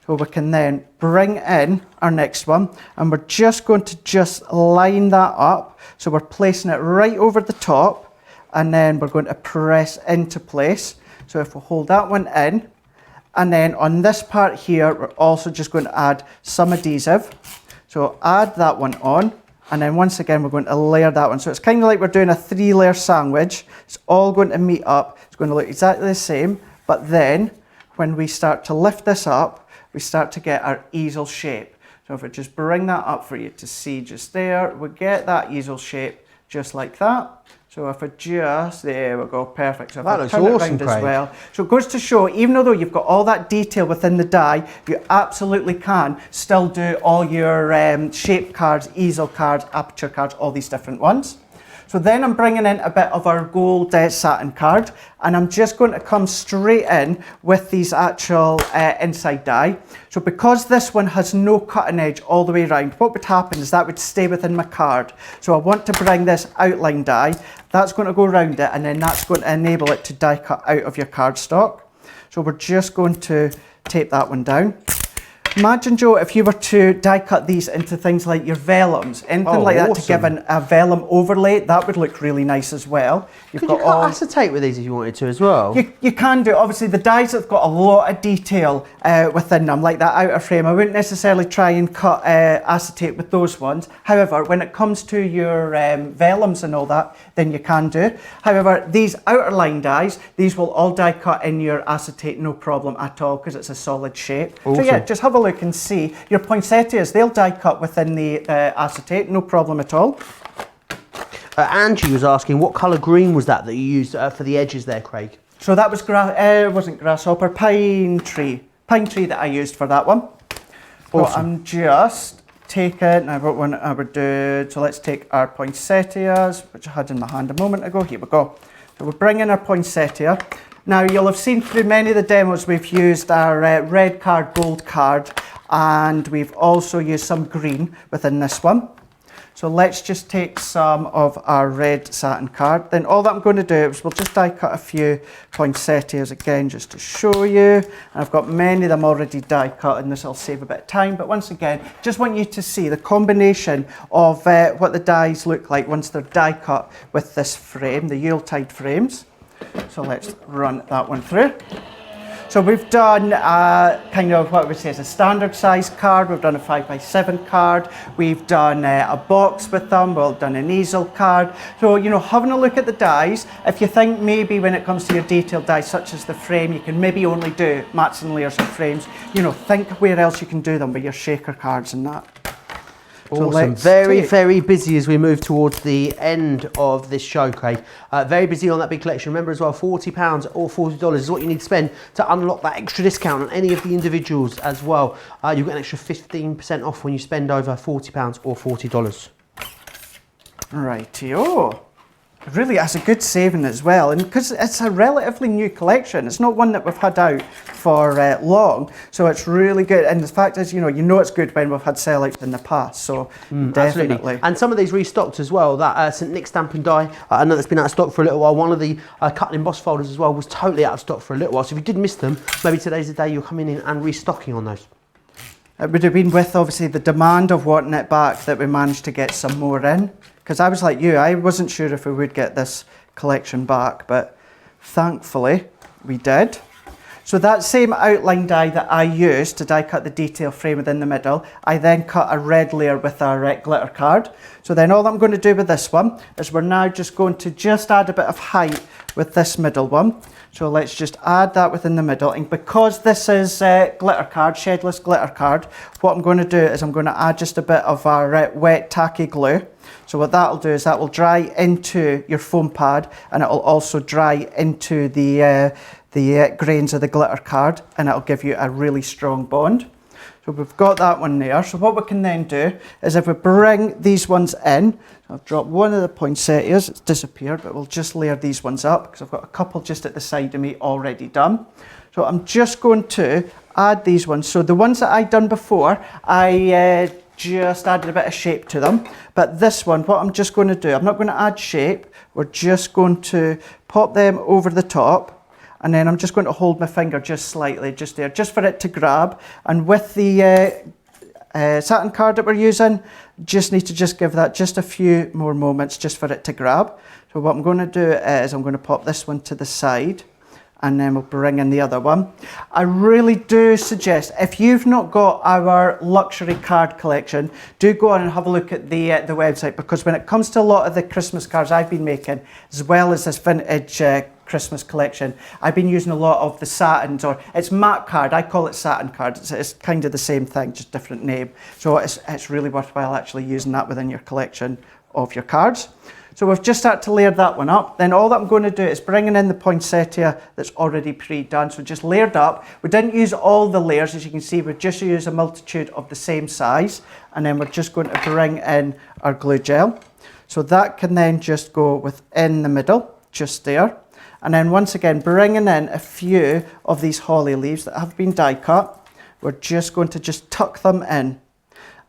So we can then bring in our next one, and we're just going to just line that up. So we're placing it right over the top, and then we're going to press into place. So if we hold that one in, and then on this part here, we're also just going to add some adhesive. So add that one on, and then once again we're going to layer that one. So it's kind of like we're doing a 3-layer sandwich. It's all going to meet up. It's going to look exactly the same, but then when we start to lift this up, we start to get our easel shape. So if I just bring that up for you to see just there, we get that easel shape just like that. So if I just, there we go, perfect. So if that I looks turn it awesome, around as Craig. well. So it goes to show, even though you've got all that detail within the die, you absolutely can still do all your shape cards, easel cards, aperture cards, all these different ones. So then I'm bringing in a bit of our gold satin card, and I'm just going to come straight in with these actual inside die. So because this one has no cutting edge all the way around, what would happen is that would stay within my card. So I want to bring this outline die, that's going to go around it, and then that's going to enable it to die cut out of your cardstock. So we're just going to tape that one down. Imagine, Joe, if you were to die cut these into things like your vellums, anything like that, to give a vellum overlay, that would look really nice as well. Could you cut acetate with these if you wanted to as well? You can do. Obviously, the dies have got a lot of detail within them, like that outer frame. I wouldn't necessarily try and cut acetate with those ones. However, when it comes to your vellums and all that, then you can do. However, these outer line dies, these will all die cut in your acetate, no problem at all, because it's a solid shape. Awesome. So yeah, just have a look and see. Your poinsettias, they'll die cut within the acetate, no problem at all. Angie was asking, what colour green was that you used for the edges there, Craig? So that was wasn't grasshopper, pine tree that I used for that one. So Awesome. I'm just taking, now what one I would do, so let's take our poinsettias, which I had in my hand a moment ago. Here we go. So we're bringing our poinsettia. Now you'll have seen through many of the demos we've used our red card, gold card, and we've also used some green within this one. So let's just take some of our red satin card. Then all that I'm going to do is we'll just die cut a few poinsettias again just to show you. And I've got many of them already die cut, and this will save a bit of time. But once again, just want you to see the combination of what the dies look like once they're die cut with this frame, the Yuletide frames. So let's run that one through. So we've done kind of what we say is a standard size card. We've done a 5x7 card. We've done a box with them. We've done an easel card. So, you know, having a look at the dies, if you think maybe when it comes to your detailed dies, such as the frame, you can maybe only do mats and layers of frames, you know, think where else you can do them with your shaker cards and that. Awesome. Very busy as we move towards the end of this show, Craig. Very busy on that big collection. Remember as well, £40 or $40 is what you need to spend to unlock that extra discount on any of the individuals as well. You get an extra 15% off when you spend over £40 or $40. Rightio. Really, that's a good saving as well, and because it's a relatively new collection, it's not one that we've had out for long, so it's really good. And the fact is, you know it's good when we've had sellouts in the past, so definitely. Absolutely. And some of these restocked as well. That St Nick's stamp and die, I know that's been out of stock for a little while. One of the cut and emboss folders as well was totally out of stock for a little while, so if you did miss them, maybe today's the day you're coming in and restocking on those. It would have been with obviously the demand of wanting it back that we managed to get some more in. Because I was like you, I wasn't sure if we would get this collection back, but thankfully we did. So that same outline die that I used to die cut the detail frame within the middle, I then cut a red layer with our glitter card. So then all I'm going to do with this one is we're now just going to just add a bit of height with this middle one. So let's just add that within the middle. And because this is glitter card, shedless glitter card, what I'm going to do is I'm going to add just a bit of our wet tacky glue. So what that'll do is that will dry into your foam pad, and it will also dry into the grains of the glitter card, and it'll give you a really strong bond. So we've got that one there. So what we can then do is if we bring these ones in, I've dropped one of the poinsettias, it's disappeared, but we'll just layer these ones up because I've got a couple just at the side of me already done. So I'm just going to add these ones. So the ones that I'd done before, I just added a bit of shape to them. But this one, what I'm just going to do, I'm not going to add shape, we're just going to pop them over the top. And then I'm just going to hold my finger just slightly, just there, just for it to grab. And with the satin card that we're using, just need to just give that just a few more moments just for it to grab. So what I'm going to do is I'm going to pop this one to the side, and then we'll bring in the other one. I really do suggest, if you've not got our luxury card collection, do go on and have a look at the website, because when it comes to a lot of the Christmas cards I've been making, as well as this vintage Christmas collection, I've been using a lot of the satins, or it's matte card, I call it satin card, it's kind of the same thing, just different name. So it's really worthwhile actually using that within your collection of your cards. So we've just started to layer that one up. Then all that I'm going to do is bringing in the poinsettia that's already pre-done, so just layered up. We didn't use all the layers, as you can see, we've just used a multitude of the same size, and then we're just going to bring in our glue gel. So that can then just go within the middle, just there. And then once again, bringing in a few of these holly leaves that have been die cut, we're just going to just tuck them in.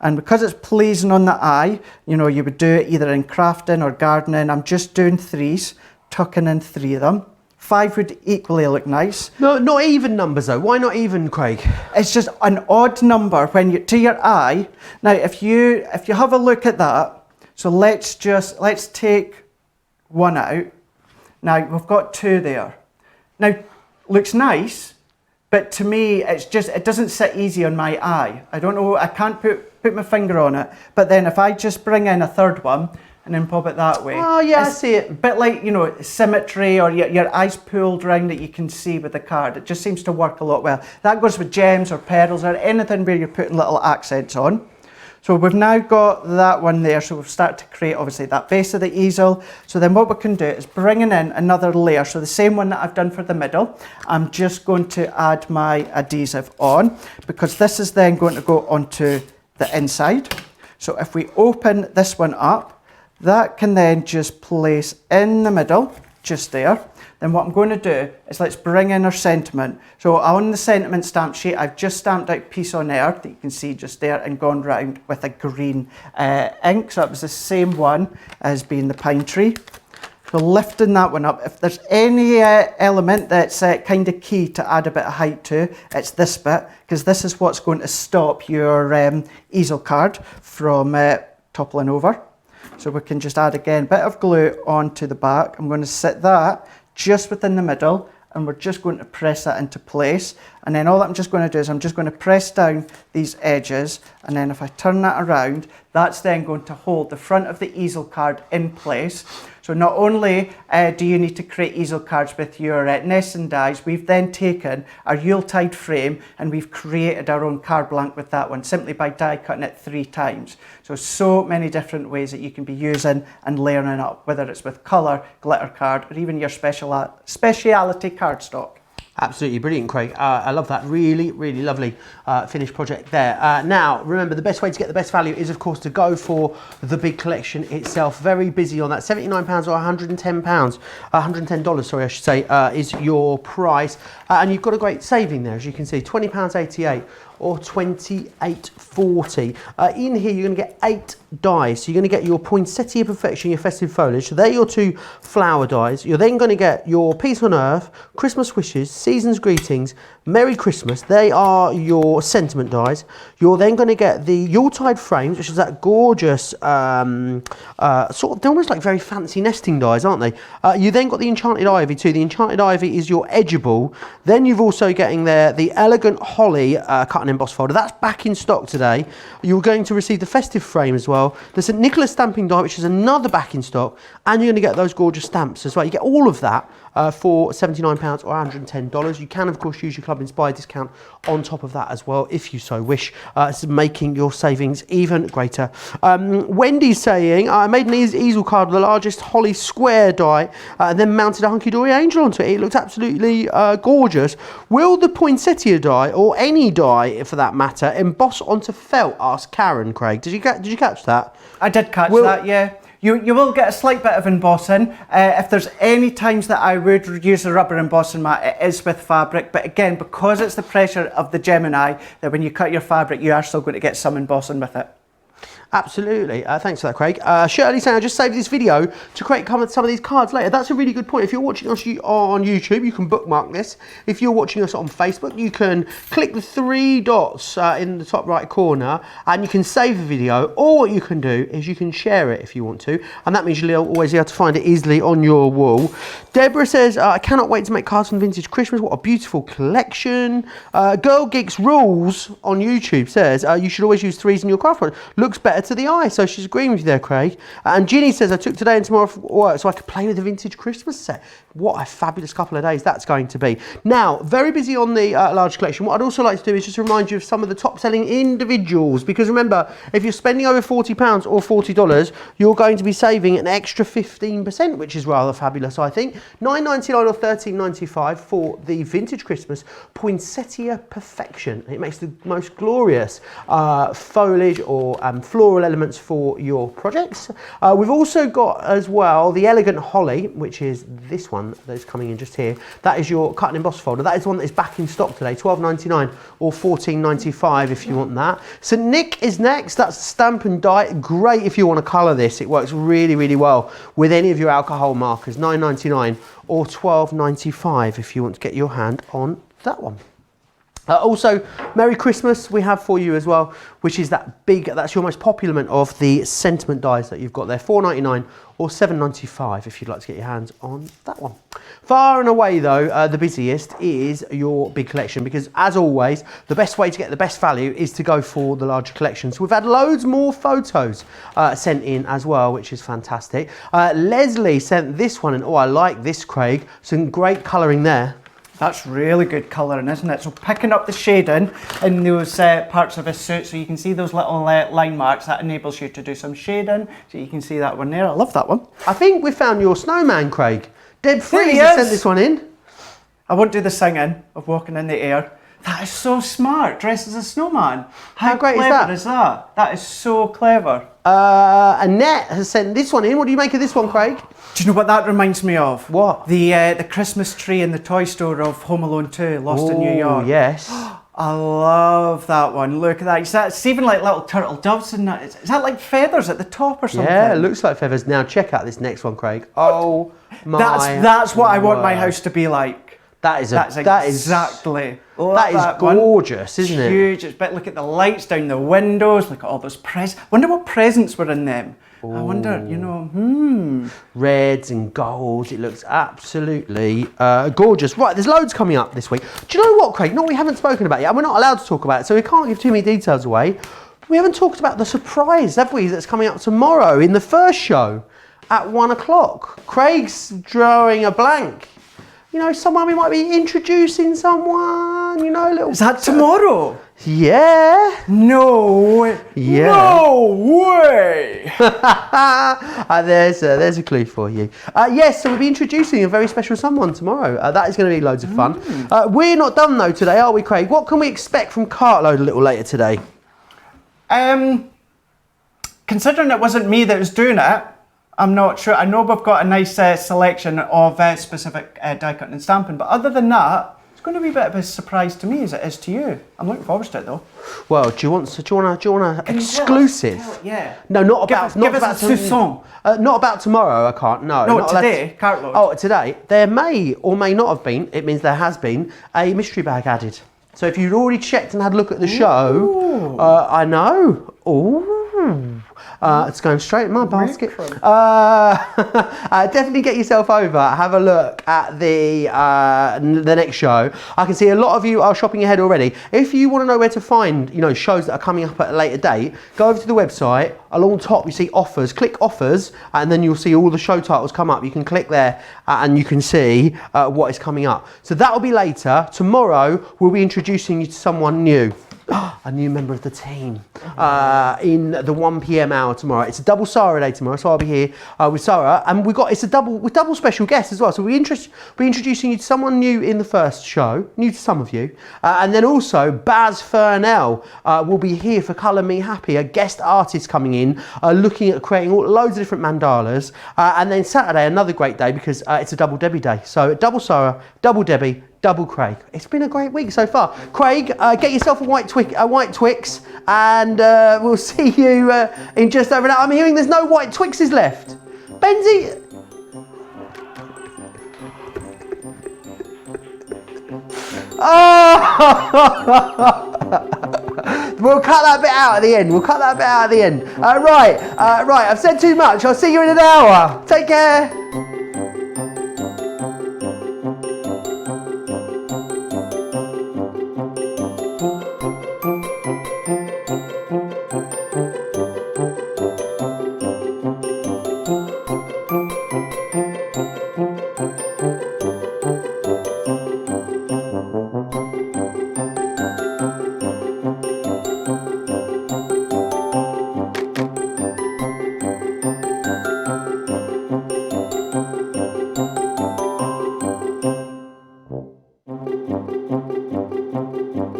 And because it's pleasing on the eye, you know, you would do it either in crafting or gardening. I'm just doing threes, tucking in 3 of them. 5 would equally look nice. No, not even numbers though. Why not even, Craig? It's just an odd number when you to your eye. Now, if you have a look at that, so let's take 1 out. Now we've got 2 there. Now, looks nice, but to me, it doesn't sit easy on my eye. I don't know, I can't put my finger on it. But then if I just bring in a 3rd one and then pop it that way. Oh yeah, I see it. A bit like, you know, symmetry, or your eyes pulled round that you can see with the card. It just seems to work a lot well. That goes with gems or pearls or anything where you're putting little accents on. So we've now got that one there, so we've started to create obviously that base of the easel. So then what we can do is bringing in another layer, so the same one that I've done for the middle, I'm just going to add my adhesive on, because this is then going to go onto the inside. So if we open this one up, that can then just place in the middle, just there. then what I'm going to do is let's bring in our sentiment. So on the sentiment stamp sheet, I've just stamped out Peace on Earth that you can see just there and gone round with a green ink. So it was the same one as being the pine tree. So lifting that one up, if there's any element that's kind of key to add a bit of height to, it's this bit, because this is what's going to stop your easel card from toppling over. So we can just add again a bit of glue onto the back. I'm going to sit that just within the middle, and we're just going to press that into place. And then all that I'm just going to do is I'm just going to press down these edges, and then if I turn that around, that's then going to hold the front of the easel card in place. So not only do you need to create easel cards with your nesting dies, we've then taken our Yuletide frame and we've created our own card blank with that one, simply by die cutting it 3 times. So many different ways that you can be using and layering it up, whether it's with colour, glitter card, or even your speciality cardstock. Absolutely brilliant, Craig. I love that. Really, really lovely finished project there. Now, remember, the best way to get the best value is, of course, to go for the big collection itself. Very busy on that. £79 or £110, $110, sorry, I should say, is your price. And you've got a great saving there, as you can see, £20.88 or $28.40. In here, you're going to get 8 dies. So you're going to get your Poinsettia Perfection, your festive foliage. So they're your 2 flower dies. You're then going to get your Peace on Earth, Christmas Wishes, Season's Greetings, Merry Christmas. They are your sentiment dies. You're then going to get the Yuletide frames, which is that gorgeous sort of, they're almost like very fancy nesting dies, aren't they? You then got the Enchanted Ivy too. The Enchanted Ivy is your edgeable. Then you've also getting there the Elegant Holly cut and embossed folder. That's back in stock today. You're going to receive the festive frame as well. The St. Nicholas stamping die, which is another back in stock, and you're going to get those gorgeous stamps as well. You get all of that for £79 or $110. You can, of course, use your Club Inspired discount on top of that as well, if you so wish, making your savings even greater. Wendy's saying, I made an easel card with the largest holly square die and then mounted a hunky-dory angel onto it. It looked absolutely gorgeous. Will the Poinsettia die, or any die for that matter, emboss onto felt? Asked Karen. Craig, did you catch that? I did catch that, yeah. You will get a slight bit of embossing. If there's any times that I would use a rubber embossing mat, it is with fabric. But again, because it's the pressure of the Gemini, that when you cut your fabric, you are still going to get some embossing with it. Absolutely. Thanks for that, Craig. Shirley saying, I just saved this video to create some of these cards later. That's a really good point. If you're watching us on YouTube, you can bookmark this. If you're watching us on Facebook, you can click the 3 dots in the top right corner and you can save the video. Or what you can do is you can share it if you want to. And that means you'll always be able to find it easily on your wall. Deborah says, I cannot wait to make cards from Vintage Christmas. What a beautiful collection. Girl Geeks Rules on YouTube says, you should always use 3s in your craft project. Looks better to the eye, so she's agreeing with you there, Craig. And Ginny says, I took today and tomorrow for work so I could play with the Vintage Christmas set. What a fabulous couple of days that's going to be. Now, very busy on the large collection. What I'd also like to do is just remind you of some of the top selling individuals, because remember, if you're spending over £40 or $40, you're going to be saving an extra 15%, which is rather fabulous, I think. $9.99 or $13.95 for the Vintage Christmas Poinsettia Perfection. It makes the most glorious foliage or floral elements for your projects. We've also got as well the Elegant Holly, which is this one that is coming in just here. That is your cut and emboss folder. That is one that is back in stock today, $12.99 or $14.95 if you want that. St. Nick is next. That's stamp and die. Great if you want to colour this. It works really, really well with any of your alcohol markers. $9.99 or $12.95 if you want to get your hand on that one. Also, Merry Christmas we have for you as well, which is that big, that's your most popular mint of the sentiment dies that you've got there, $4.99 or $7.95 if you'd like to get your hands on that one. Far and away though, the busiest is your big collection, because as always, the best way to get the best value is to go for the larger collections. We've had loads more photos sent in as well, which is fantastic. Leslie sent this one in. Oh, I like this, Craig. Some great colouring there. That's really good colouring, isn't it? So picking up the shading in those parts of his suit, so you can see those little line marks, that enables you to do some shading. So you can see that one there. I love that one. I think we found your snowman, Craig. Deb Freeze sent this one in. I won't do the singing of walking in the air. That is so smart, dressed as a snowman. How great is clever that? is that? That is so clever. Annette has sent this one in. What do you make of this one, Craig? Do you know what that reminds me of? What? The Christmas tree in the toy store of Home Alone 2, Lost in New York. Yes. I love that one. Look at that. It's even like little turtle doves in that. Is that like feathers at the top or something? Yeah, it looks like feathers. Now check out this next one, Craig. Oh my! That's what I want my word. house to be like. That's exactly. That is gorgeous, isn't it? Huge. But look at the lights down the windows. Look at all those presents. Wonder what presents were in them. Ooh. I wonder, Reds and golds. It looks absolutely gorgeous. Right, there's loads coming up this week. Do you know what, Craig? No, we haven't spoken about it yet, and we're not allowed to talk about it, so we can't give too many details away. We haven't talked about the surprise, have we, that's coming up tomorrow in the first show at 1 o'clock. Craig's drawing a blank. You know, someone we might be introducing someone, you know, a little... Is that tomorrow? Yeah. No way. Yeah. No way. There's a clue for you. Yes, so we'll be introducing a very special someone tomorrow. That is going to be loads of fun. We're not done though today, are we, Craig? What can we expect from Cartload a little later today? Considering it wasn't me that was doing it, I'm not sure. I know we've got a nice selection of specific die cutting and stamping, but other than that, it's going to be a bit of a surprise to me as it is to you. I'm looking forward to it though. Well, do you want to exclusive? Yeah. No, not Give about us not a about soupçon. not about tomorrow. I can't. No. No, not allowed today, Cartload. Oh, today there may or may not have been. It means there has been a mystery bag added. So if you'd already checked and had a look at the show, I know. Ooh. It's going straight in my basket. Definitely get yourself over, have a look at the next show. I can see a lot of you are shopping ahead already. If you want to know where to find, you know, shows that are coming up at a later date, go over to the website. Along the top you see offers. Click offers, and then you'll see all the show titles come up. You can click there and you can see what is coming up. So that will be later. Tomorrow we'll be introducing you to someone new. A new member of the team in the 1 p.m. hour tomorrow. It's a double Sarah day tomorrow, so I'll be here with Sarah, and it's a double special guest as well. So we're introducing you to someone new in the first show, new to some of you, and then also Baz Furnell will be here for Colour Me Happy, a guest artist coming in, looking at creating loads of different mandalas, and then Saturday another great day because it's a double Debbie day. So double Sarah, double Debbie, double Craig. It's been a great week so far. Craig, get yourself a white Twix, and we'll see you in just over an hour. I'm hearing there's no white Twixes left. Benzie. Oh! We'll cut that bit out at the end. Right. I've said too much. I'll see you in an hour. Take care.